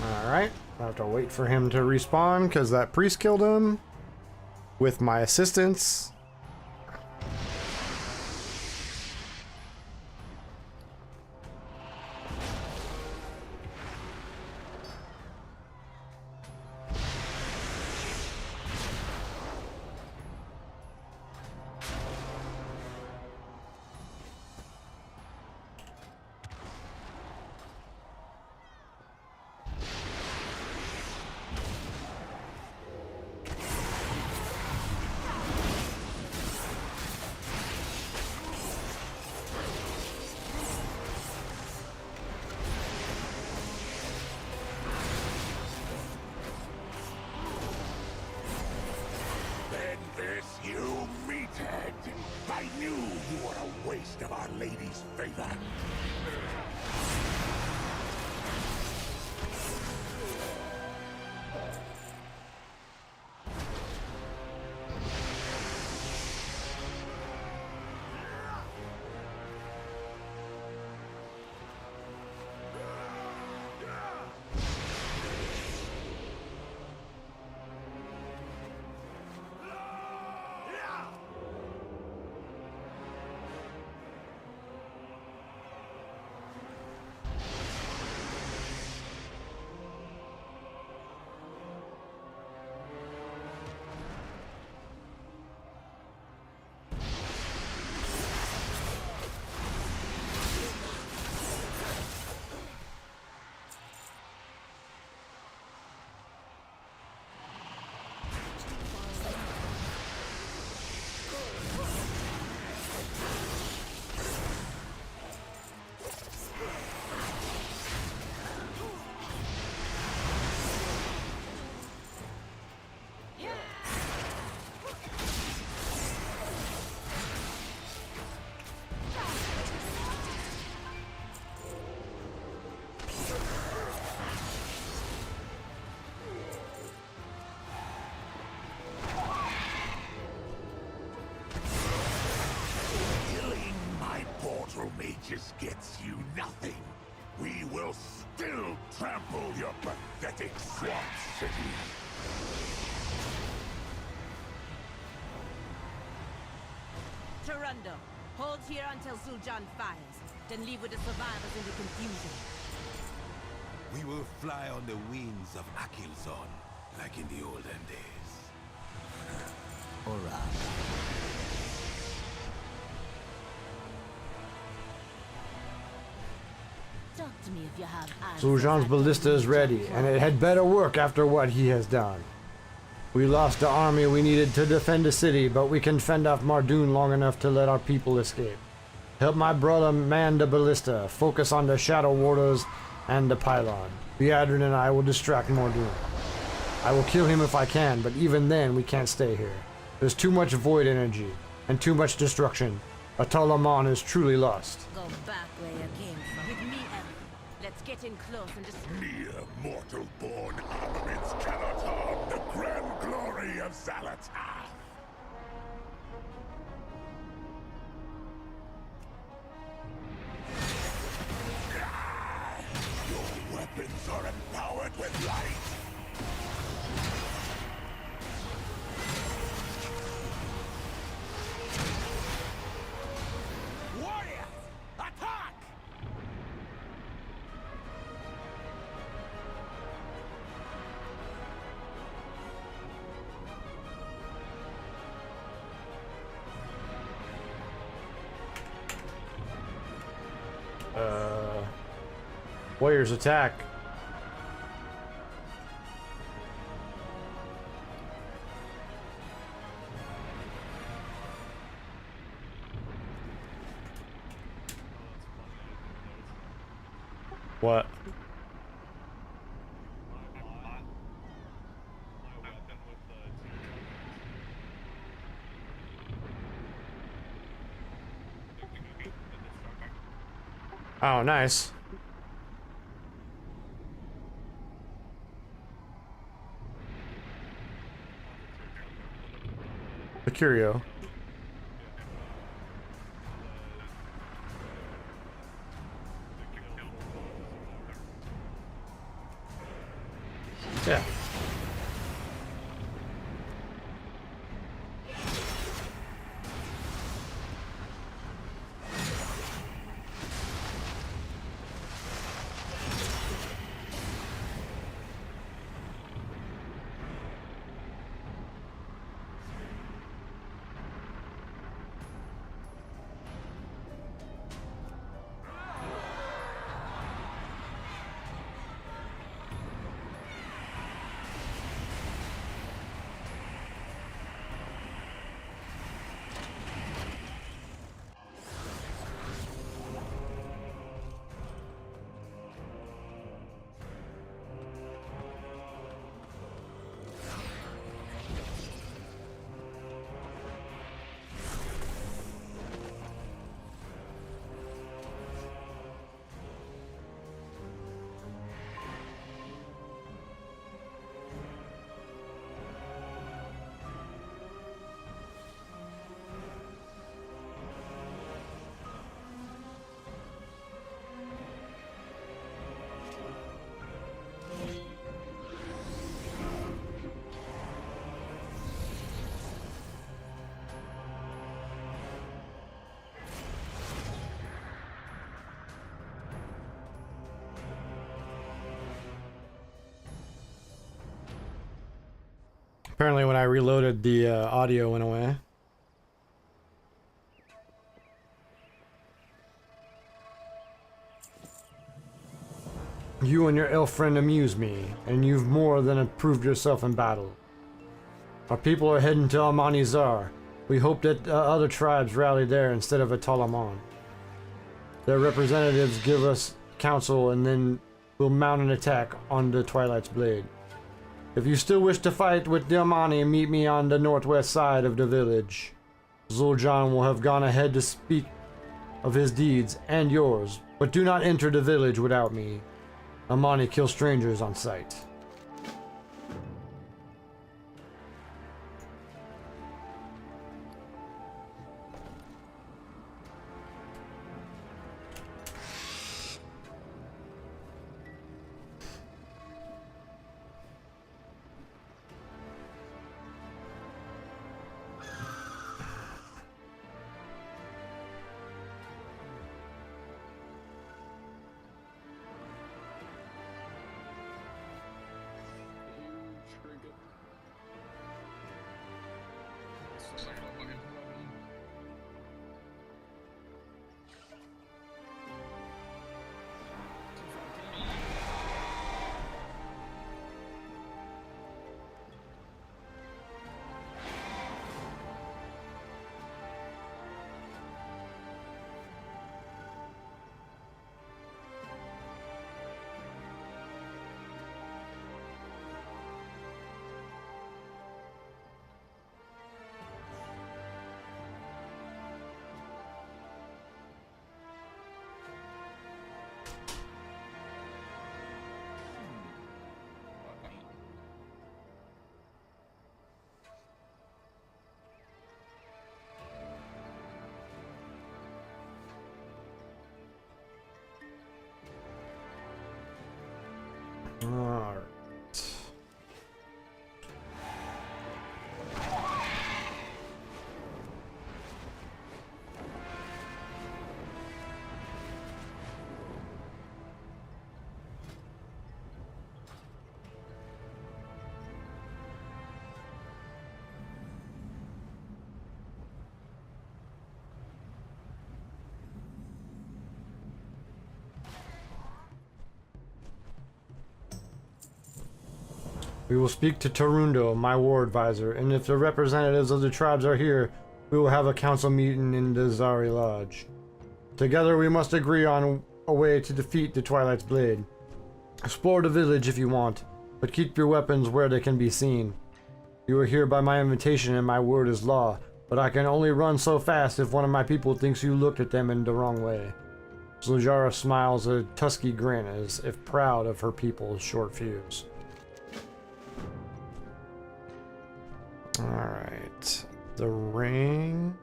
Alright, I have to wait for him to respawn because that priest killed him with my assistance. I knew you were a waste of Our Lady's favor. your pathetic swamp city. Tarundo, hold here until Zul'Jan fires, then leave with the survivors in the confusion. We will fly on the wings of Akilzon, like in the olden days. Alright. Talk to me if you have answers. Zul'Jan's ballista is ready, and it had better work after what he has done. We lost the army we needed to defend the city, but we can fend off Mardoon long enough to let our people escape. Help my brother man the ballista, focus on the Shadow Warders and the pylon. Liadrin and I will distract Mardoon. I will kill him if I can, but even then we can't stay here. There's too much void energy, and too much destruction. Atalaman is truly lost. Go back where you came from. With me, Elf. Let's get in close and just... Mere mortal-born armaments cannot harm the grand glory of Xalatath. Your weapons are empowered with light. Warriors, attack! Warriors attack. What? Oh, nice. The curio. Yeah. Apparently when I reloaded, the audio went away. You and your elf friend amuse me, and you've more than proved yourself in battle. Our people are heading to Almanizar. We hope that other tribes rally there instead of Atalaman. Their representatives give us counsel, and then we'll mount an attack on the Twilight's Blade. If you still wish to fight with Diamani, meet me on the northwest side of the village. Zul'Jan will have gone ahead to speak of his deeds and yours, but do not enter the village without me. Amani kills strangers on sight. Alright. We will speak to Tarundo, my war advisor, and if the representatives of the tribes are here, we will have a council meeting in the Zari Lodge. Together we must agree on a way to defeat the Twilight's Blade. Explore the village if you want, but keep your weapons where they can be seen. You are here by my invitation and my word is law, but I can only run so fast if one of my people thinks you looked at them in the wrong way. Zujara smiles a tusky grin as if proud of her people's short fuse. Alright, the ring.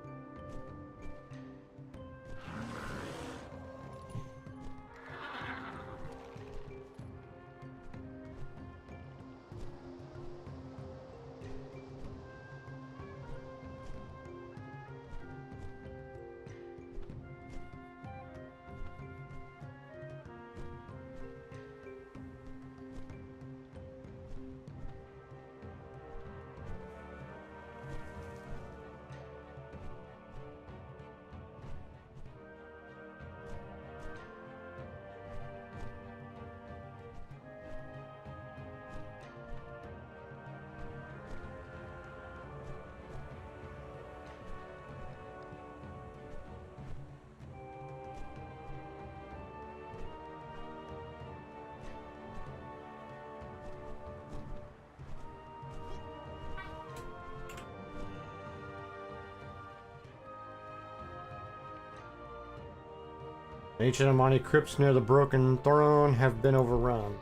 Ancient Amani crypts near the Broken Throne have been overrun.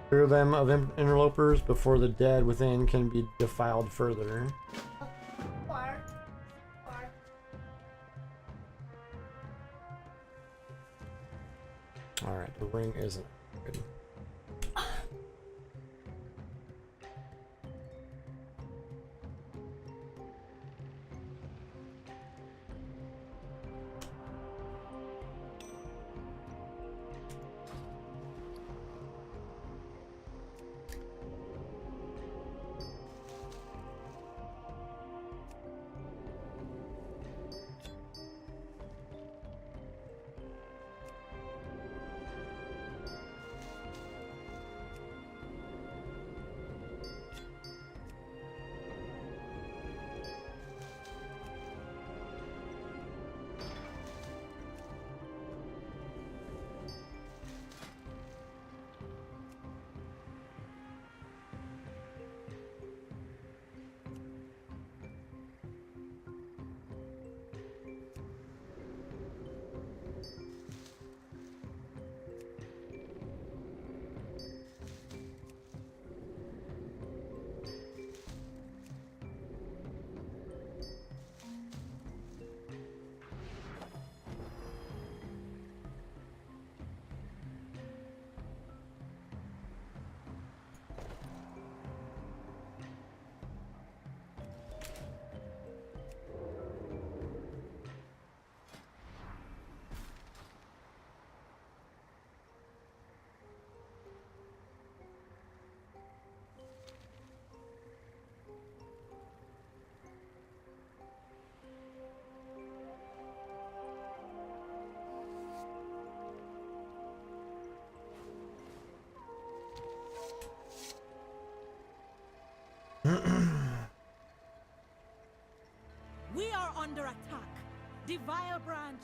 Clear them of interlopers before the dead within can be defiled further. Alright, the ring isn't good. We are under attack. The Vile Branch.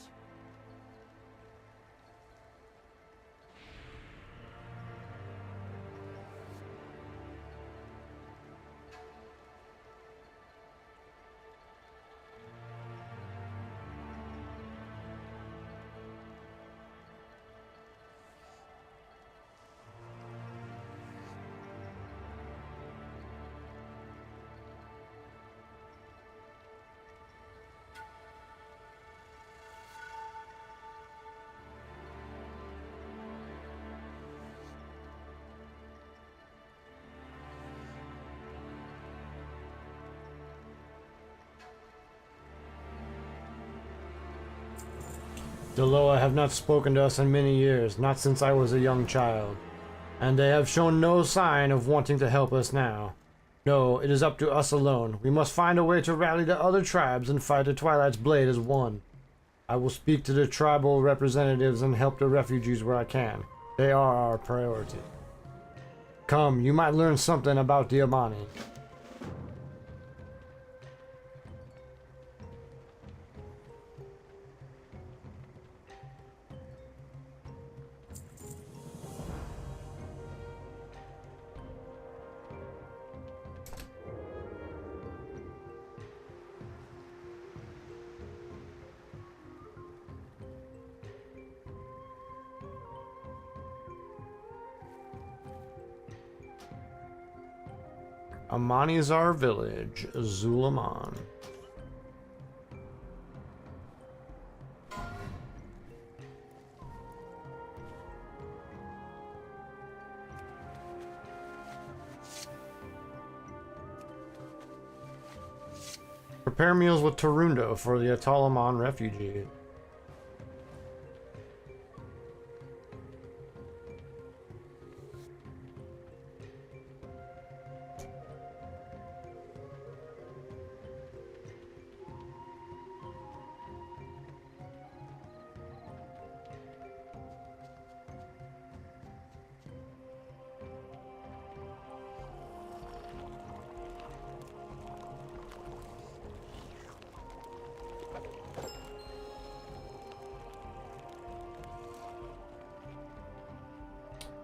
The Loa have not spoken to us in many years, not since I was a young child. And they have shown no sign of wanting to help us now. No, it is up to us alone. We must find a way to rally the other tribes and fight the Twilight's Blade as one. I will speak to the tribal representatives and help the refugees where I can. They are our priority. Come, you might learn something about the Amani. Amanizar Village, Zulaman. Prepare meals with Tarundo for the Atalaman refugee.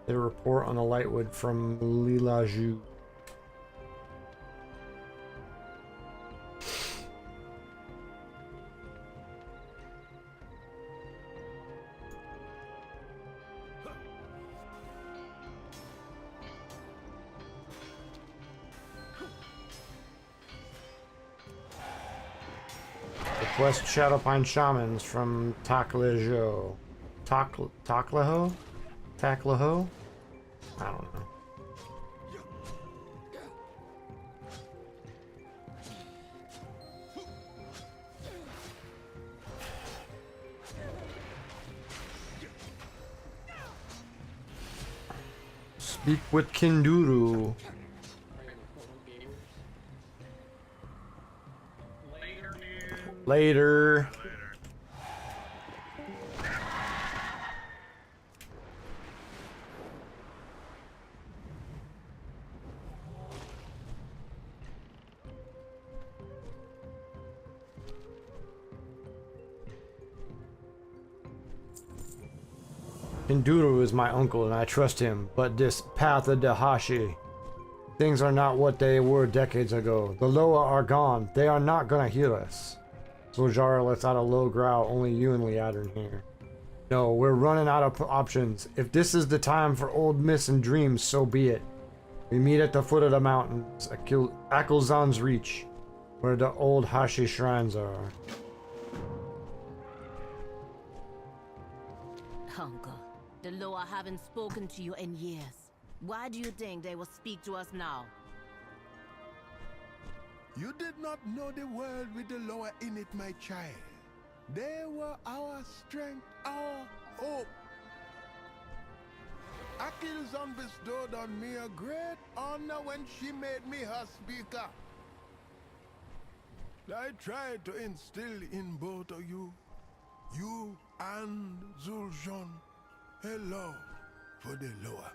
They report on the Lightwood from Lilaju. Request Shadowpine Shamans from Taklaho. Taklaho? Taklaho? I don't know. Speak with Kinduru. Later. Kinduru is my uncle and I trust him, but this path of Dahashi, things are not what they were decades ago. The Loa are gone. They are not gonna heal us. Zojara lets out a low growl. Only you and Liadrin here. No, we're running out of options. If this is the time for old myths and dreams, so be it. We meet at the foot of the mountains, Akelzan's Reach, where the old Hashi shrines are. Uncle, the Loa haven't spoken to you in years. Why do you think they will speak to us now? You did not know the world with the Loa in it, my child. They were our strength, our hope. Akilzan bestowed on me a great honor when she made me her speaker. I tried to instill in both of you and Zul'Jin, a love for the Loa.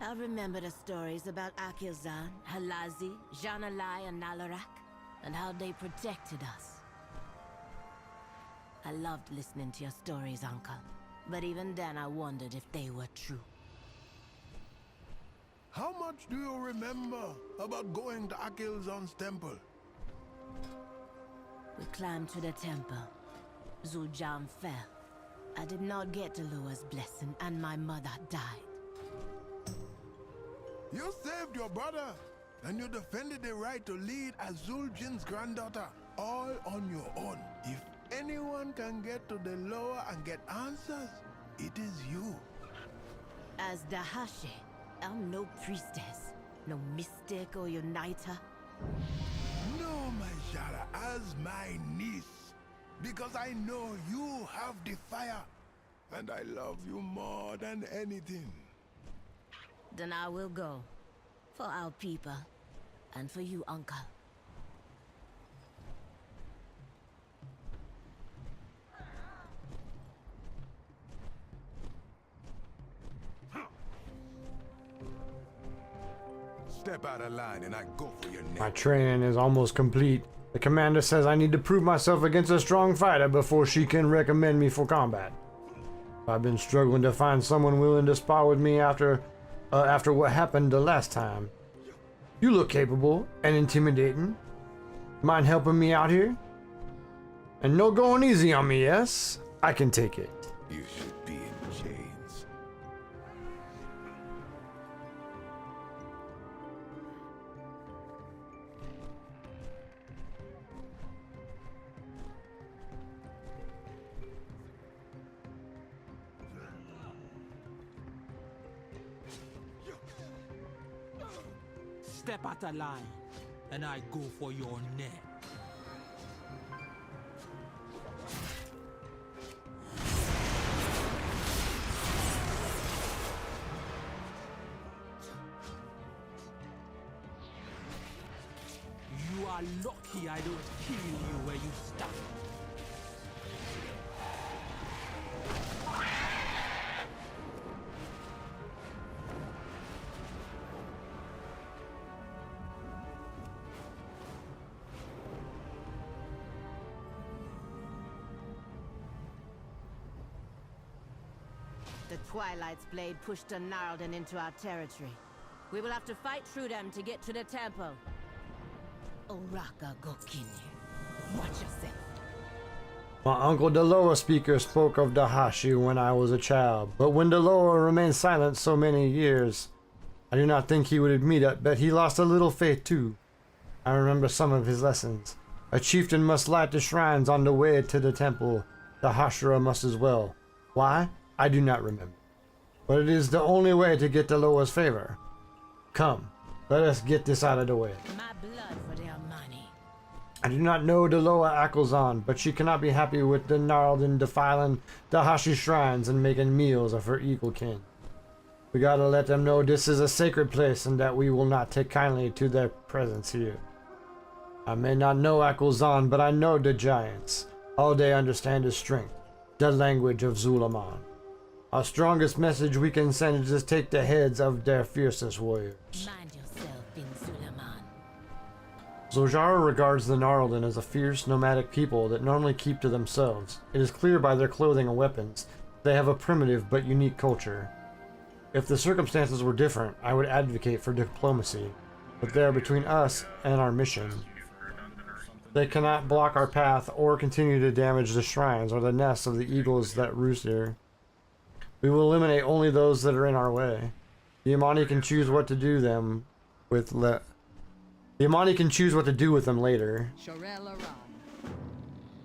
I remember the stories about Akilzan, Halazi, Janalai, and Nalarak, and how they protected us. I loved listening to your stories, Uncle. But even then I wondered if they were true. How much do you remember about going to Akilzan's temple? We climbed to the temple. Zul'Jin fell. I did not get the Loa's blessing, and my mother died. You saved your brother, and you defended the right to lead as Zul'Jin's granddaughter, all on your own. If anyone can get to the Loa and get answers, it is you. As Dahashi, I'm no priestess, no mystic or uniter. No, my Jara, as my niece. because I know you have the fire, and I love you more than anything. Then I will go. For our people. And for you, Uncle. Step out of line and I go for your neck. My training is almost complete. The commander says I need to prove myself against a strong fighter before she can recommend me for combat. I've been struggling to find someone willing to spar with me after what happened the last time. You look capable and intimidating. Mind helping me out here? And no going easy on me, yes? I can take it. You should be in chains. Step out of line, and I go for your neck. You are lucky I don't kill you where you stop. The Twilight's blade pushed a Gnarlden into our territory. We will have to fight through them to get to the temple. Oraka Gokini. Watch yourself. My uncle Deloa speaker spoke of Dahashi when I was a child, but when Deloa remained silent so many years, I do not think he would admit it, but he lost a little faith too. I remember some of his lessons. A chieftain must light the shrines on the way to the temple. The Hashira must as well. Why? I do not remember. But it is the only way to get Deloa's favor. Come, let us get this out of the way. My blood for their money. I do not know Deloa Akelzon, but she cannot be happy with the Gnarlden defiling Dahashi shrines and making meals of her equal kin. We gotta let them know this is a sacred place and that we will not take kindly to their presence here. I may not know Akelzon, but I know the giants. All they understand is strength, the language of Zulaman. Our strongest message we can send is to take the heads of their fiercest warriors. Mind yourself in Zulaman. Zojara regards the Gnarlden as a fierce, nomadic people that normally keep to themselves. It is clear by their clothing and weapons. They have a primitive but unique culture. If the circumstances were different, I would advocate for diplomacy, but they are between us and our mission. They cannot block our path or continue to damage the shrines or the nests of the eagles that roost here. We will eliminate only those that are in our way. The Imani can choose what to do them with the Imani can choose what to do with them later. Sharel Aran.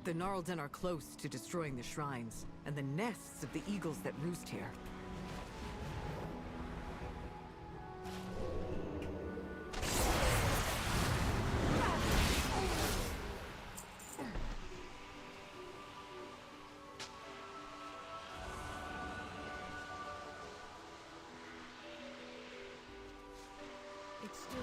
The Gnarlden are close to destroying the shrines and the nests of the eagles that roost here. It's still...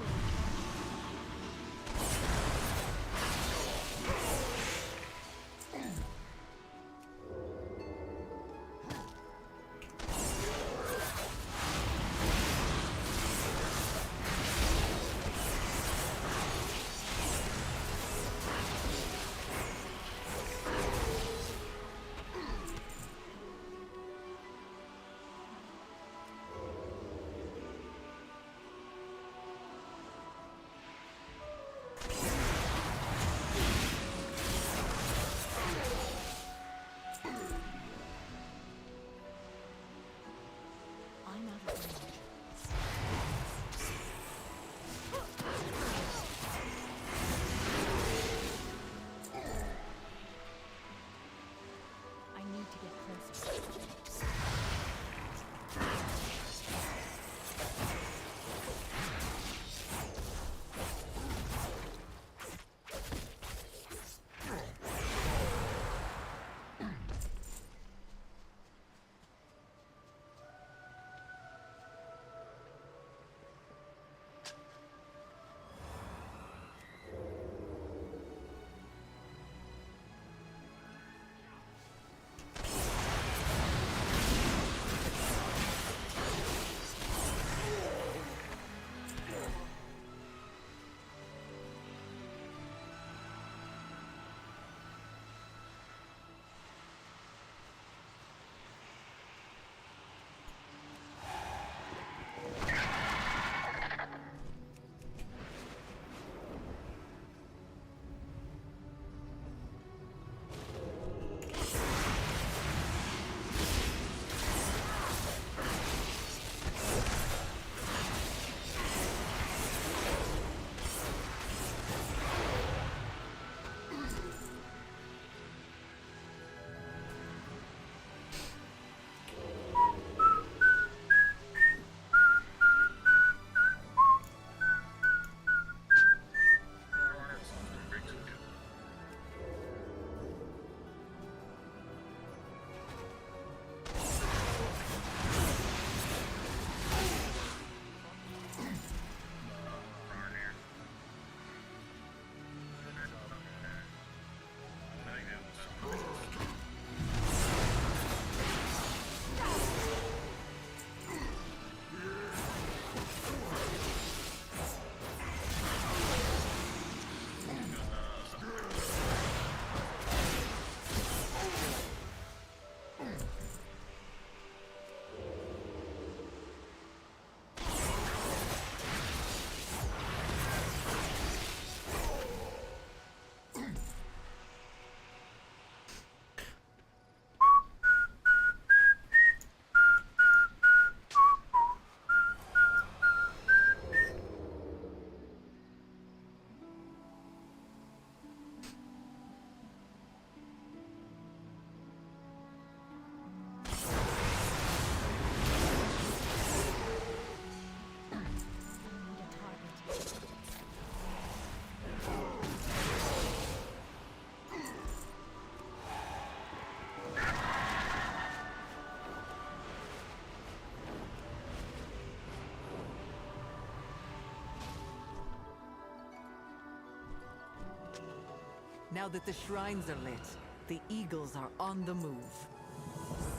Now that the shrines are lit, the eagles are on the move.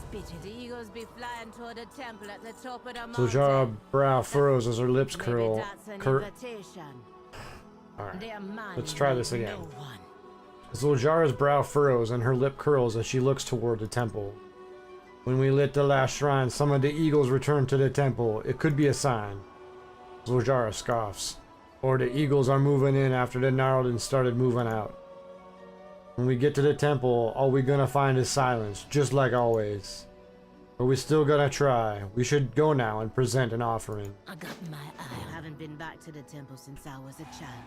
Spitted the eagles be flying toward the temple at the top of the mountain. Zuljara brow furrows as her lips Maybe curl. that's an invitation. Alright, Their man let's try this knows again. no one. Zuljara's brow furrows and her lip curls as she looks toward the temple. When we lit the last shrine, some of the eagles returned to the temple. It could be a sign. Zuljara scoffs. Or the eagles are moving in after the Gnarlden started moving out. When we get to the temple, all we gonna find is silence, just like always. But we still gonna try. We should go now and present an offering. I got my eye. I haven't been back to the temple since I was a child.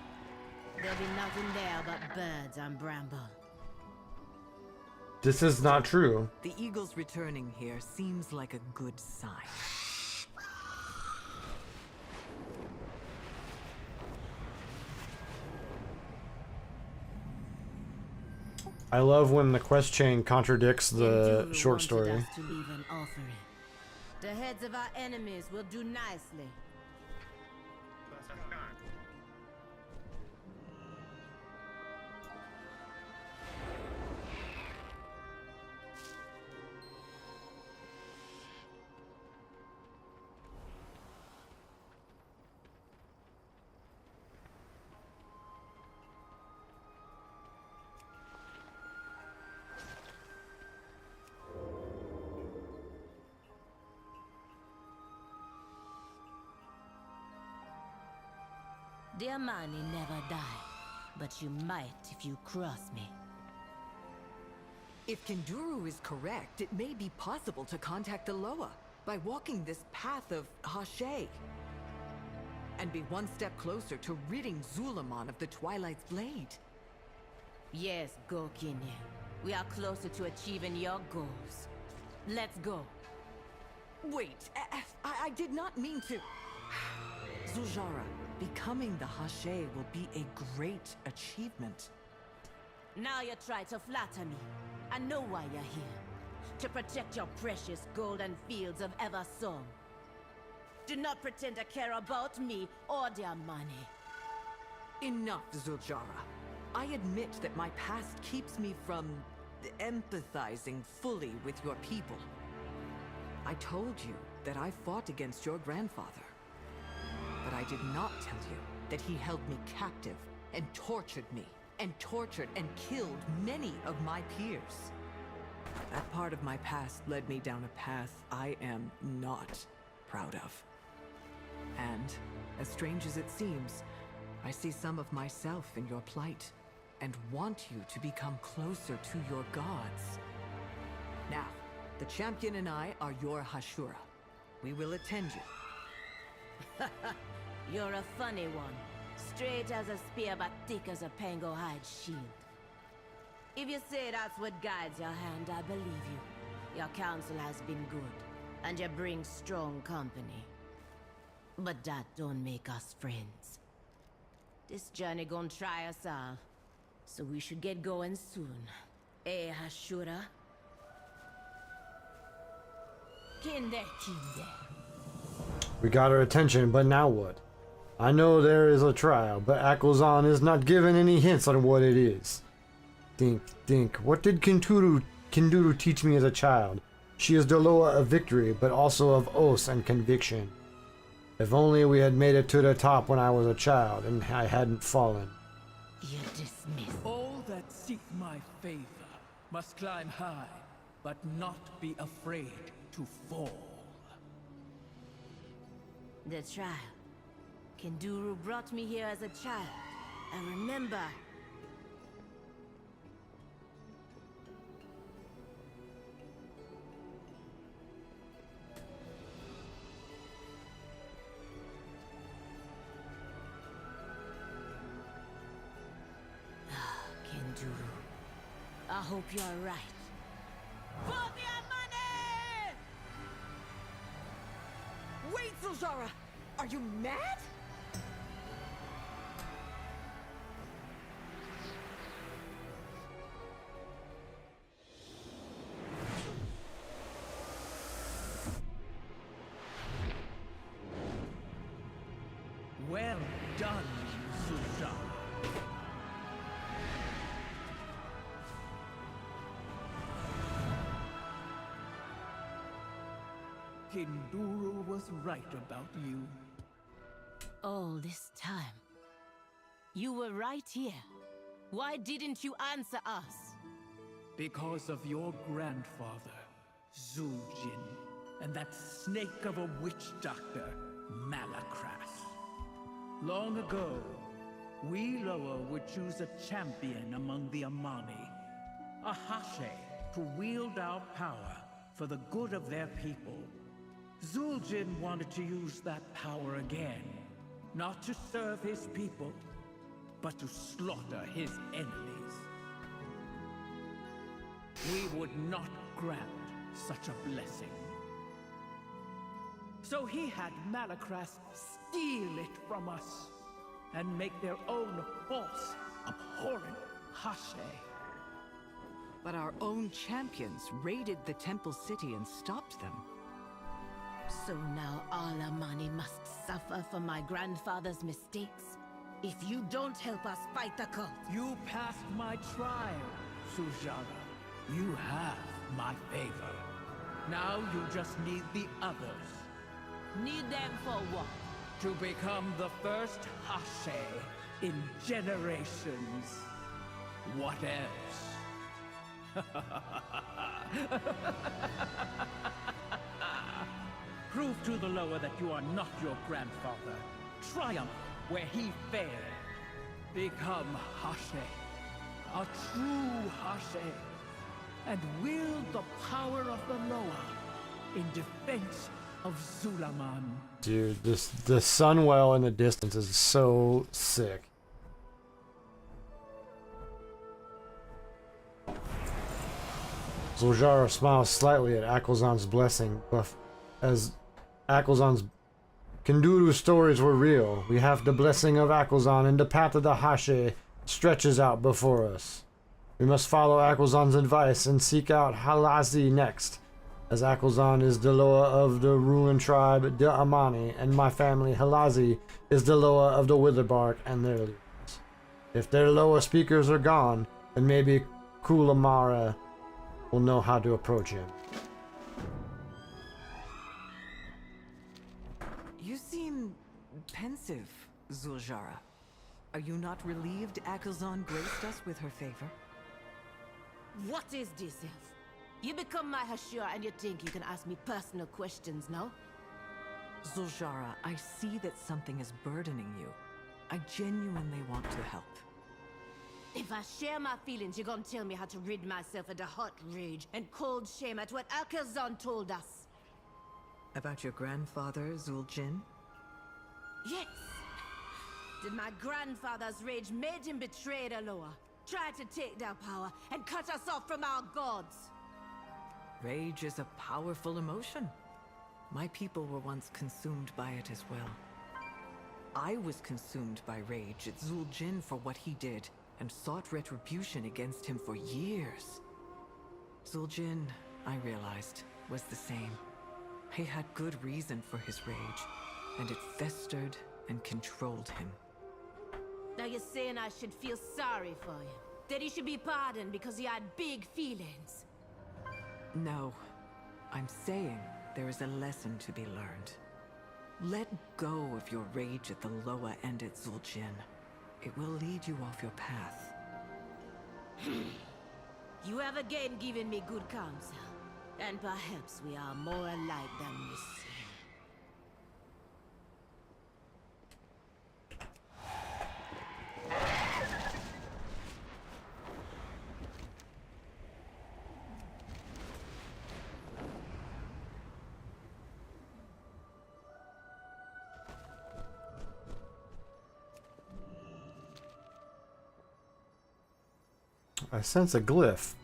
There'll be nothing there but birds and bramble. This is not true. The eagles returning here seems like a good sign. I love when the quest chain contradicts the Enduro short wanted story. us to leave an offering. The heads of our enemies will do nicely. Dear Mani never die, but you might if you cross me. If Kinduru is correct, it may be possible to contact the Loa by walking this path of Hashay. And be one step closer to ridding Zulamon of the Twilight's blade. Yes, go, Kinye. We are closer to achieving your goals. Let's go. Wait, I did not mean to... Zuljara, becoming the Hashay will be a great achievement. Now you try to flatter me. I know why you're here. To protect your precious golden fields of Eversong. Do not pretend to care about me or their money. Enough, Zuljara. I admit that my past keeps me from empathizing fully with your people. I told you that I fought against your grandfather. But I did not tell you that he held me captive and tortured me, and tortured and killed many of my peers. That part of my past led me down a path I am not proud of. And, as strange as it seems, I see some of myself in your plight, and want you to become closer to your gods. Now, the champion and I are your Hashura. We will attend you. You're a funny one. Straight as a spear, but thick as a pango hide shield. If you say that's what guides your hand, I believe you. Your counsel has been good, and you bring strong company. But that don't make us friends. This journey gonna try us all, so we should get going soon. Eh, Hashura? Kinde. We got her attention, but now what? I know there is a trial, but Akelzon is not giving any hints on what it is. Think. What did Kinduru teach me as a child? She is the Loa of victory, but also of oaths and conviction. If only we had made it to the top when I was a child, and I hadn't fallen. You dismiss. All that seek my favor must climb high, but not be afraid to fall. The trial. Kinduru brought me here as a child. I remember. Kinduru. I hope you're right. For their money! Wait, Zuljara! Are you mad? Well done, Zuljara. Kinduru was right about you. All this time. You were right here. Why didn't you answer us? Because of your grandfather, Zuljin, and that snake of a witch doctor, Malakras. Long ago, we Loa would choose a champion among the Amani, a Hashe, to wield our power for the good of their people. Zuljin wanted to use that power again, not to serve his people, but to slaughter his enemies. We would not grant such a blessing. So he had Malakras steal it from us and make their own false, abhorrent Hashe. But our own champions raided the temple city and stopped them. So now all Amani must suffer for my grandfather's mistakes? If you don't help us fight the cult. You passed my trial, Sujara. You have my favor. Now you just need the others. Need them for what? To become the first Hashe in generations. What else? Prove to the Loa that you are not your grandfather. Triumph where he failed. Become Hashe. A true Hashe. And wield the power of the Loa in defense of Zulaman. Dude, the Sunwell in the distance is so sick. Zuljara smiles slightly at Akelzon's blessing, but as Akelzon's Kinduru stories were real, we have the blessing of Akelzon, and the path of the Hashe stretches out before us. We must follow Akelzon's advice and seek out Halazi next, as Akelzon is the Loa of the ruined tribe, the Amani, and my family, Halazi, is the Loa of the Witherbark and their leaders. If their Loa speakers are gone, then maybe Kulamara will know how to approach him. You seem pensive, Zuljara. Are you not relieved Akelzon graced us with her favor? What is this, Elf? You become my Hashira and you think you can ask me personal questions, no? Zuljara, I see that something is burdening you. I genuinely want to help. If I share my feelings, you're gonna tell me how to rid myself of the hot rage and cold shame at what Akelzon told us. About your grandfather, Zuljin? Yes! Did my grandfather's rage made him betray the Loa, try to take their power, and cut us off from our gods? Rage is a powerful emotion. My people were once consumed by it as well. I was consumed by rage at Zuljin for what he did, and sought retribution against him for years. Zuljin, I realized, was the same. He had good reason for his rage, and it festered and controlled him. Now you're saying I should feel sorry for him? That he should be pardoned because he had big feelings? No. I'm saying there is a lesson to be learned. Let go of your rage at the Loa and at Zuljin. It will lead you off your path. You have again given me good counsel. And perhaps we are more alike than we seem. I sense a glyph.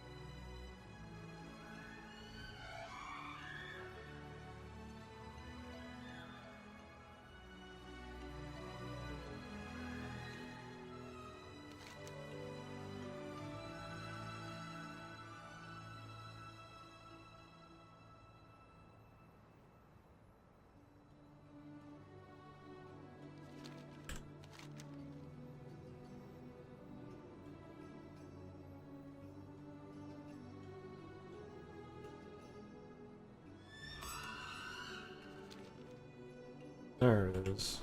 There it is.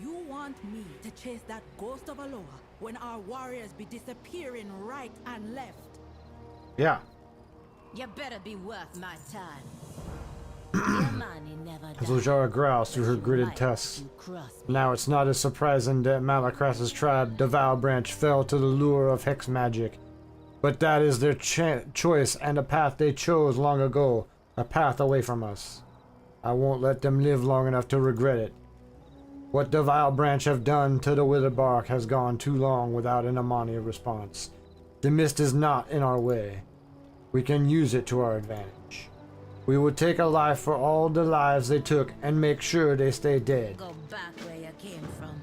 You want me to chase that ghost of Aloha when our warriors be disappearing right and left? Yeah. You better be worth my time. Your money never dies. Zuljara growls through her gritted tusks. Now it's not as surprising that Malacras's tribe, the Vow Branch, fell to the lure of hex magic. But that is their choice and a path they chose long ago, a path away from us. I won't let them live long enough to regret it. What the Vile Branch have done to the Withered Bark has gone too long without an Amani response. The mist is not in our way. We can use it to our advantage. We will take a life for all the lives they took and make sure they stay dead. Go back where you came from.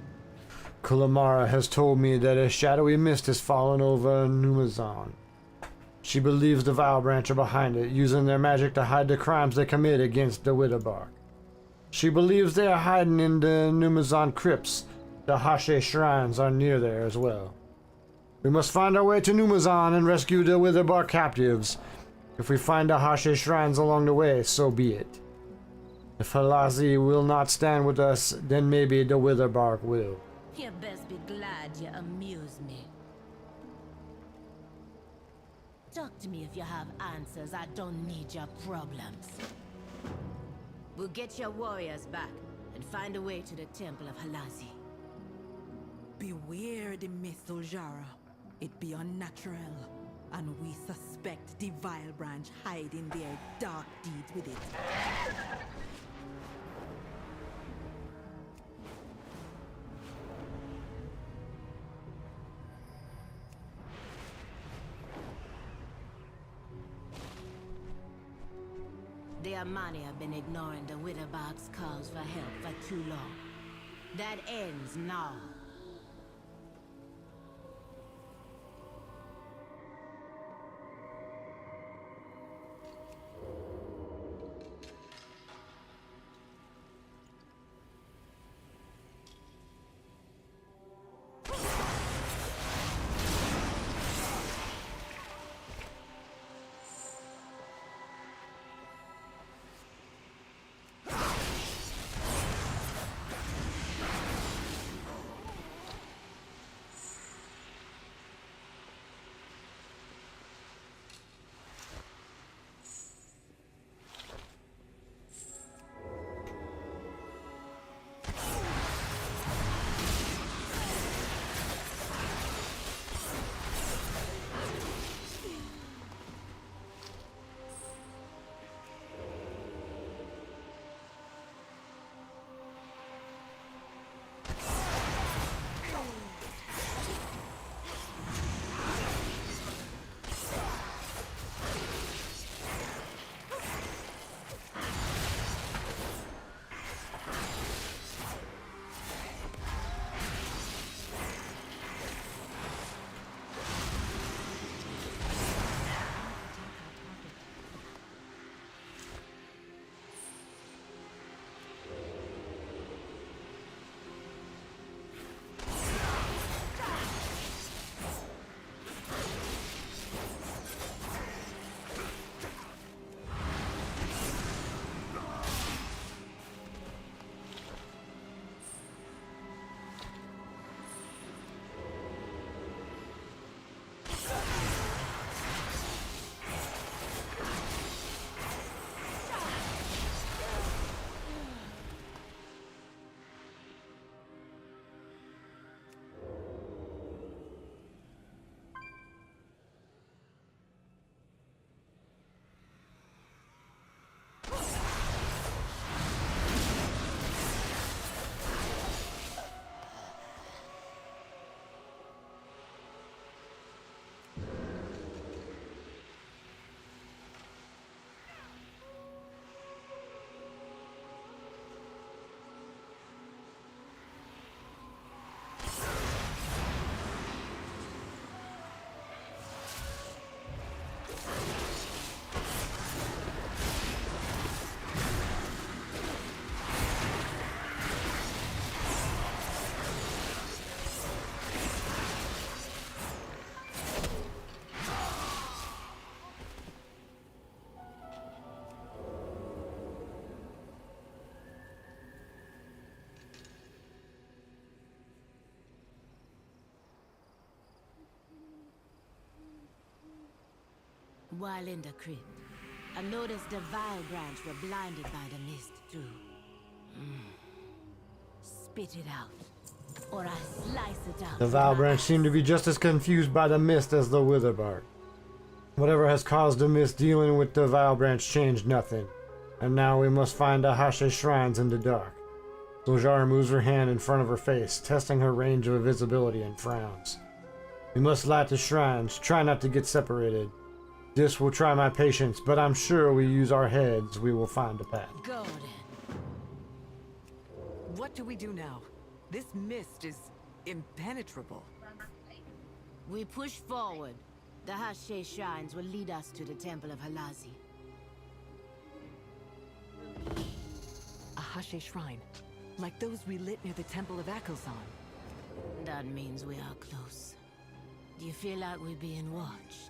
Kulamara has told me that a shadowy mist has fallen over Numazan. She believes the Vile Branch are behind it, using their magic to hide the crimes they commit against the Witherbark. She believes they are hiding in the Numazan crypts. The Hashe shrines are near there as well. We must find our way to Numazan and rescue the Witherbark captives. If we find the Hashe shrines along the way, so be it. If Halazi will not stand with us, then maybe the Witherbark will. You best be glad you amuse me. Talk to me if you have answers. I don't need your problems. We'll get your warriors back and find a way to the Temple of Halazi. Beware the myth, Zuljara. It be unnatural, and we suspect the Vile Branch hiding their dark deeds with it. The Amani have been ignoring the Witherbark's calls for help for too long. That ends now. While in the crypt, I noticed the Vile Branch were blinded by the mist too. Spit it out, or I slice it out. The Vile Branch seemed to be just as confused by the mist as the Witherbark. Whatever has caused the mist dealing with the Vile Branch changed nothing, and now we must find the Hashe shrines in the dark. Zul'jara moves her hand in front of her face, testing her range of invisibility, and frowns. We must light the shrines, try not to get separated. This will try my patience, but I'm sure we use our heads, we will find a path. Go then. What do we do now? This mist is impenetrable. We push forward. The Hashe shrines will lead us to the Temple of Halazi. A Hashe shrine, like those we lit near the Temple of Akelsan. That means we are close. Do you feel like we're being watched?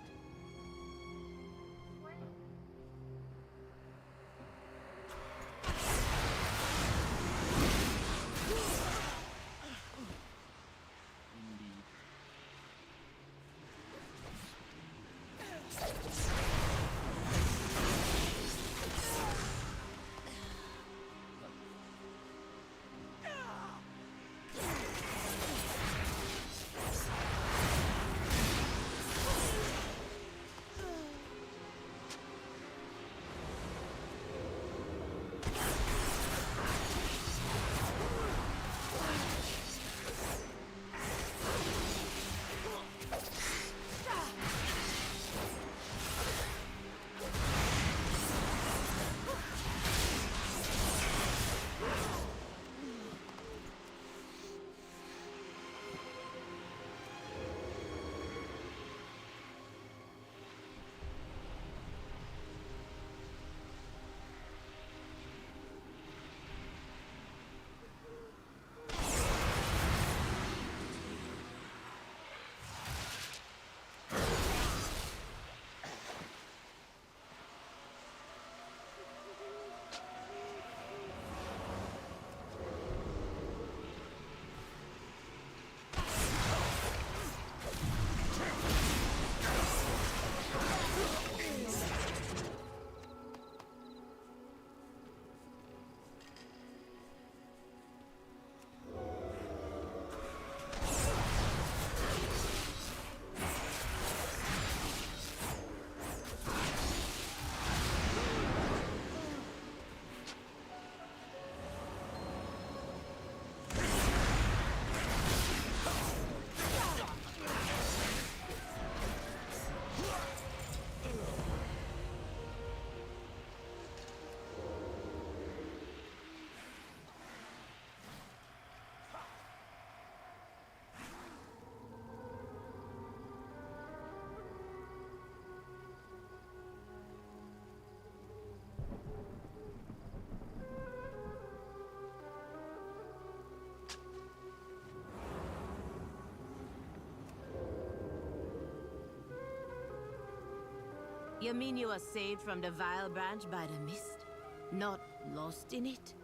You mean you were saved from the Vile Branch by the mist? Not lost in it?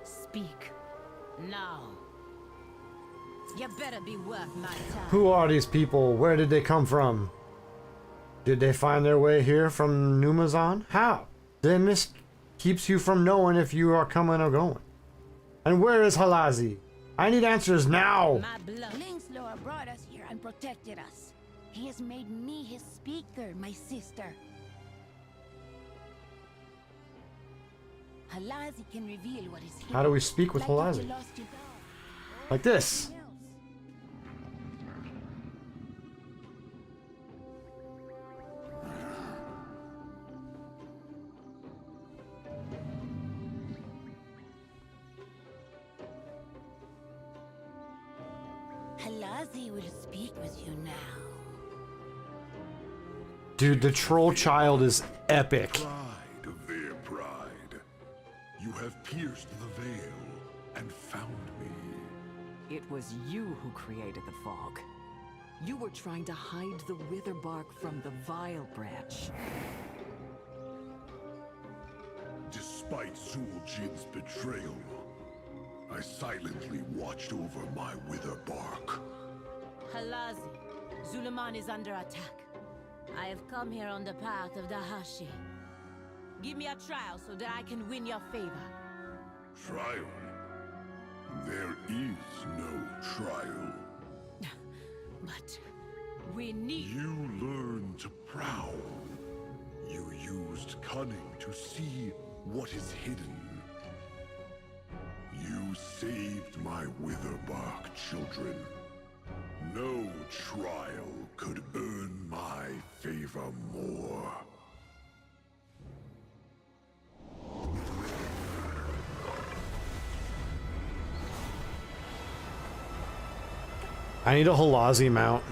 Speak. Now. You better be worth my time. Who are these people? Where did they come from? Did they find their way here from Numazon? How? The mist keeps you from knowing if you are coming or going. And where is Halazi? I need answers now! Lingslower brought us here and protected us. He has made me his speaker, my sister. Halazi can reveal what is hidden. How do we speak with Like if Halazi? you lost your dog. Like this. Halazi will speak with you now. Dude, the troll child is epic. Pride of their pride. You have pierced the veil and found me. It was you who created the fog. You were trying to hide the Witherbark from the Vile Branch. Despite Zuljin's betrayal, I silently watched over my Witherbark. Halazi, Zulaman is under attack. I have come here on the path of the Hashi. Give me a trial so that I can win your favor. Trial? There is no trial. But we need... You learned to prowl. You used cunning to see what is hidden. You saved my Witherbark children. No trial could earn my favor more. I need a Halazi mount.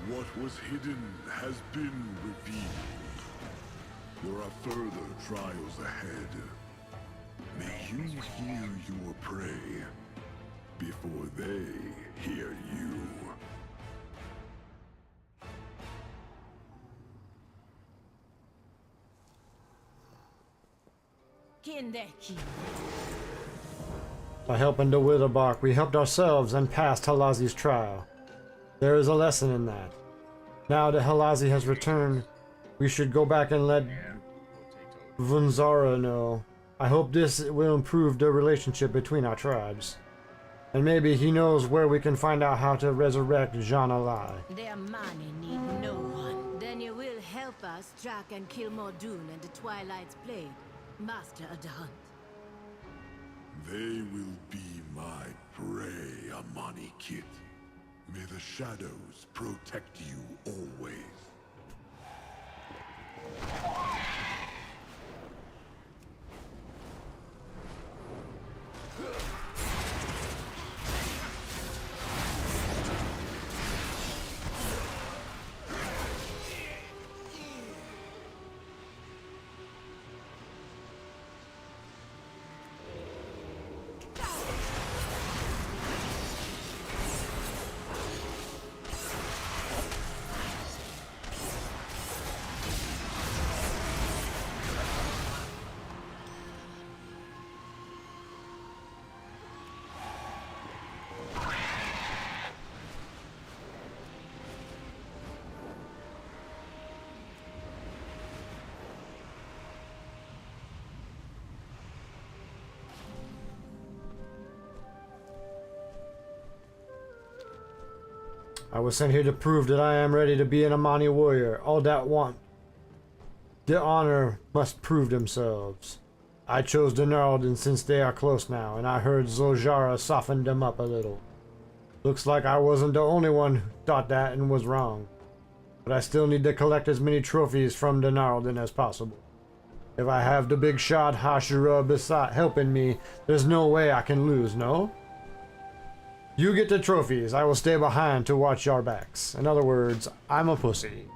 What was hidden has been revealed. There are further trials ahead. May you hear your prey before they hear you. Kindeki. By helping the Witherbark, we helped ourselves and passed Halazi's trial. There is a lesson in that. Now that Halazi has returned, we should go back and let Vunzara know. I hope this will improve the relationship between our tribes. And maybe he knows where we can find out how to resurrect Jean Alai. Their money need no one. Then you will help us track and kill Mordoon and the Twilight's Blade, master of the hunt. They will be my prey, Amani Kit. May the shadows protect you always. I was sent here to prove that I am ready to be an Amani warrior. All that want the honor must prove themselves. I chose the Gnarled since they are close now, and I heard Zojara softened them up a little. Looks like I wasn't the only one who thought that and was wrong. But I still need to collect as many trophies from the Gnarled as possible. If I have the big shot Hashira beside helping me, there's no way I can lose, no? You get the trophies. I will stay behind to watch your backs. In other words, I'm a pussy.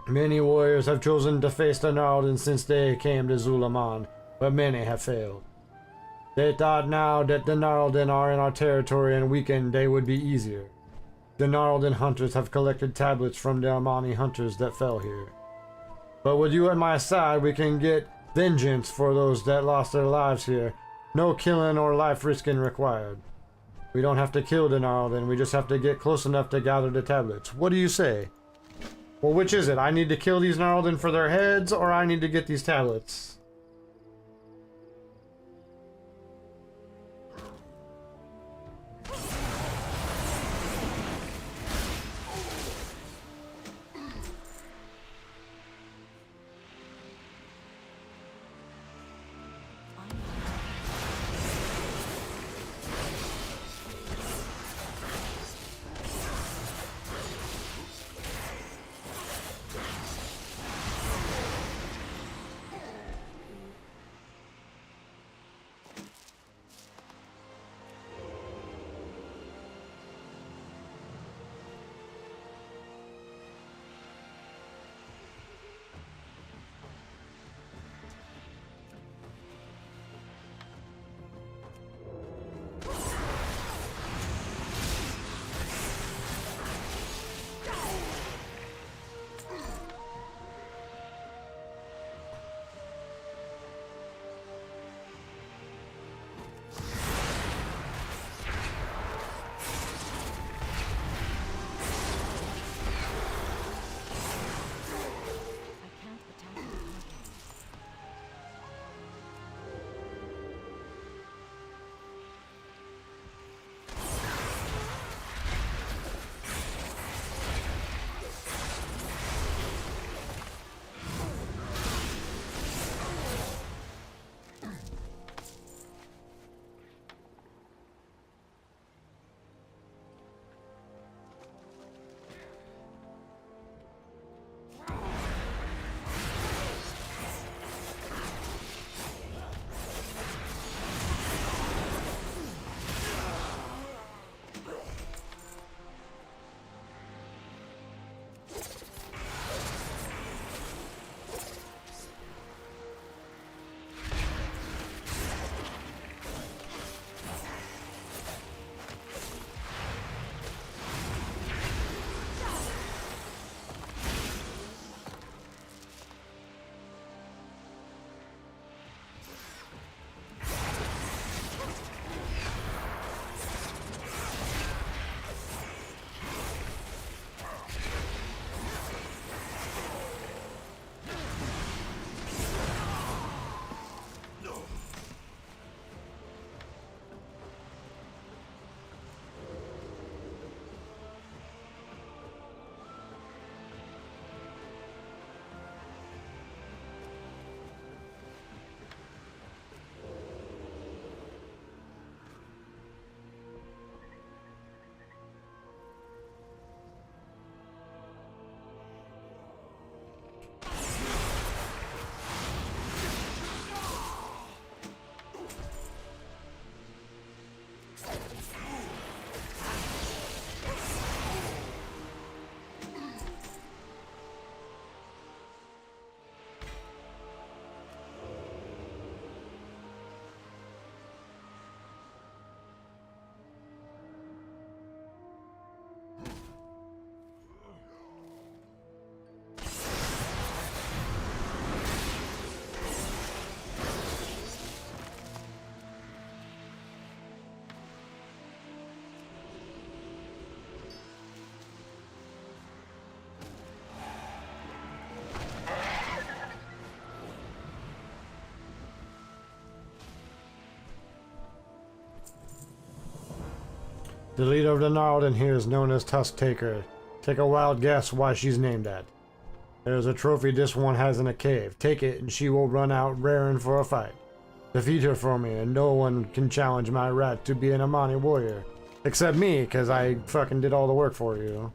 Many warriors have chosen to face the Gnarled since they came to Zulaman, but many have failed. They thought now that the Gnarlden are in our territory and weakened, they would be easier. The Gnarlden hunters have collected tablets from the Armani hunters that fell here. But with you at my side, we can get vengeance for those that lost their lives here. No killing or life risking required. We don't have to kill the Gnarlden, we just have to get close enough to gather the tablets. What do you say? Well, which is it? I need to kill these Gnarlden for their heads, or I need to get these tablets? The leader of the Gnarlden here is known as Tusk Taker. Take a wild guess why she's named that. There's a trophy this one has in a cave. Take it and she will run out raring for a fight. Defeat her for me and no one can challenge my right to be an Amani warrior. Except me, cause I fucking did all the work for you.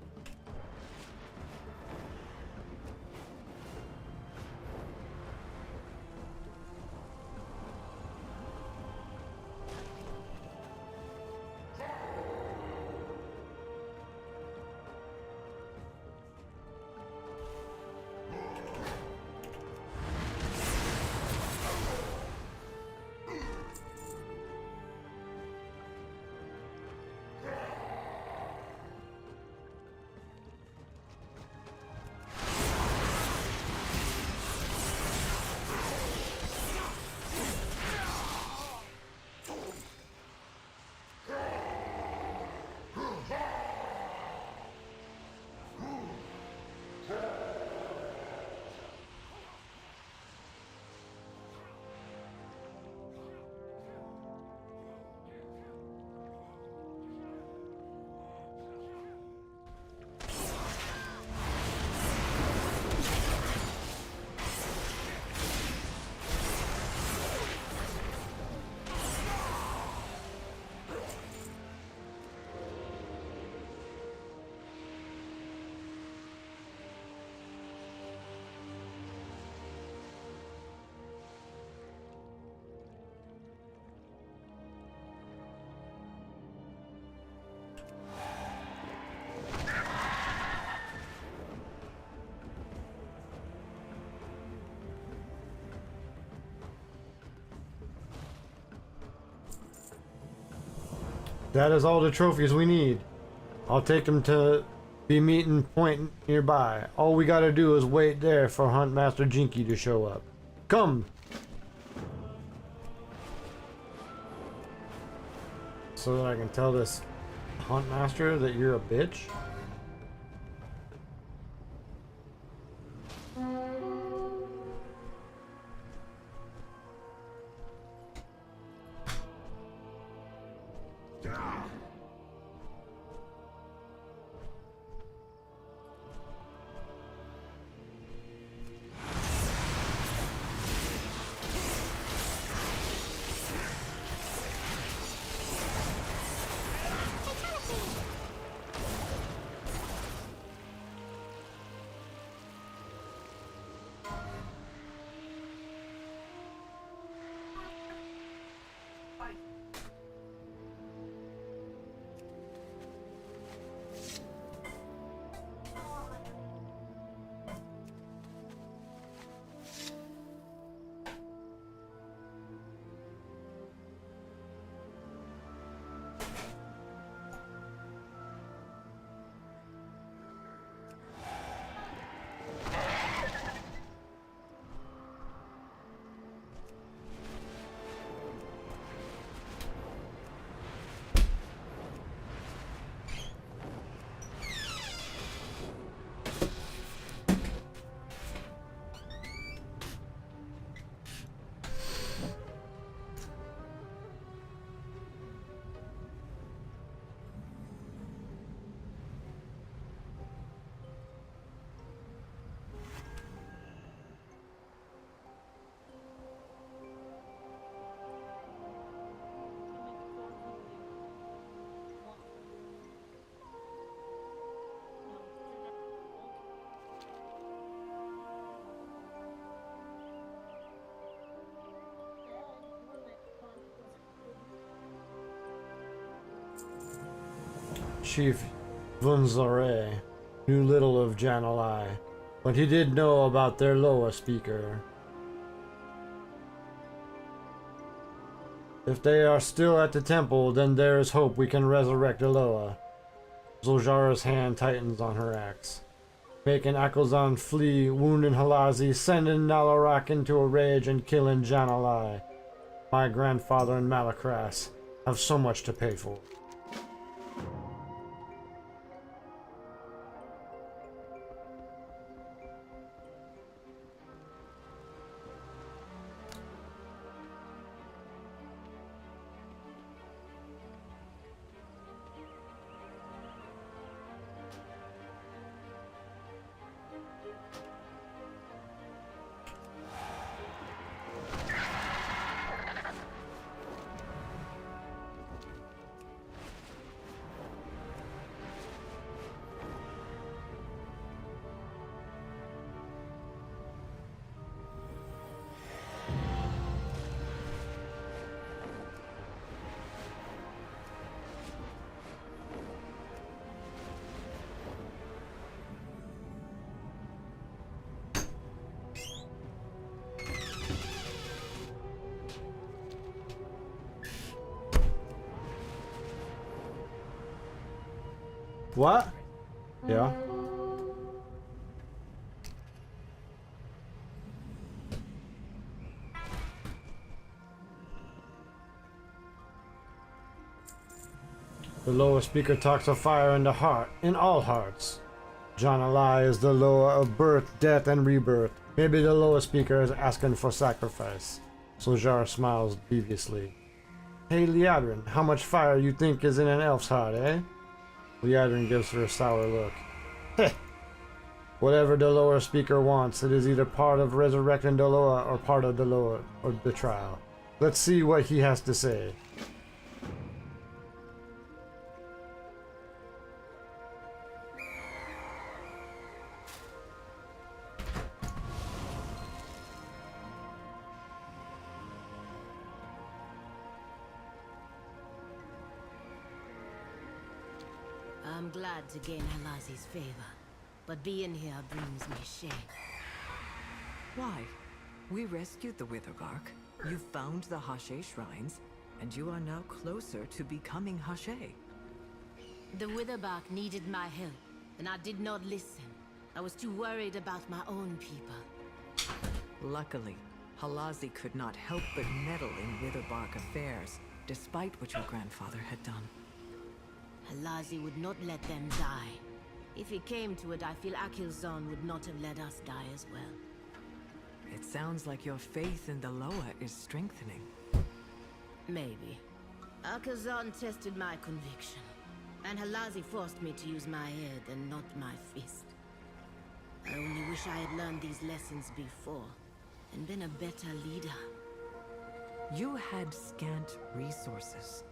That is all the trophies we need. I'll take them to be meeting point nearby. All we gotta do is wait there for Huntmaster Jinky to show up. Come! So that I can tell this Huntmaster that you're a bitch? Chief Vunzare knew little of Janalai, but he did know about their Loa speaker. If they are still at the temple, then there is hope we can resurrect Eloa. Zoljara's hand tightens on her axe, making Akelzan flee, wounding Halazi, sending Nalarak into a rage, and killing Janalai. My grandfather and Malakras have so much to pay for. What? Yeah. The Loa speaker talks of fire in the heart, in all hearts. Janalai is the Loa of birth, death, and rebirth. Maybe the Loa speaker is asking for sacrifice. Zoljara smiles deviously. Hey Liadrin, how much fire you think is in an elf's heart, eh? Liadrin gives her a sour look. Heh! Whatever the Loa speaker wants, it is either part of resurrecting the Loa or part of the Loa or the trial. Let's see what he has to say. I'm glad to gain Halazi's favor, but being here brings me shame. Why? We rescued the Witherbark. You found the Hashe shrines. and you are now closer to becoming Hache. The Witherbark needed my help, and I did not listen. I was too worried about my own people. Luckily, Halazi could not help but meddle in Witherbark affairs, despite what your grandfather had done. Halazi would not let them die. If it came to it, I feel Akilzon would not have let us die as well. It sounds like your faith in the Loa is strengthening. Maybe. Akilzon tested my conviction, and Halazi forced me to use my head and not my fist. I only wish I had learned these lessons before, and been a better leader. You had scant resources.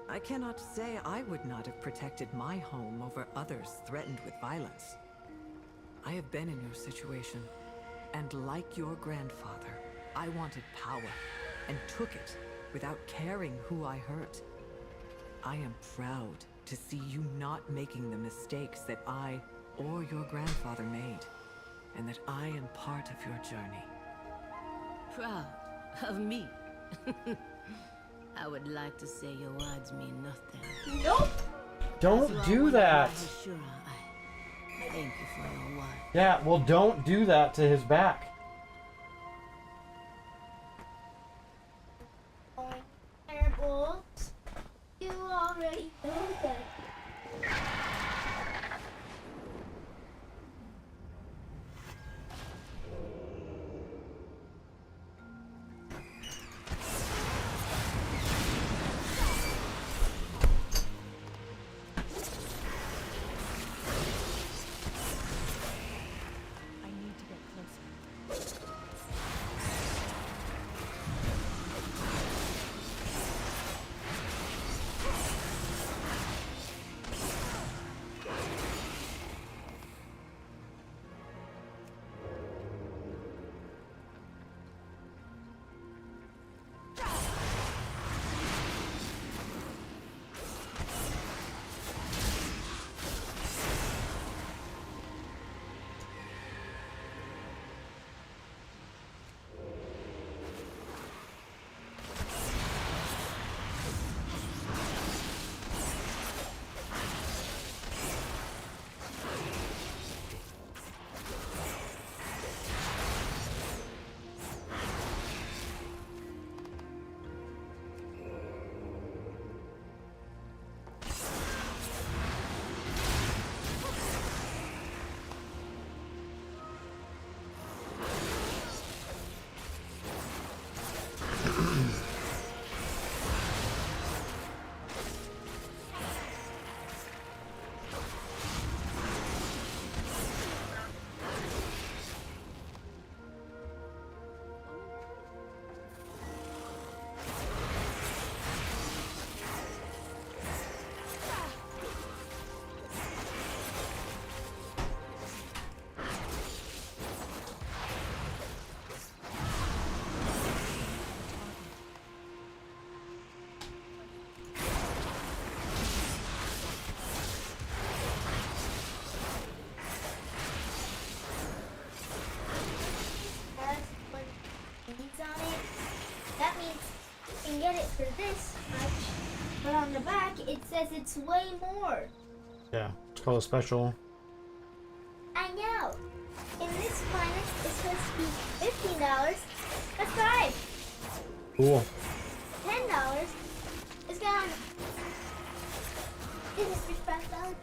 I cannot say I would not have protected my home over others threatened with violence. I have been in your situation, and like your grandfather, I wanted power, and took it without caring who I hurt. I am proud to see you not making the mistakes that I or your grandfather made, and that I am part of your journey. Proud of me? I would like to say your words mean nothing. Nope. Don't do that. Sure, I thank you for your words. Yeah, well, don't do that to his back. Terrible. You already know that. Get it for this much, but on the back it says it's way more. Yeah, it's called a special. I know. In this planet, it's supposed to be $15. That's 5. Cool. $10 is gone. This is just $5.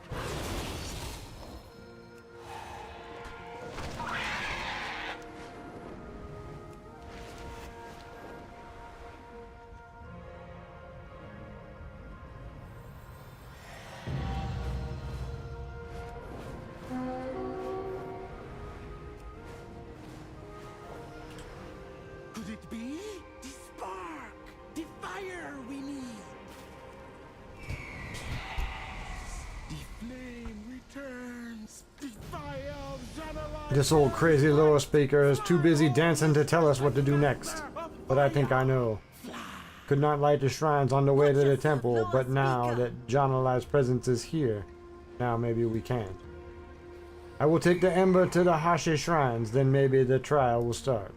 Could it be? The spark! The fire we need! The flame returns! The fire of Janalai! This old crazy Loa speaker is too busy dancing to tell us what to do next. But I think I know. Could not light the shrines on the way to the temple, but now that Janalai's presence is here, now maybe we can. I will take the ember to the Hache shrines, then maybe the trial will start.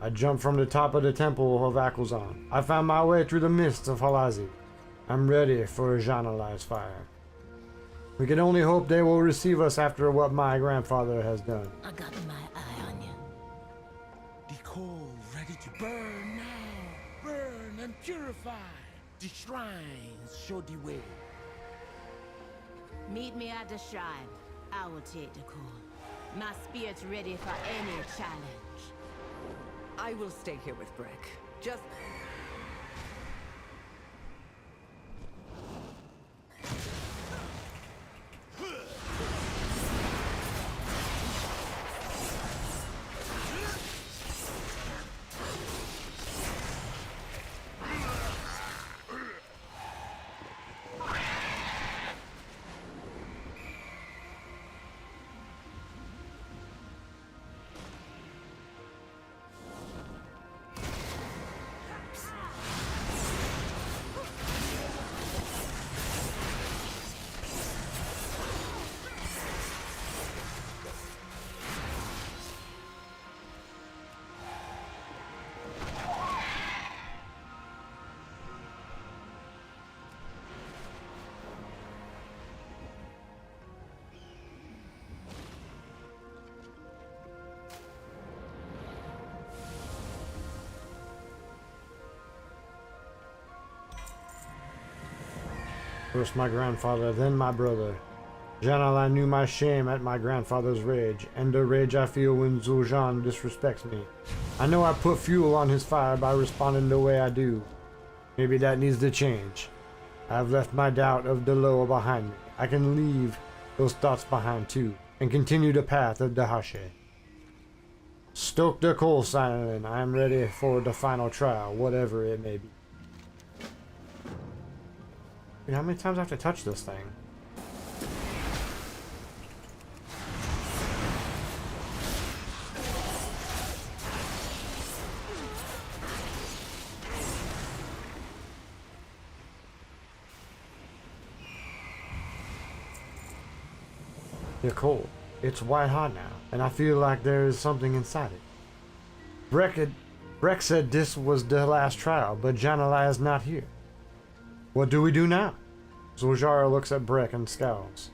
I jumped from the top of the temple of Akelzon. I found my way through the mists of Halazi. I'm ready for Janalai's fire. We can only hope they will receive us after what my grandfather has done. I got my eye on you. The coal ready to burn now. Burn and purify. The shrines show the way. Meet me at the shrine. I will take the call. My spirit's ready for any challenge. I will stay here with Breck. Just... First my grandfather, then my brother. Janalai knew my shame at my grandfather's rage, and the rage I feel when Zul'Jin disrespects me. I know I put fuel on his fire by responding the way I do. Maybe that needs to change. I've left my doubt of Deloa behind me. I can leave those thoughts behind too, and continue the path of Dahashe. Stoke the coal siren. I am ready for the final trial, whatever it may be. Dude, how many times do I have to touch this thing? They're cold. It's white hot now, and I feel like there's something inside it. Breck said this was the last trial, but Janalai is not here. What do we do now? Zul'Jara looks at Breck and scowls.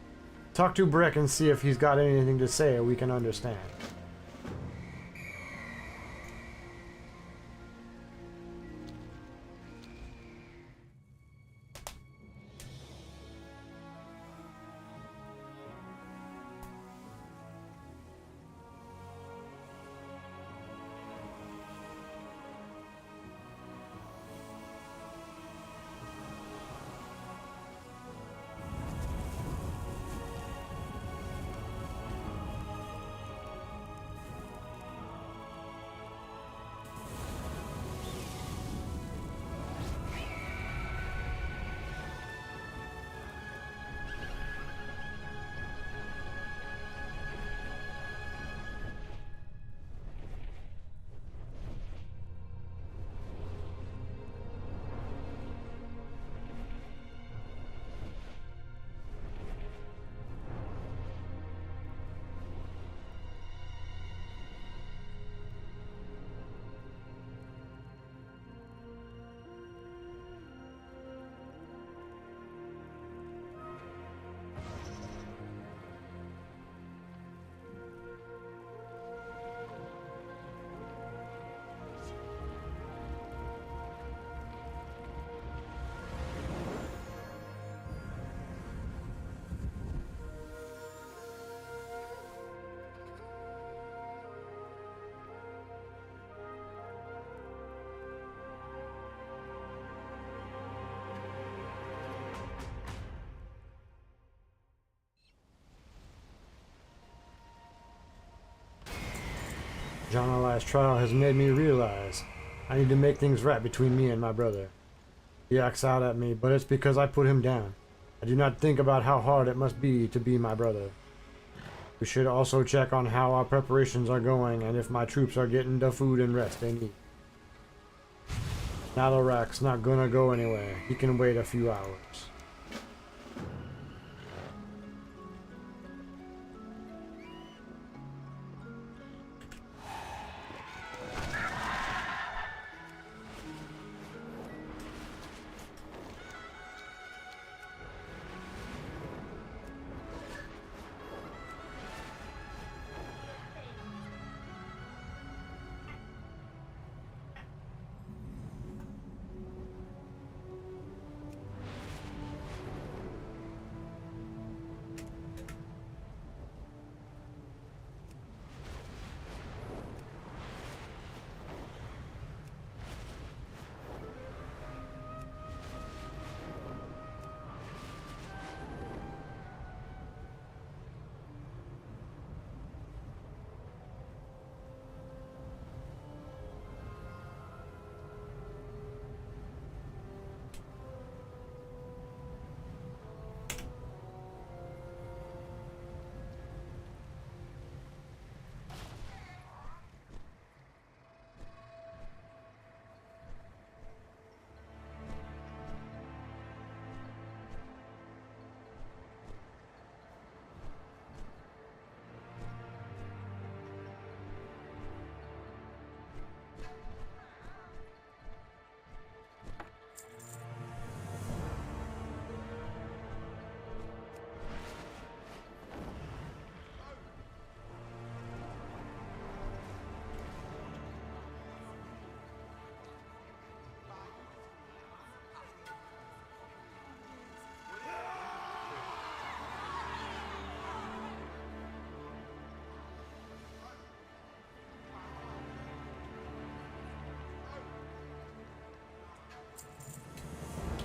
Talk to Breck and see if he's got anything to say we can understand. Janalai's trial has made me realize I need to make things right between me and my brother. He acts out at me, but it's because I put him down. I do not think about how hard it must be to be my brother. We should also check on how our preparations are going and if my troops are getting the food and rest they need. Nalarak's not gonna go anywhere. He can wait a few hours.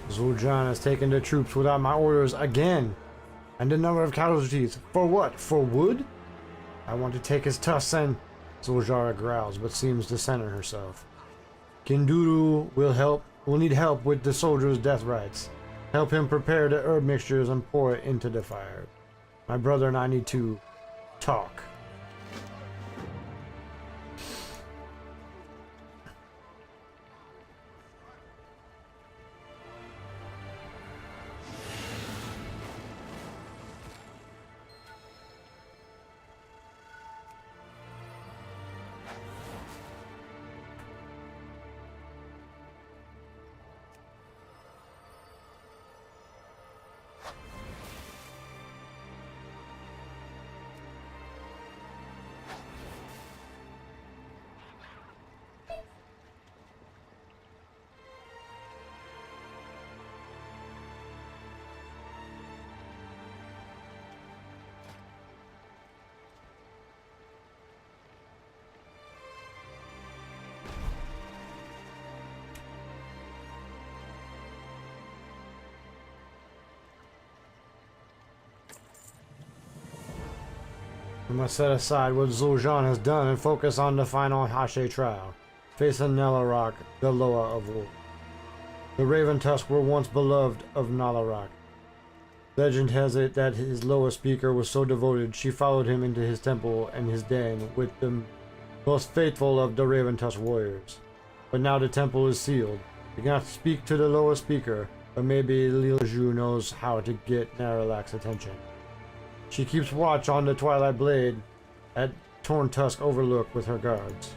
Zul'Jin has taken the troops without my orders again. And a number of casualties. For what? For wood? I want to take his tusks and... Zul'Jara growls, but seems to center herself. Kinduru will need help with the soldiers' death rites. Help him prepare the herb mixtures and pour it into the fire. My brother and I need to talk. We must set aside what Zul'Jin has done and focus on the final Hashe trial. Face a Nalarak, the Loa of War. The Raven Tusk were once beloved of Nalarak. Legend has it that his Loa speaker was so devoted she followed him into his temple and his den with the most faithful of the Raven Tusk warriors. But now the temple is sealed. You cannot speak to the Loa speaker, but maybe Liu knows how to get Nalarak's attention. She keeps watch on the Twilight Blade at Torn Tusk Overlook with her guards.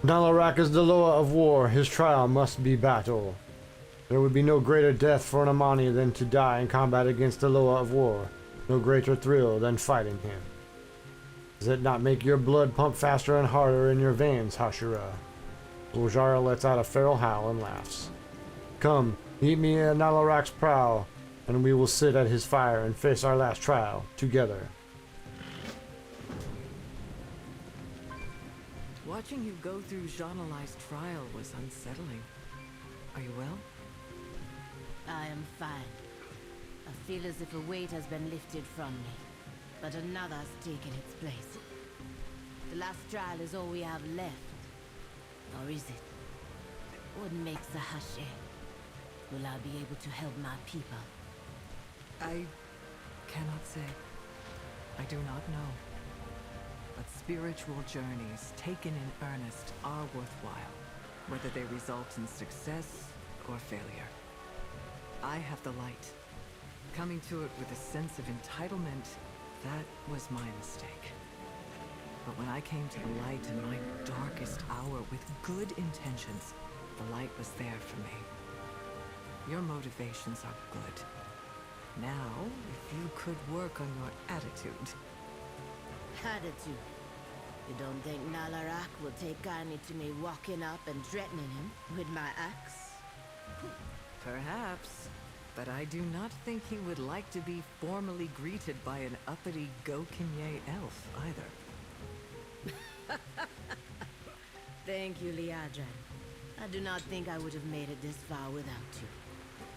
Nalarak is the Loa of war. His trial must be battle. There would be no greater death for an Amani than to die in combat against the Loa of war. No greater thrill than fighting him. Does it not make your blood pump faster and harder in your veins, Hashira? Zul'Jara lets out a feral howl and laughs. Come, meet me at Nalarak's prow, and we will sit at his fire and face our last trial together. Watching you go through Jean-Alai's trial was unsettling. Are you well? I am fine. I feel as if a weight has been lifted from me, but another has taken its place. The last trial is all we have left. Or is it? What makes the Hashe? Will I be able to help my people? I cannot say. I do not know. But spiritual journeys taken in earnest are worthwhile, whether they result in success or failure. I have the light. Coming to it with a sense of entitlement, that was my mistake. But when I came to the light in my darkest hour with good intentions, the light was there for me. Your motivations are good. Now, if you could work on your attitude. Attitude. You don't think Nalarak will take kindly to me walking up and threatening him with my axe? Perhaps, but I do not think he would like to be formally greeted by an uppity Gokinye elf either. Thank you, Liadran. I do not think I would have made it this far without you.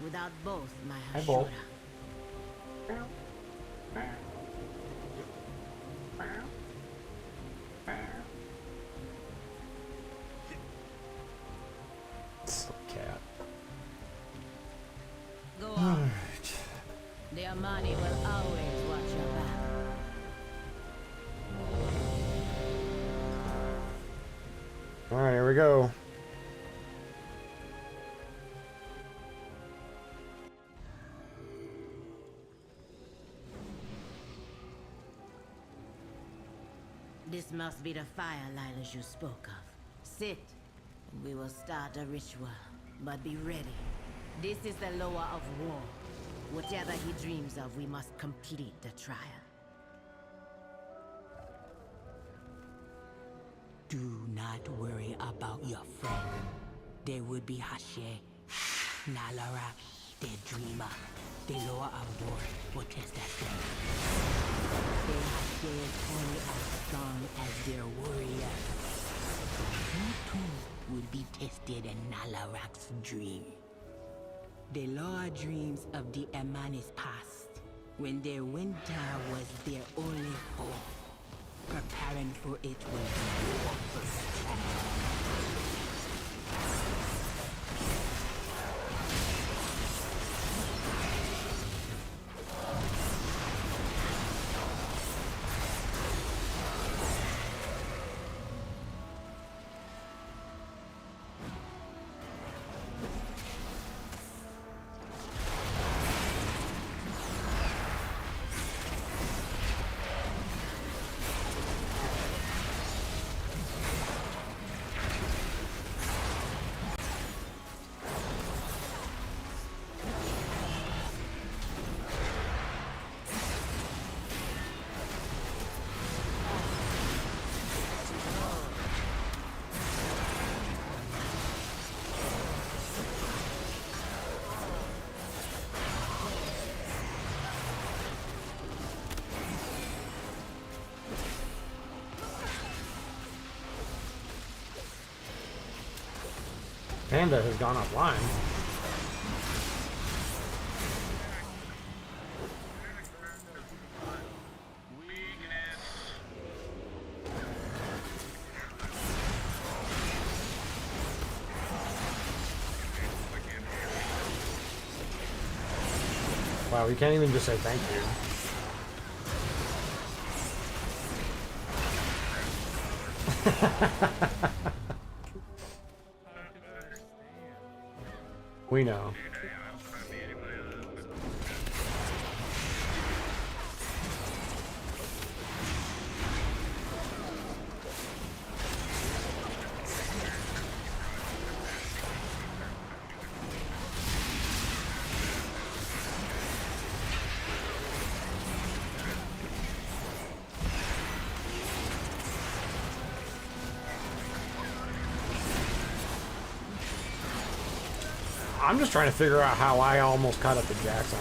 Without both my Hashira. Cat. Go on. The Amani will always watch your back. Alright, here we go. This must be the fire liners you spoke of. Sit, and we will start a ritual. But be ready. This is the lower of war. Whatever he dreams of, we must complete the trial. Do not worry about your friend. They would be Hashe, Nalarak, the dreamer. The lower of war will test that strength. They Hashe is only as strong as their warrior. You too will be tested in Nalarak's dream. The lower dreams of the Emanis past, when their winter was their only hope. Preparing for it will be your first trial. Panda has gone offline. Wow, we can't even just say thank you. We know. I'm just trying to figure out how I almost caught up to Jackson.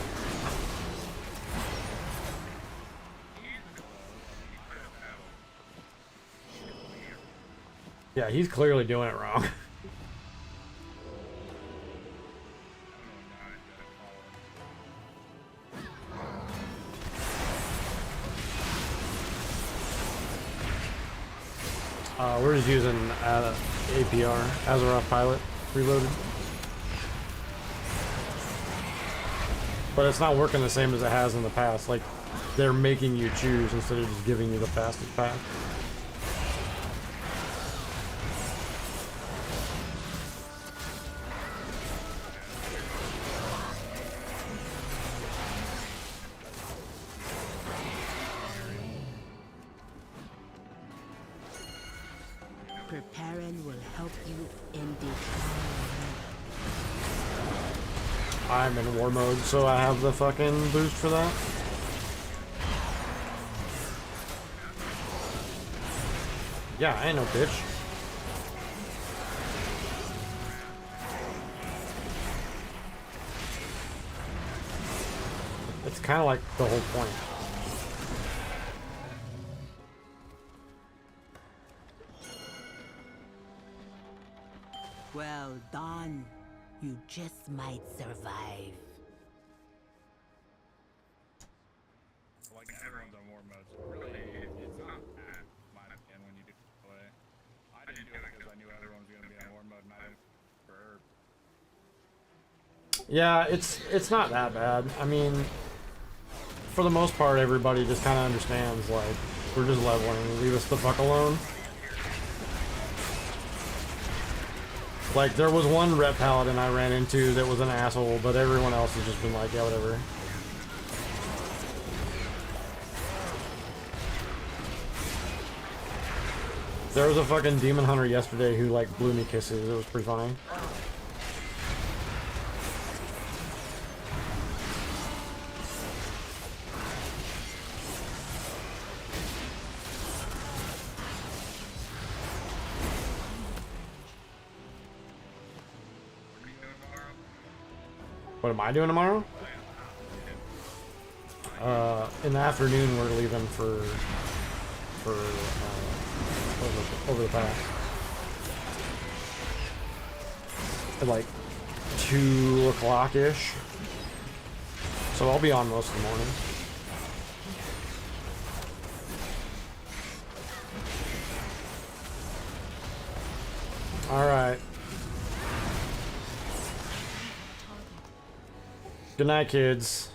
Yeah, he's clearly doing it wrong. We're just using APR, Azeroth Pilot, Reloaded. But it's not working the same as it has in the past. Like, they're making you choose instead of just giving you the fastest path. Preparing will help you in the I'm in war mode, so I have the fucking boost for that. Yeah, I ain't no bitch. It's kind of like the whole point. Well done. You just might survive. Like everyone's on war mode, so really it's not bad, my opinion, when you do play. I didn't do it because I knew everyone was gonna be on war mode, and I didn't for her. Yeah, it's not that bad. I mean, for the most part, everybody just kind of understands, like, we're just leveling. Leave us the fuck alone. Like, there was one ret paladin I ran into that was an asshole, but everyone else has just been like, yeah, whatever. There was a fucking demon hunter yesterday who, like, blew me kisses. It was pretty funny. What am I doing tomorrow? In the afternoon we're leaving for over the pass. At like 2 o'clock-ish. So I'll be on most of the morning. Alright. Good night, kids.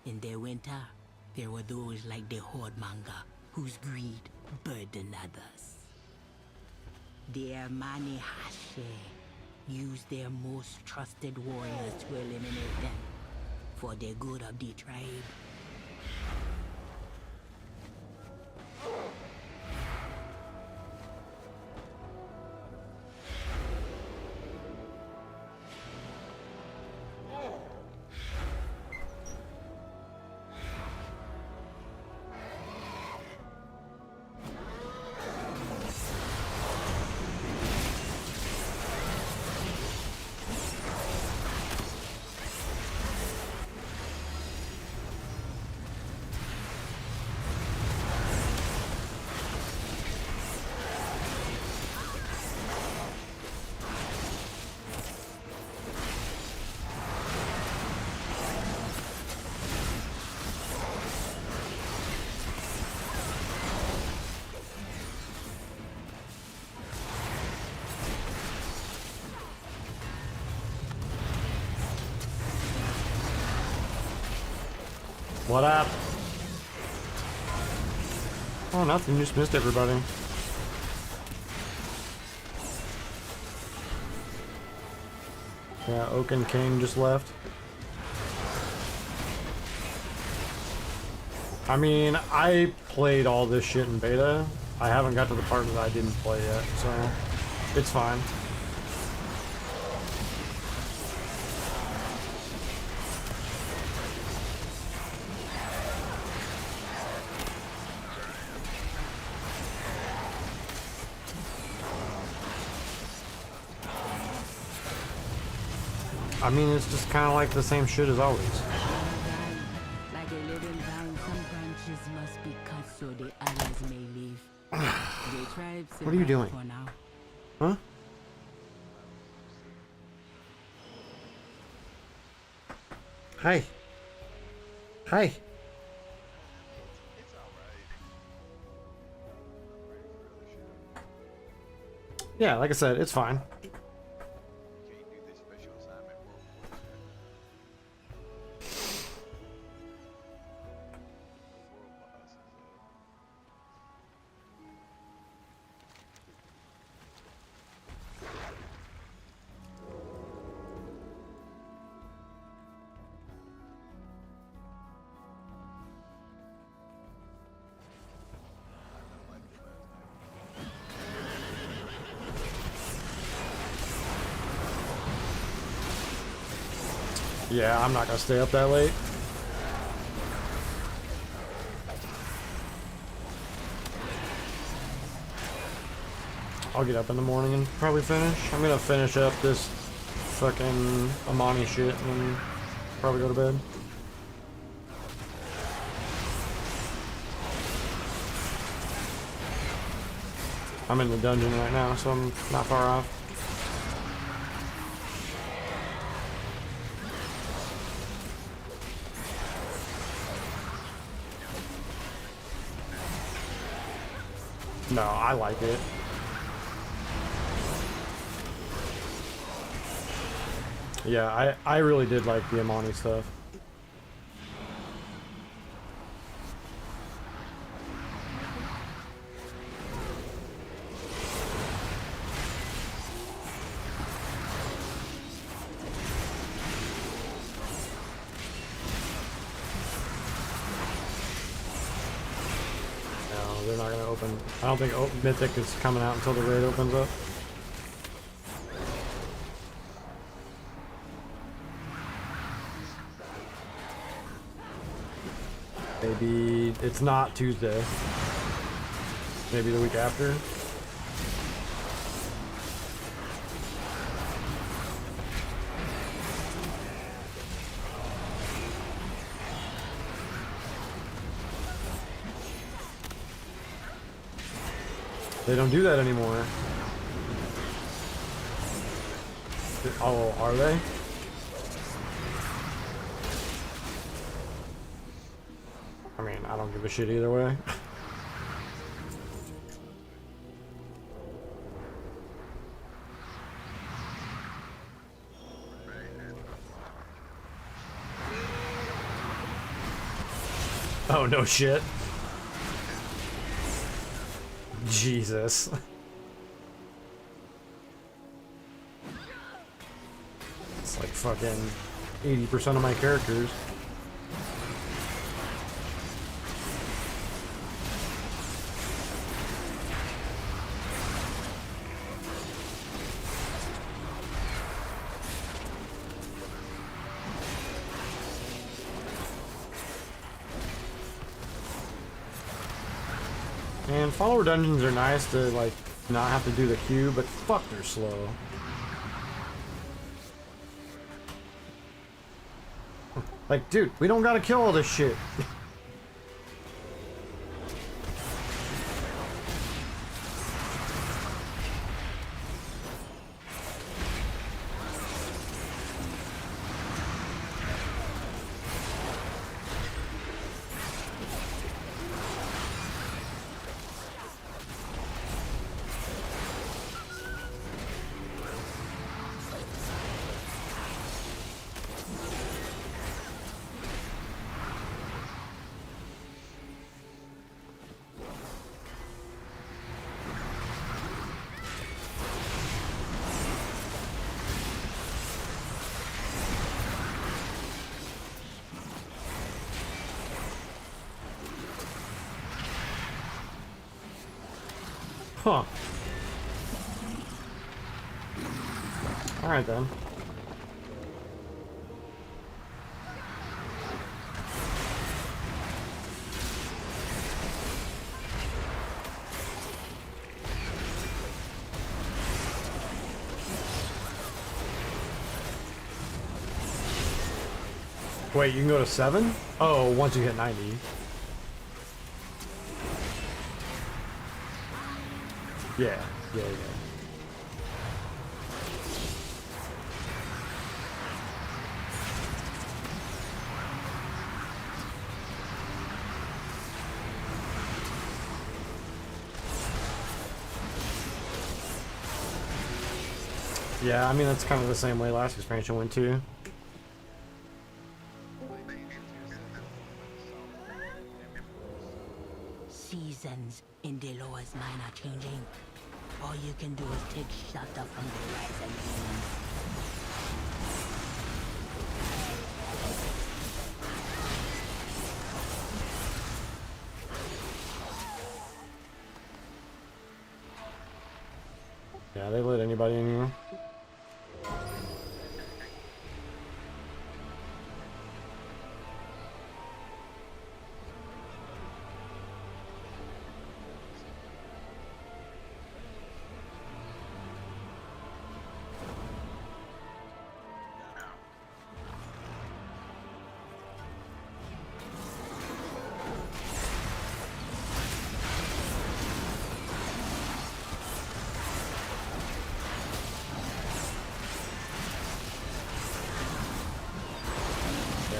In their winter, there were those like the Hordmonger, whose greed burdened others. Their Mani Hashe used their most trusted warriors to eliminate them for the good of the tribe. What up? Oh, nothing. Just missed everybody. Yeah, Oak and Kane just left. I mean, I played all this shit in beta. I haven't got to the part that I didn't play yet, so it's fine. I mean, it's just kind of like the same shit as always. Like a living vine, some branches must be cut so the others may live. The tribes What are you doing? for now. Huh? Hi. Hi. Yeah, like I said, it's fine. Yeah, I'm not gonna stay up that late. I'll get up in the morning and probably finish. I'm gonna finish up this fucking Amani shit and then probably go to bed. I'm in the dungeon right now, so I'm not far off. No, I like it. Yeah, I really did like the Amani stuff. No, they're not gonna open. I don't think Mythic is coming out until the raid opens up. Maybe it's not Tuesday. Maybe the week after. They don't do that anymore. Oh, are they? I mean, I don't give a shit either way. Oh, no shit. Jesus. It's like fucking 80% of my characters. And follower dungeons are nice to, like, not have to do the queue, but fuck, they're slow. Like, dude, we don't gotta kill all this shit. Huh. Alright then. Wait, you can go to 7? Oh, once you hit 90. Yeah. Yeah, I mean, that's kind of the same way last expansion went too. Seasons in Deloa's mine are changing. All you can do is take shelter from the rise and winds. Yeah, they let anybody in here.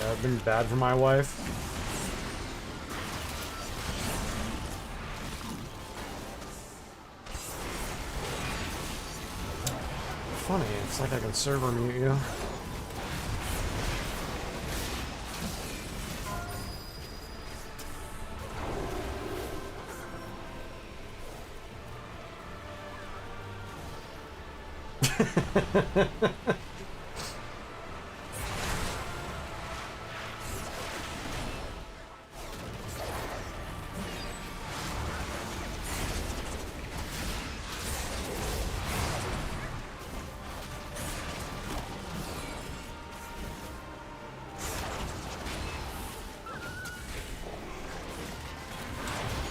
I've been bad for my wife. Funny, it's like I can server mute you.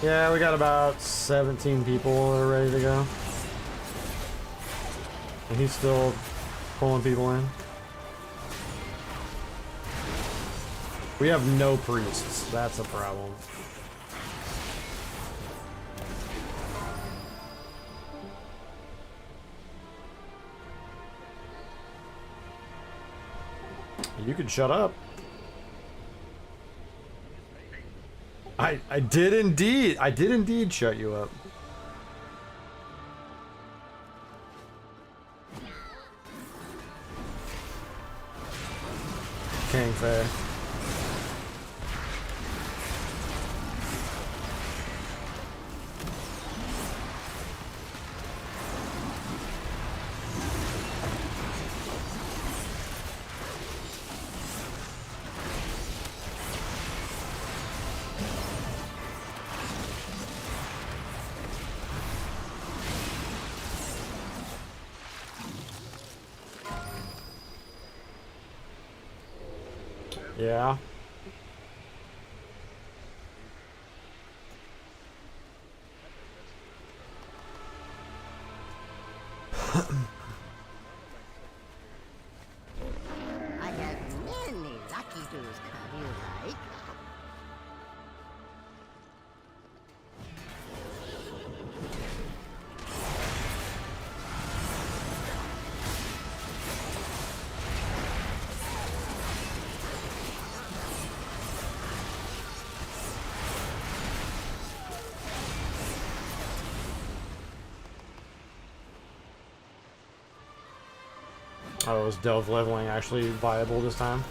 Yeah, we got about 17 people that are ready to go. And he's still pulling people in. We have no priests. That's a problem. You can shut up. I did indeed shut you up. King Faye. Yeah. I have many lucky doos you like. Oh, is delve leveling actually viable this time?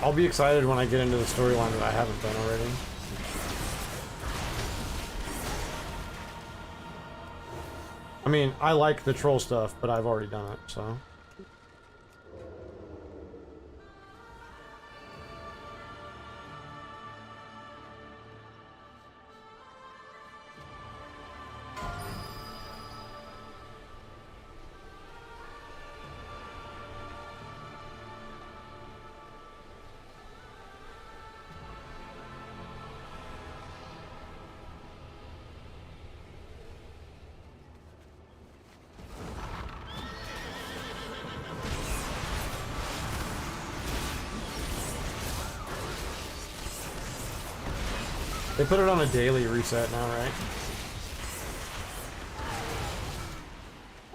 I'll be excited when I get into the storyline that I haven't done already. I mean, I like the troll stuff, but I've already done it, so. They put it on a daily reset now, right?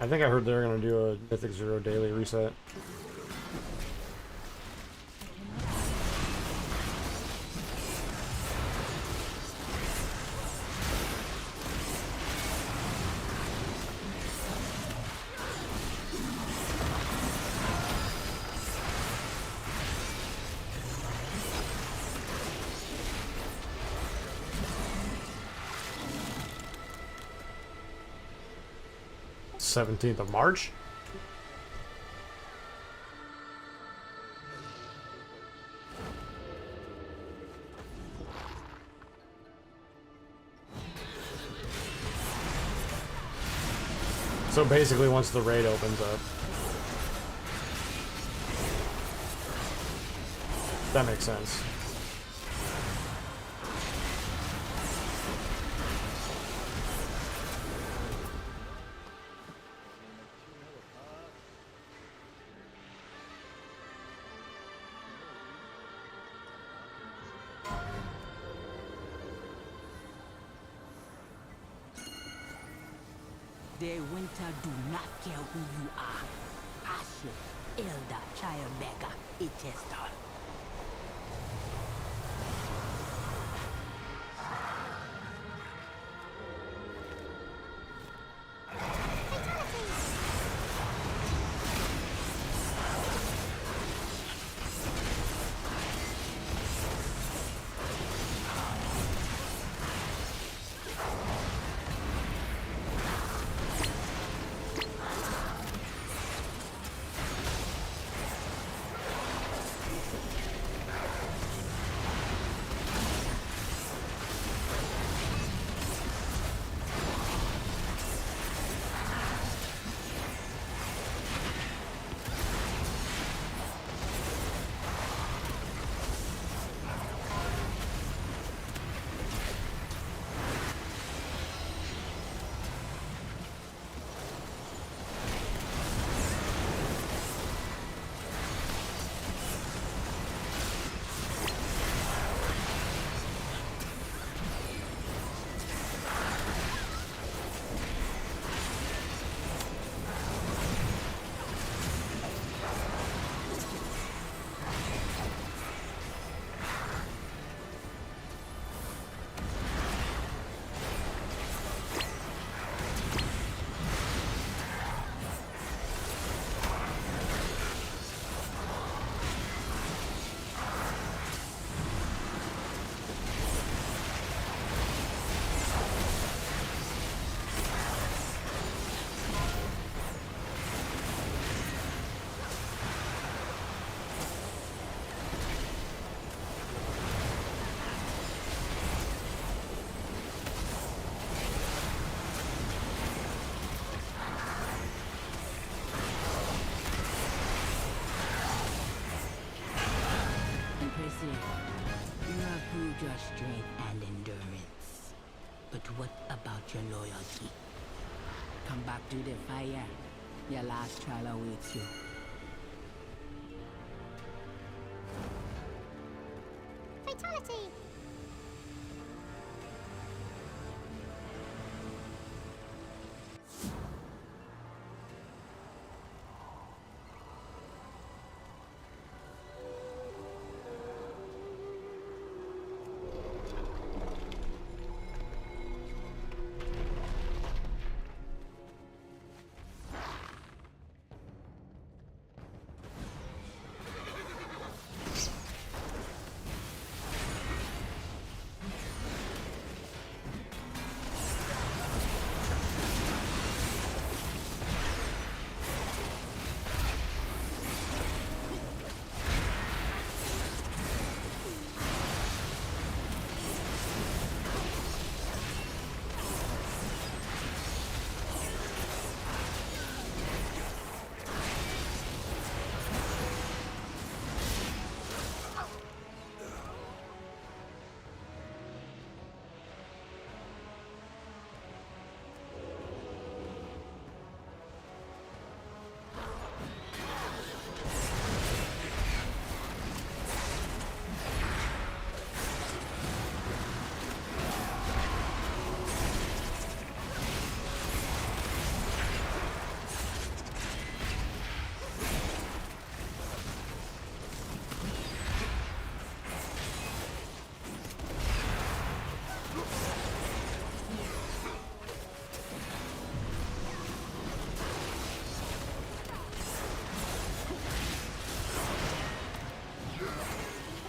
I think I heard they're gonna do a Mythic Zero daily reset. th of March? So basically once the raid opens up. That makes sense. The winter do not care who you are. Ashe, elder, child beggar, it is done. You have proved your strength and endurance. But what about your loyalty? Come back to the fire. Your last trial awaits you. Fatality!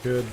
Good.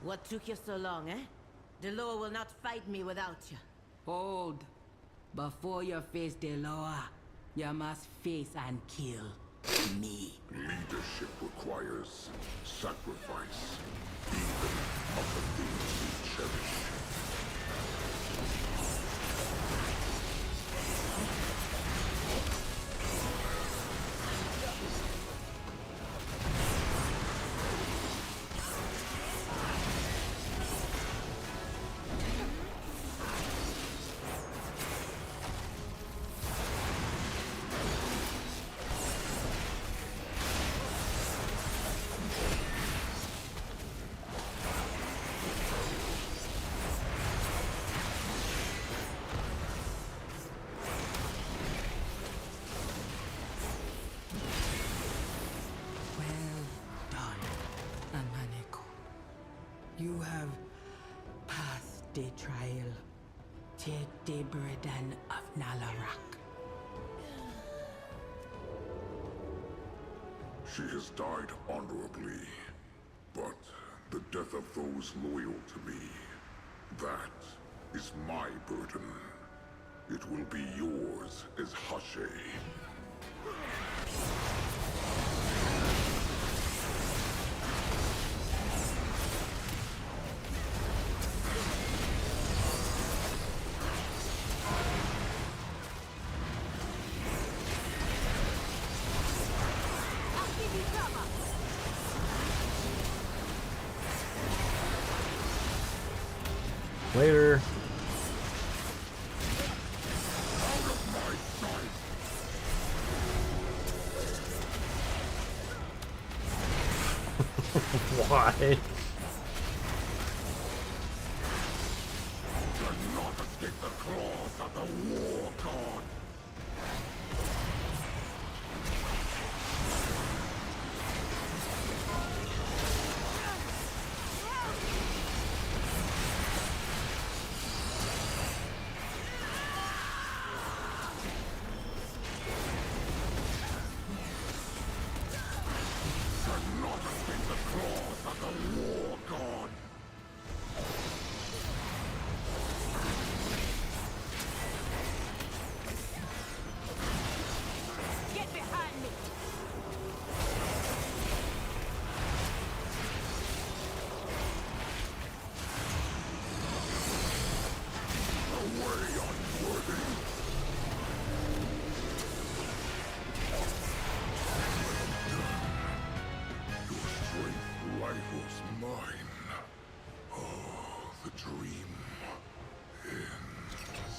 What took you so long, eh? Deloa will not fight me without you. Hold. Before you face Deloa, you must face and kill me. Leadership requires sacrifice, even of the things we cherish. You have passed the trial. Take the burden of Nalarak. She has died honorably, but the death of those loyal to me, that is my burden. It will be yours as Hashe. Later. Why? Cannot escape the claws claws of the war god. Cannot escape the claws of the war god. Get behind me! Away, unworthy! Your strength rivals mine. Oh, the dream ends.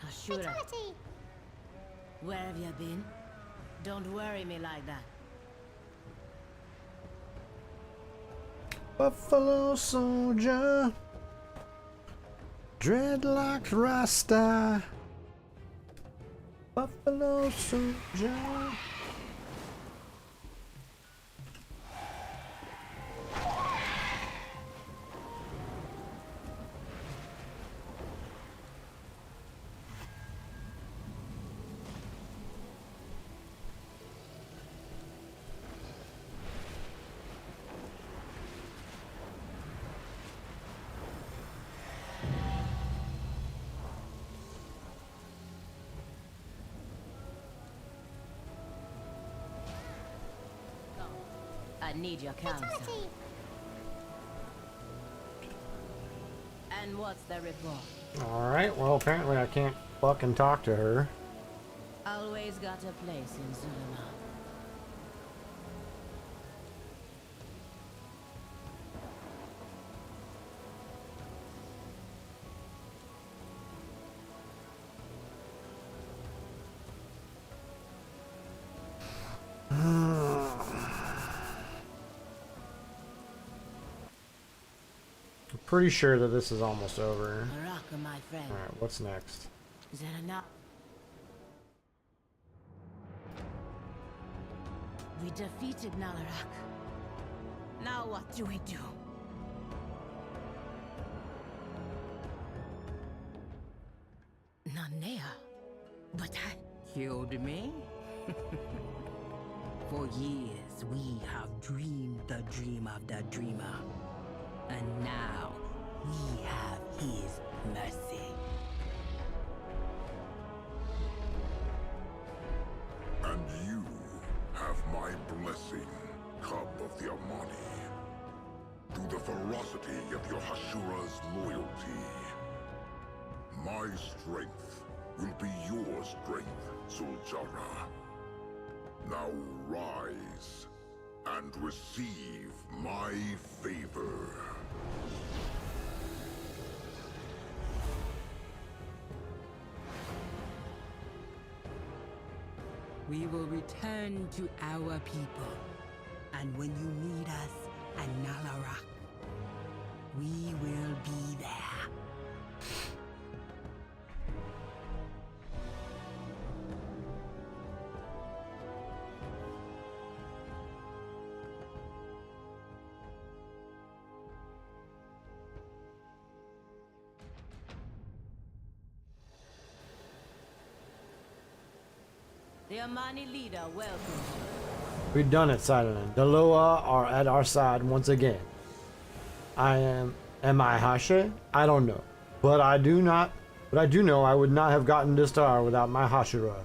Ashura, where have you been? Don't worry me like that. Buffalo soldier, dreadlock Rasta. Buffalo soldier. I need your counsel. And what's the report? Alright, well apparently I can't fucking talk to her. Always got a place in Zulima. I'm pretty sure that this is almost over. Mrgl, my friend. Alright, what's next? Is that enough? We defeated Nalarak. Now what do we do? Nanea, but I... Killed me? For years, we have dreamed the dream of the dreamer. And now, we have his mercy. And you have my blessing, cub of the Amani. Through the ferocity of your Hashura's loyalty, my strength will be your strength, Zul'Jara. Now rise and receive my favor. We will return to our people. And when you need us at Nalarak, we will be there. The Amani leader welcomes you. We've done it, Silent. The Loa are at our side once again. Am I Hashe? I don't know. But I do know I would not have gotten this far without my Hashira.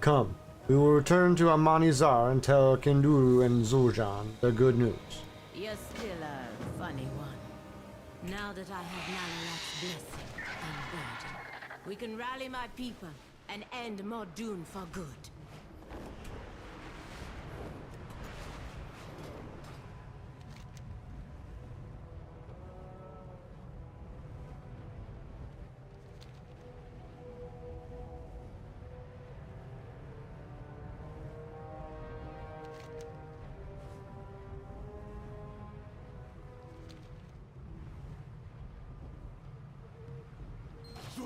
Come, we will return to Amanizar and tell Kenduru and Zul'Jan the good news. You're still a funny one. Now that I have Nalarak's blessing and burden, we can rally my people and end Mordoon for good.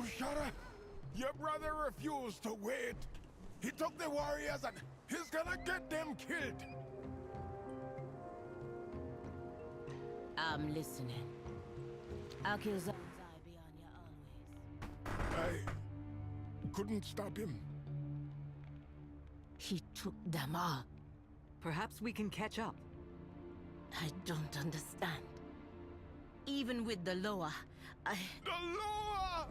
Zul'Shara, your brother refused to wait. He took the warriors and he's gonna get them killed. I'm listening. I'll kill Zanzai beyond your always. I couldn't stop him. He took them all. Perhaps we can catch up. I don't understand. Even with the Loa, The Loa!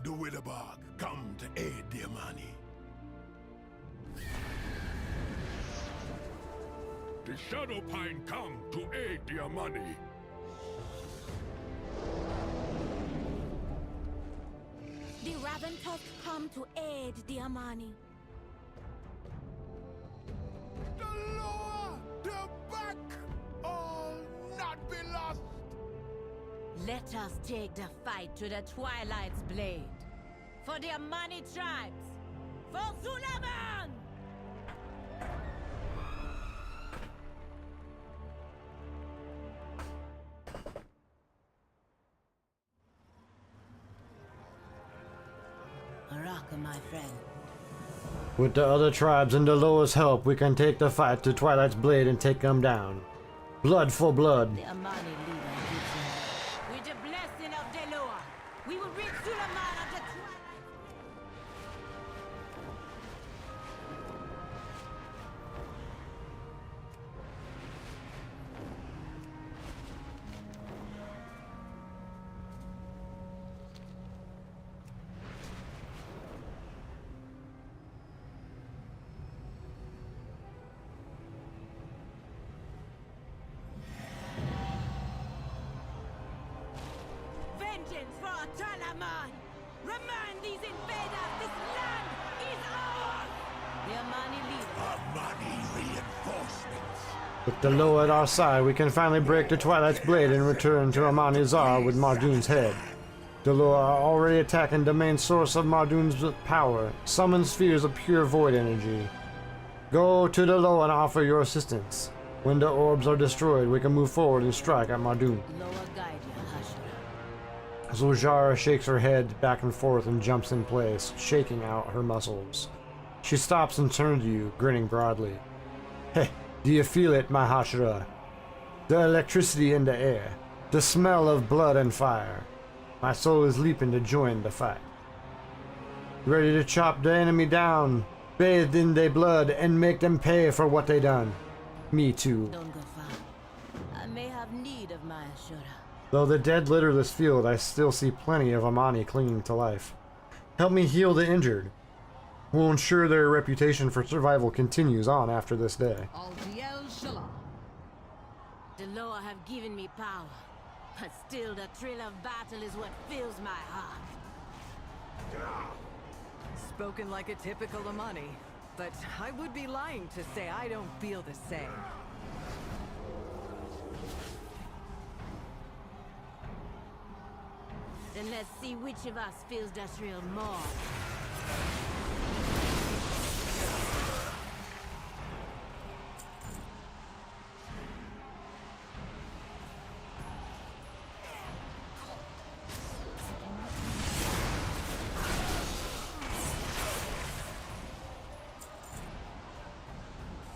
The Witherbark come to aid the Amani. The Shadowpine come to aid the Amani. The Raventusk come to aid the Amani. The Loa! The back! All not be lost! let us take the fight to the Twilight's Blade. For the Amani tribes! For Zulaman! Araka, my friend. With the other tribes and Deloa's help, we can take the fight to Twilight's Blade and take them down. Blood for blood. The Amani leader gives him. With the blessing of Deloa, we will rid Zulaman of the Twilight. Vengeance for Atalaman! Remind these invaders this land is ours! The Amani leader. Amani reinforcements. With Deloa at our side, we can finally break the Twilight's Blade and return to Amani Zar with Mardoon's head. Deloa are already attacking the main source of Mardoon's power, summon spheres of pure void energy. Go to Deloa and offer your assistance. When the orbs are destroyed, we can move forward and strike at Mardoon. Lower guide you, Hashira. Zul'Shara shakes her head back and forth and jumps in place, shaking out her muscles. She stops and turns to you, grinning broadly. Heh, do you feel it, my Hashira? The electricity in the air, the smell of blood and fire. My soul is leaping to join the fight. Ready to chop the enemy down, bathed in their blood, and make them pay for what they done. Me too. Don't go far. I may have need of my Ashura. Though the dead litter this field, I still see plenty of Amani clinging to life. Help me heal the injured. We'll ensure their reputation for survival continues on after this day. The Loa have given me power, but still the thrill of battle is what fills my heart. Spoken like a typical Amani, but I would be lying to say I don't feel the same. Then let's see which of us feels the thrill more.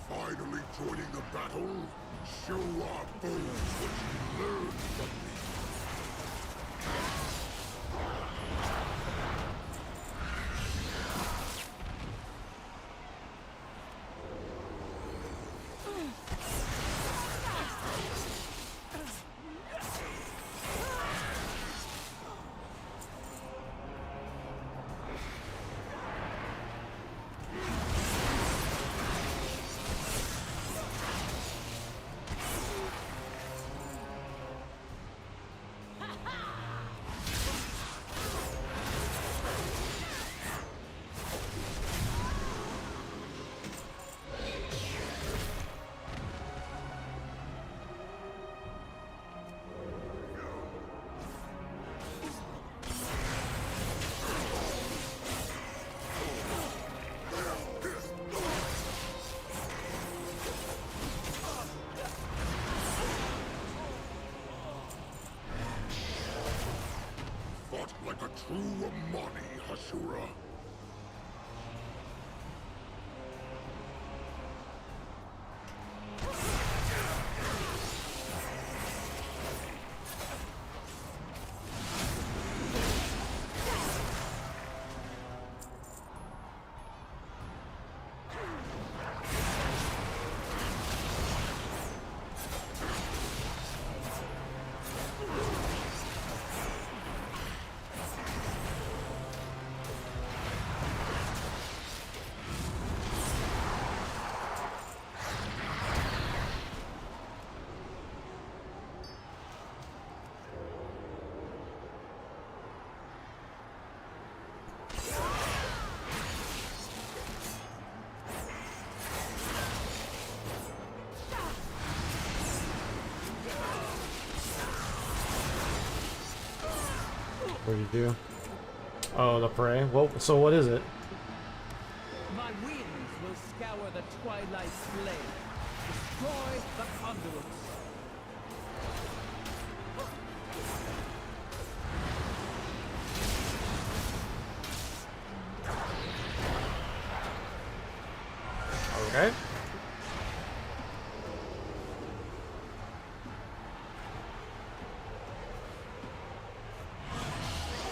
Finally joining the battle? Show our foes what you learned from me. like a true Amani, Hashura. What do you do? Oh, the prey. Well, so what is it? My winds will scour the twilight flame, destroy the conduits. Okay.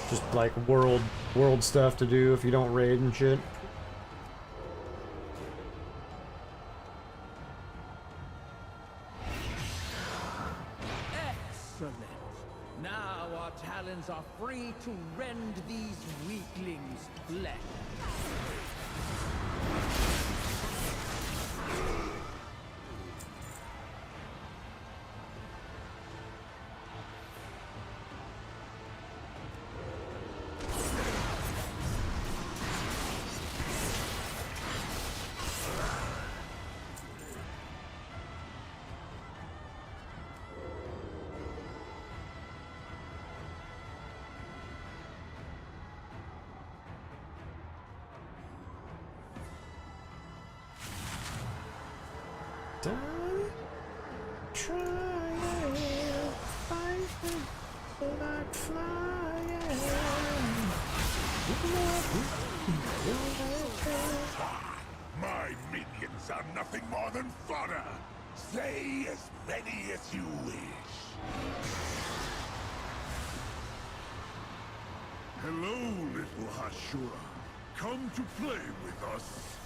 Just like world stuff to do if you don't raid and shit. Excellent. Now our talons are free to rend these weaklings flesh. My minions are nothing more than fodder. Slay as many as you wish. Hello, little Hashura. Come to play with us.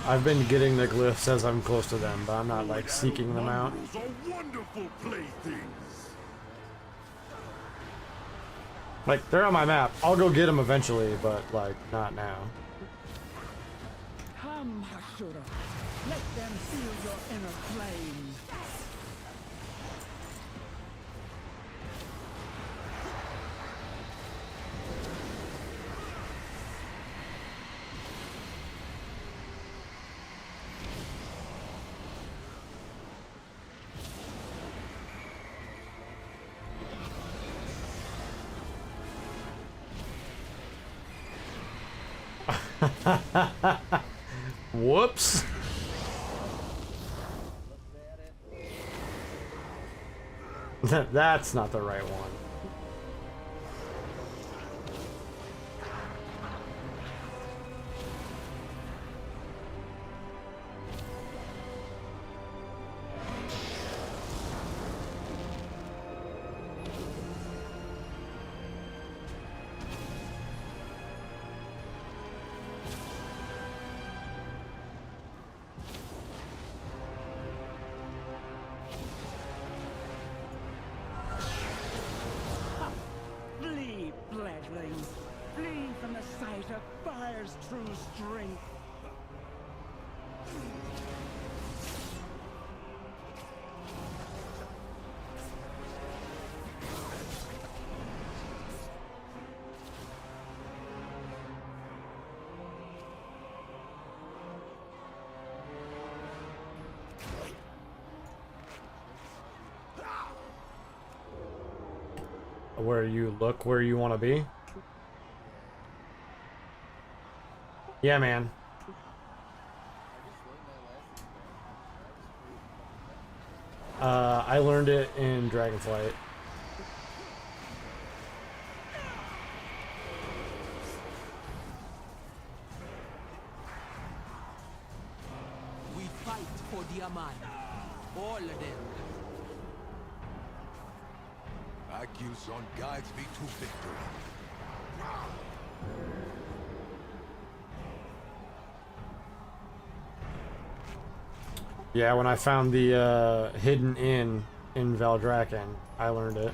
I've been getting the glyphs as I'm close to them, but I'm not like seeking them out. Mongrels are wonderful playthings. Like, they're on my map. I'll go get them eventually, but like, not now. Come, Hashura. Let them feel your inner flame. Whoops. That's not the right one. Flee, fledglings. Flee from the sight of fire's true strength. Where you look where you want to be? Yeah, man. I learned it in Dragonflight. for Diamant. All of them. Vacuum son guides me to victory. Yeah, when I found the hidden inn in Valdrakken, I learned it.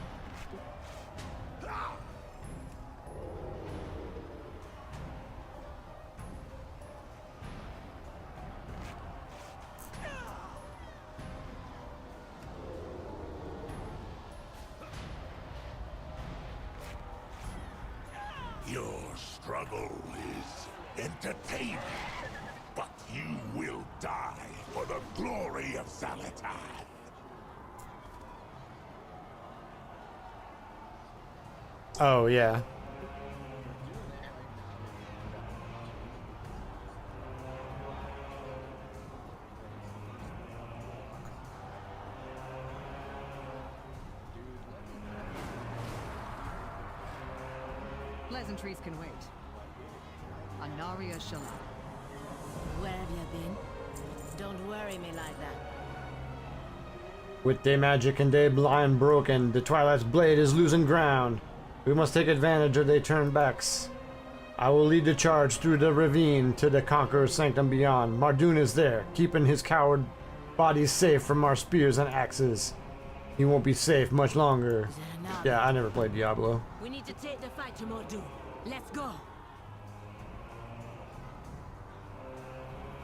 Your struggle is entertaining, but you will die for the glory of Zalatan. Oh, yeah. Pleasantries can wait. Anaria Shala. Where have you been? Don't worry me like that. With day magic and day blind broken, the Twilight's blade is losing ground. We must take advantage or they turn backs. I will lead the charge through the ravine to the Conqueror's Sanctum beyond. Mardun is there, keeping his coward bodies safe from our spears and axes. He won't be safe much longer. Yeah, I never played Diablo. We need to take the fight to Mordun. Let's go.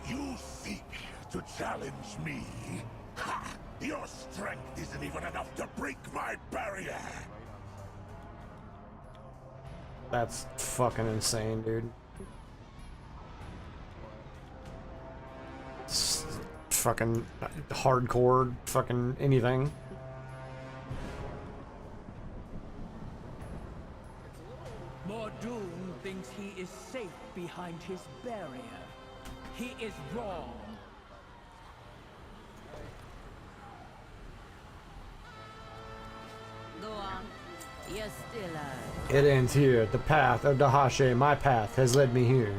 You seek to challenge me? Ha! Your strength isn't even enough to break my barrier! That's fucking insane, dude. It's fucking hardcore, fucking anything. Mordun thinks he is safe behind his barrier. He is wrong. Go on. You're still It ends here. The path of Dahashe, my path, has led me here.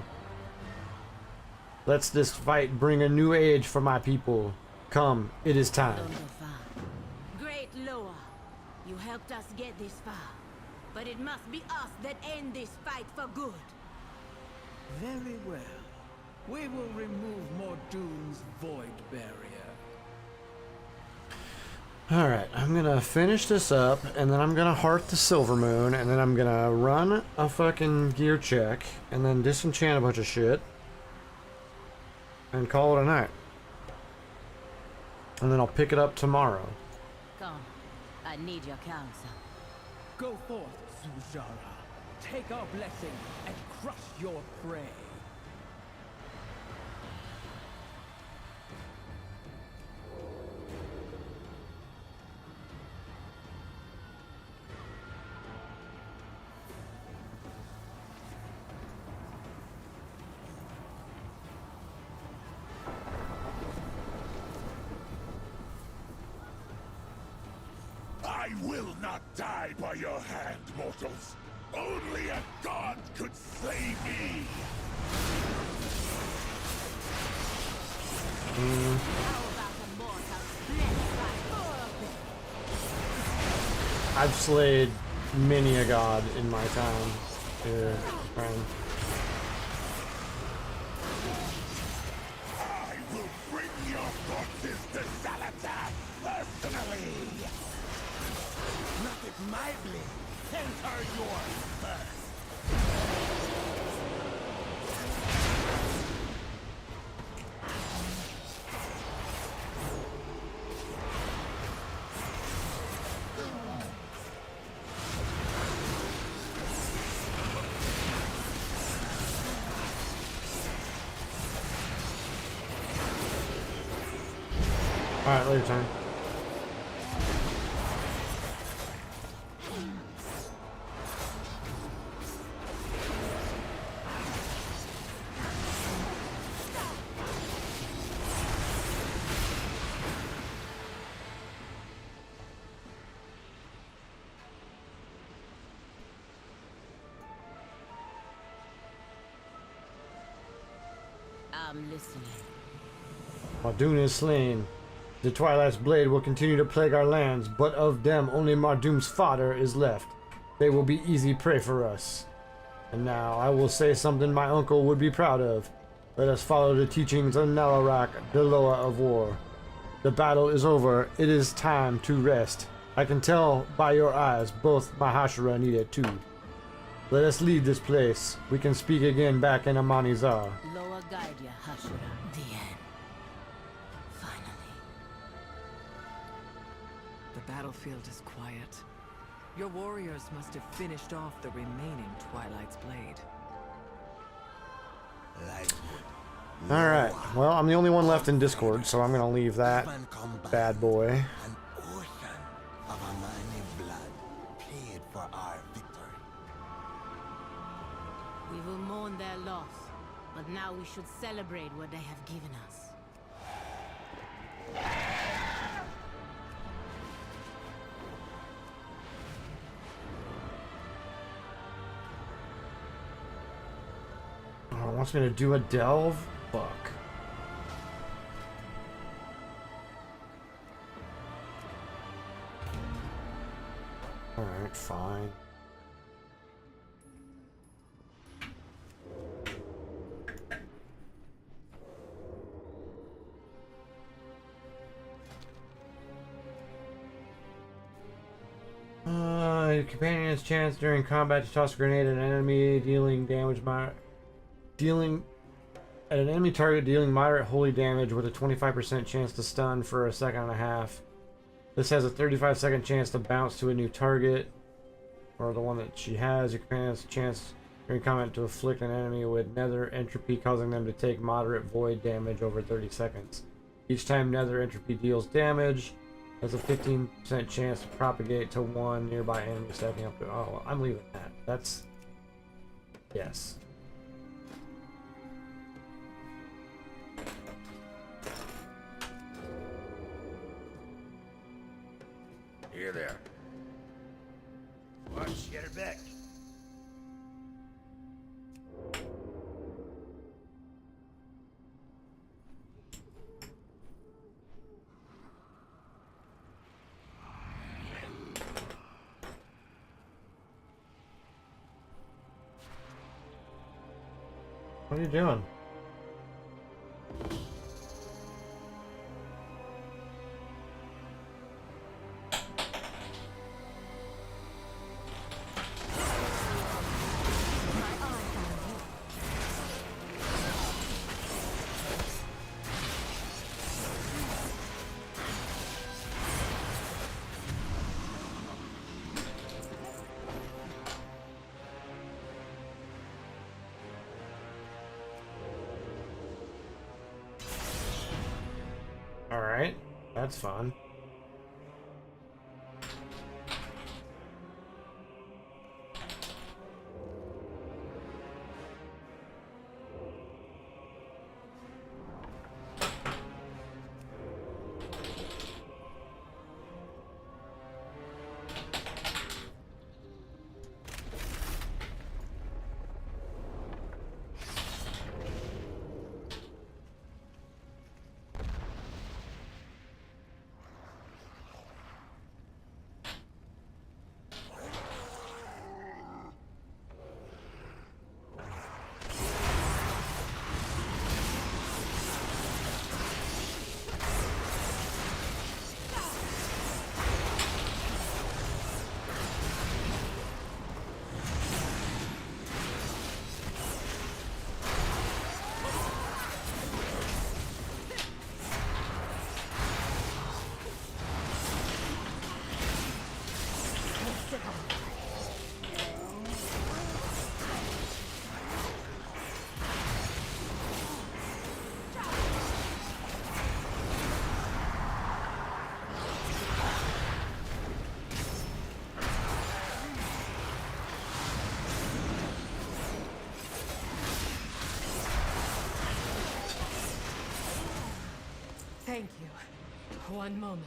Let's this fight bring a new age for my people. Come, it is time. Great Loa. You helped us get this far. But it must be us that end this fight for good. Very well. We will remove Mordun's void barrier. Alright, I'm gonna finish this up, and then I'm gonna heart the Silver Moon, and then I'm gonna run a fucking gear check, and then disenchant a bunch of shit, and call it a night. And then I'll pick it up tomorrow. Come. I need your counsel. Go forth, Zujara. Take our blessing and crush your prey. I will not die by your hand, mortals. Only a god could slay me. I've slayed many a god in my time here, friend. I will bring your corpses to Zalatan personally. Not if my blade enter yours first. Alright, later time. I'm listening. Mardoon is slain. The Twilight's blade will continue to plague our lands, but of them only Mardoon's fodder is left. They will be easy prey for us. And now I will say something my uncle would be proud of. Let us follow the teachings of Nalarak, the Loa of War. The battle is over. It is time to rest. I can tell by your eyes both Mahashara need it too. Let us leave this place. We can speak again back in Amanizar. Lower guide ya, Hashira. The end. Finally. The battlefield is quiet. Your warriors must have finished off the remaining Twilight's blade. Alright, well, I'm the only one left in Discord, so I'm gonna leave that bad boy. An ocean of Amani blood paid for our victory. We will mourn their loss, but now we should celebrate what they have given us. Oh, it wants me to do a delve? Fuck. Alright, fine. Your companion has chance during combat to toss a grenade at an enemy, dealing damage at an enemy target, dealing moderate holy damage with a 25% chance to stun for a second and a half. This has a 35-second chance to bounce to a new target, or the one that she has. Your companion has a chance during combat to afflict an enemy with nether entropy, causing them to take moderate void damage over 30 seconds. Each time nether entropy deals damage, has a 15% chance to propagate to one nearby enemy stepping up to. Oh, I'm leaving that. That's. Yes. Here there. Watch, get her back. What are you doing? Alright, that's fun. Thank you. One moment.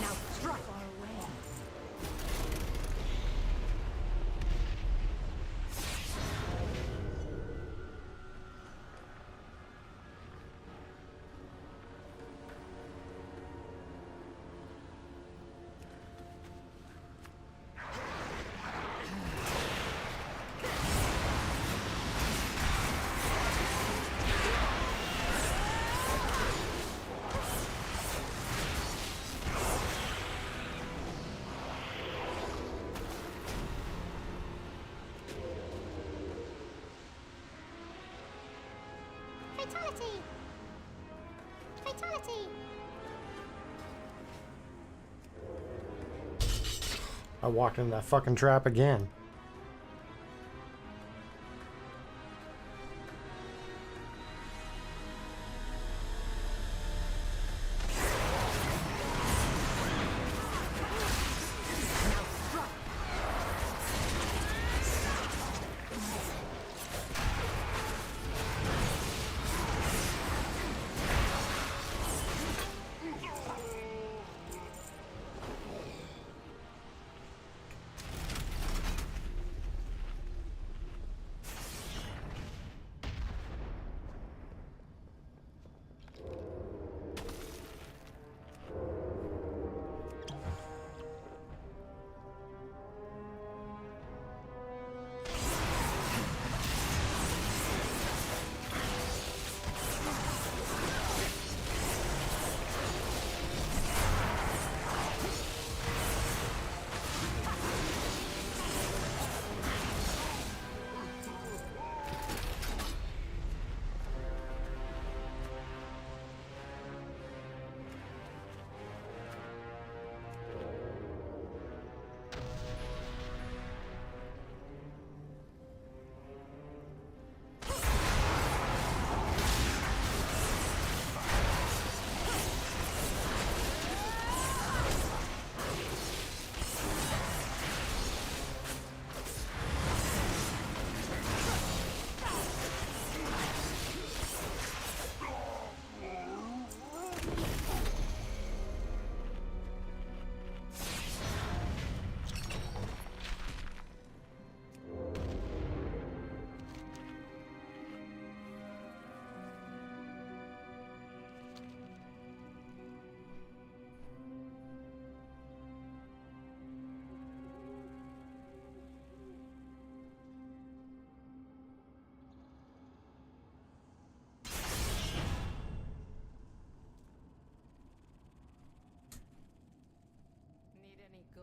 Now strike. Far away. Fatality! Fatality! I walked in that fucking trap again.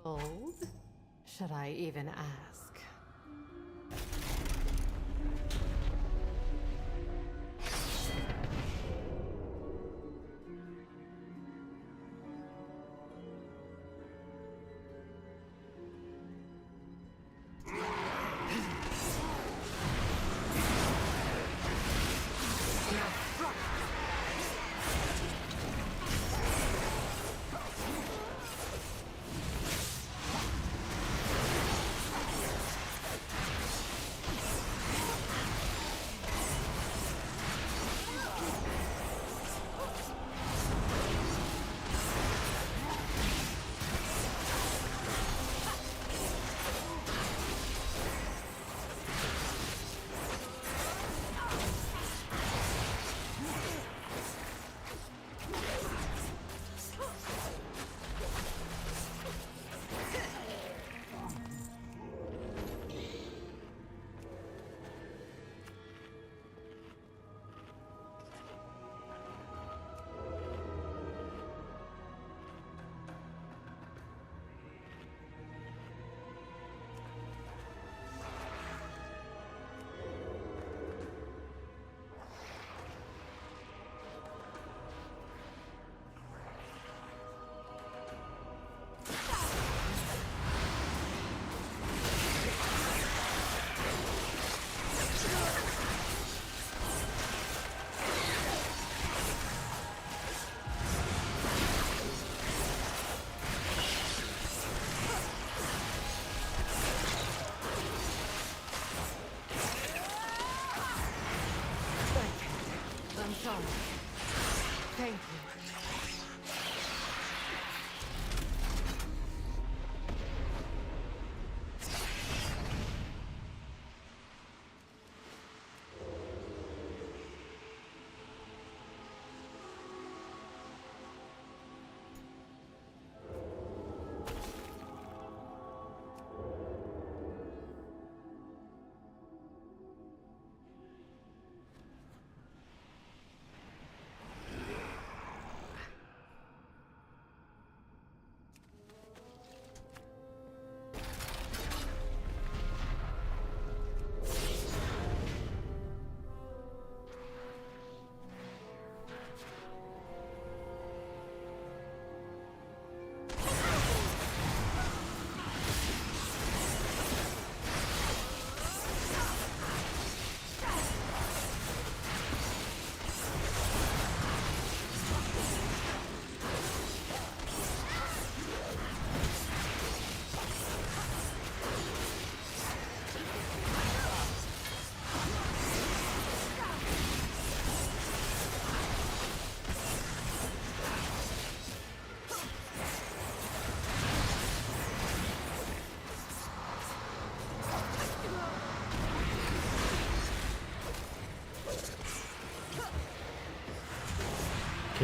Gold? Should I even ask?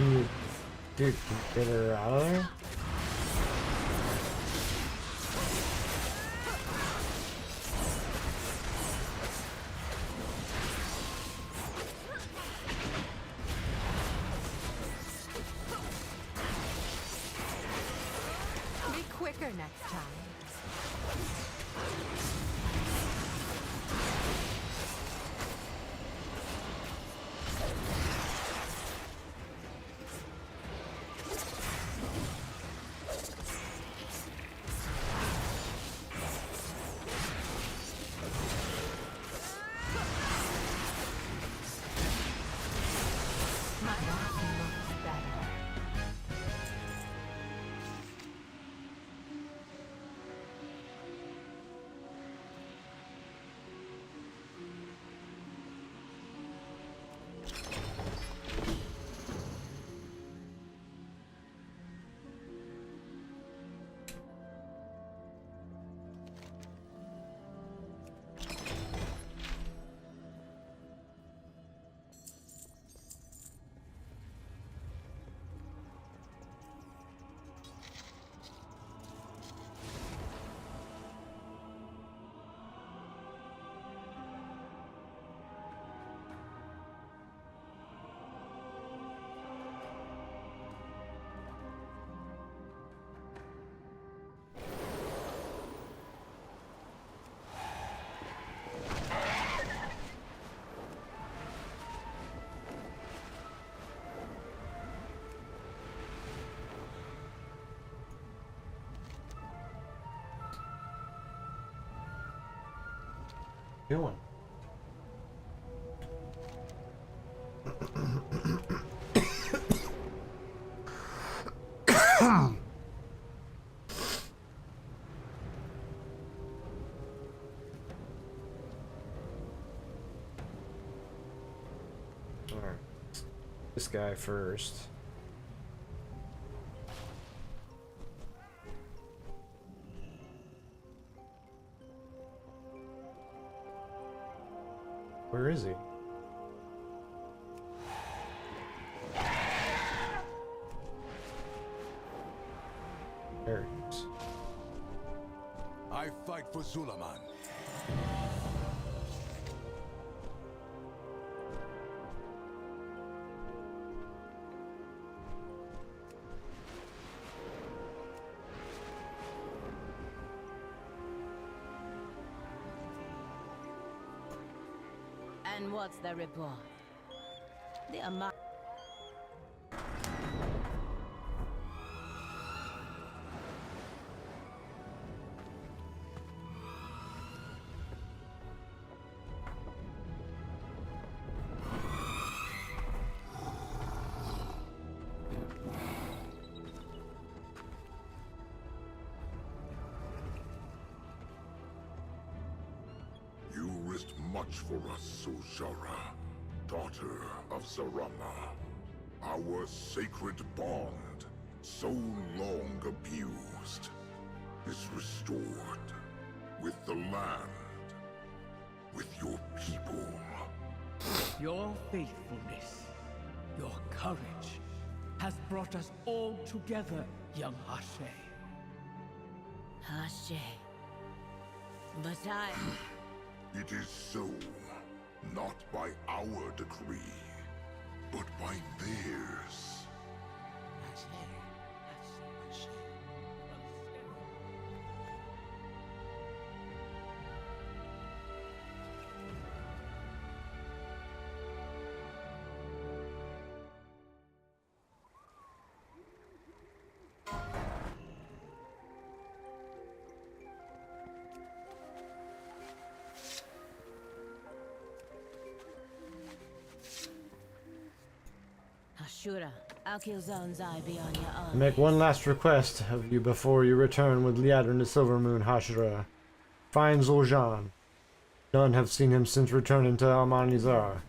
Can you, dude, get her out of there? Be quicker next time. Doing. Alright. This guy first. Where is he? There he is. I fight for Zulaman. And what's the report? The amount. You risked much for us, Zul'Jara, daughter of Zarama. Our sacred bond, so long abused, is restored with the land, with your people. Your faithfulness, your courage, has brought us all together, young Hashe. Hashe. But I... It is so, not by our decree, but by theirs. Ashura, I'll kill Zone's eye beyond your I own. make one last request of you before you return with Liadrin to Silvermoon, Hashira. Find Zul'Jan. None have seen him since returning to Almanizar.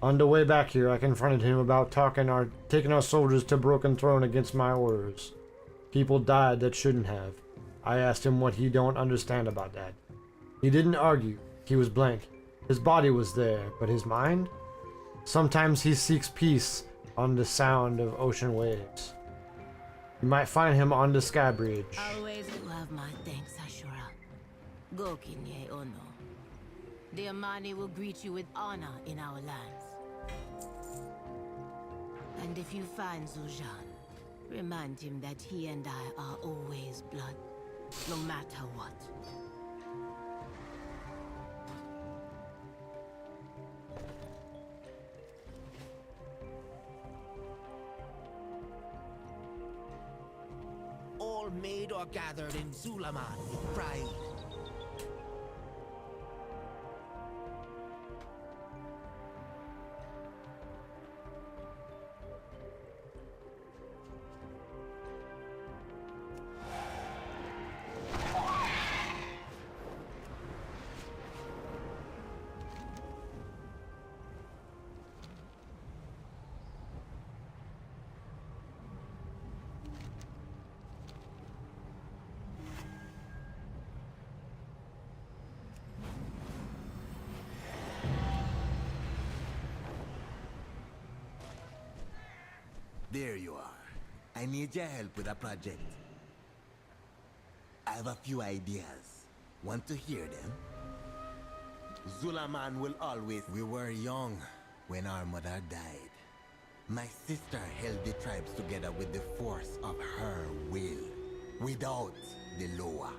On the way back here, I confronted him about taking our soldiers to Broken Throne against my orders. People died that shouldn't have. I asked him what he don't understand about that. He didn't argue. He was blank. His body was there, but his mind? Sometimes he seeks peace, on the sound of ocean waves. You might find him on the Sky Bridge. Always do have my thanks, Ashura. Go, Kinye Ono. The Amani will greet you with honor in our lands. And if you find Zul'Jan, remind him that he and I are always blood, no matter what. All made or gathered in Zulaman with pride. There you are. I need your help with a project. I have a few ideas. Want to hear them? Zulaman will always... We were young when our mother died. My sister held the tribes together with the force of her will, without the Loa.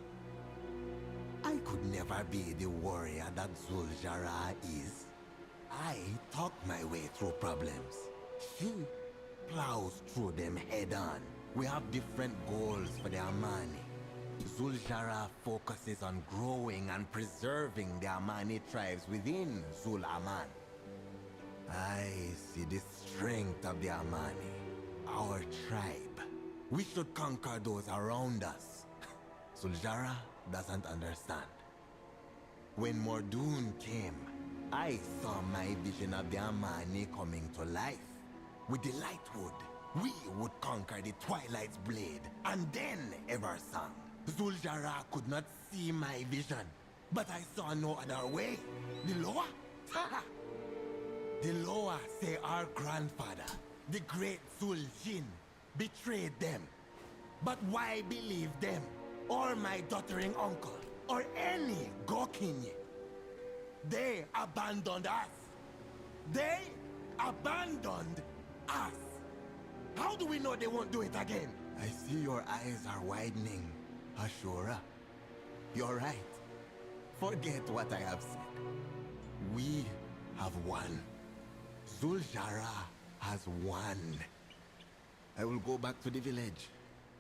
I could never be the warrior that Zul'Jara is. I talk my way through problems. She plows through them head on. We have different goals for the Amani. Zul'Jara focuses on growing and preserving the Amani tribes within Zul-Aman. I see the strength of the Amani, our tribe. We should conquer those around us. Zul'Jara doesn't understand. When Mordoon came, I saw my vision of the Amani coming to life. With the Lightwood, we would conquer the Twilight's blade, and then Eversong. Zul'Jara could not see my vision, but I saw no other way. The Loa? The Loa say our grandfather, the great Zul'Jin, betrayed them. But why believe them, or my doddering uncle, or any Gokinye? They abandoned us. They abandoned us. How do we know they won't do it again? I see your eyes are widening, Ashura. You're right. Forget what I have said. We have won. Zul'Jara has won. I will go back to the village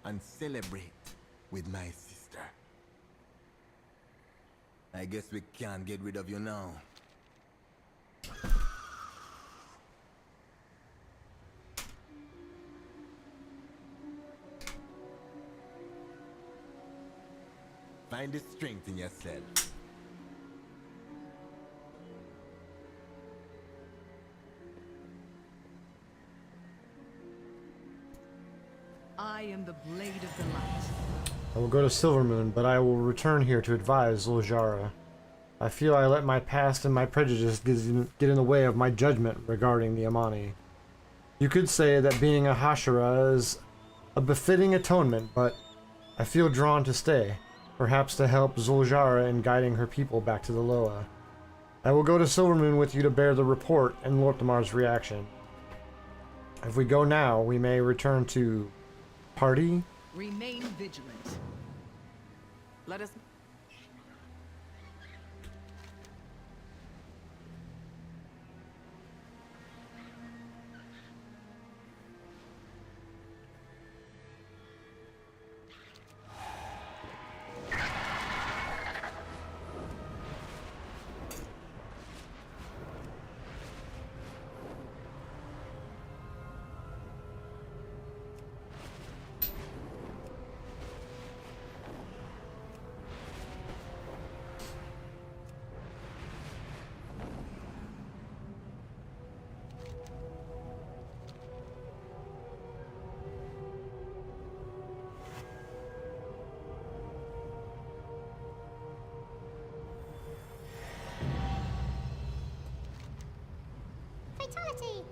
and celebrate with my sister. I guess we can't get rid of you now. Find the strength in yourself. I am the blade of the light. I will go to Silvermoon, but I will return here to advise Zul'Jara. I feel I let my past and my prejudice get in the way of my judgment regarding the Amani. You could say that being a Hashira is a befitting atonement, but I feel drawn to stay, perhaps to help Zul'Jara in guiding her people back to the Loa. I will go to Silvermoon with you to bear the report and Lortimar's reaction. If we go now, we may return to party. Remain vigilant. Let us... Fatality!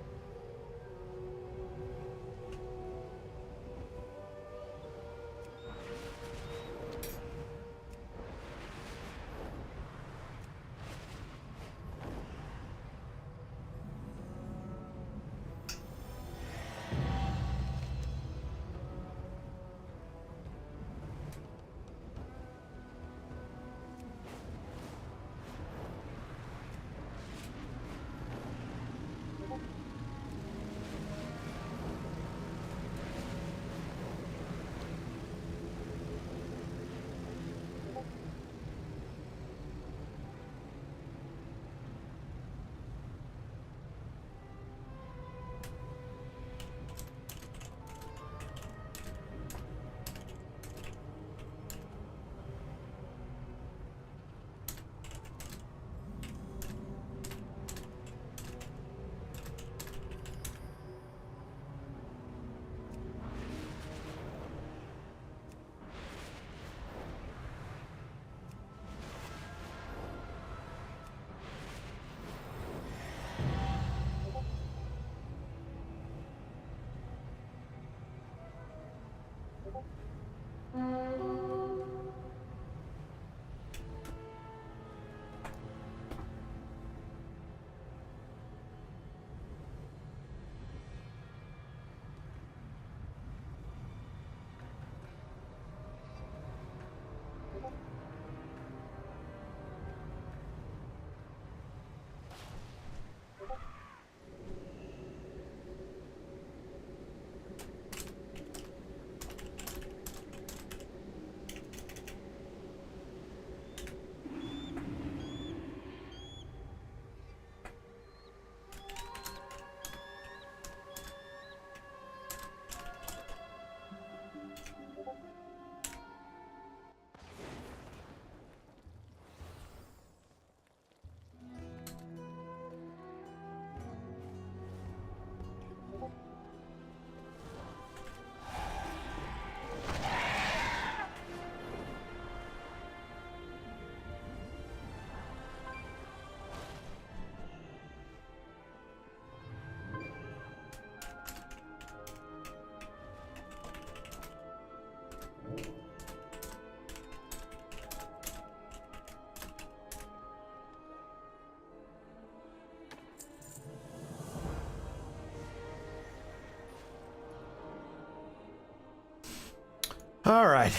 All right,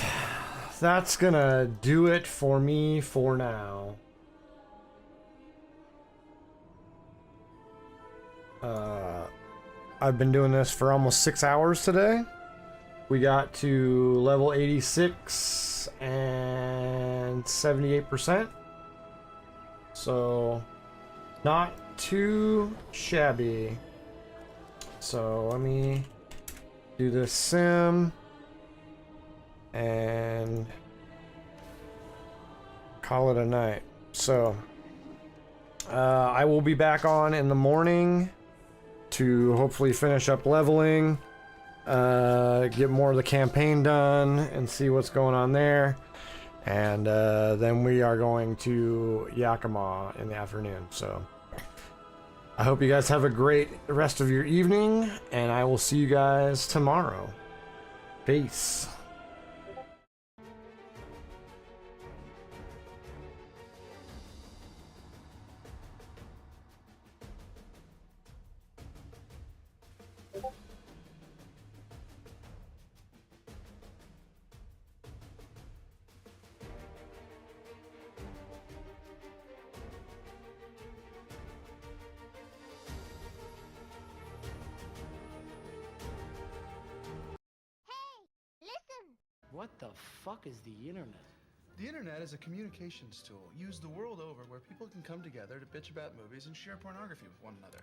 that's gonna do it for me for now. I've been doing this for almost 6 hours today. We got to level 86 and 78%. So, not too shabby. So, let me do this sim and call it a night. So, I will be back on in the morning to hopefully finish up leveling, get more of the campaign done, and see what's going on there. And then we are going to Yakima in the afternoon. So I hope you guys have a great rest of your evening, and I will see you guys tomorrow. Peace. What the fuck is the internet? The internet is a communications tool used the world over where people can come together to bitch about movies and share pornography with one another.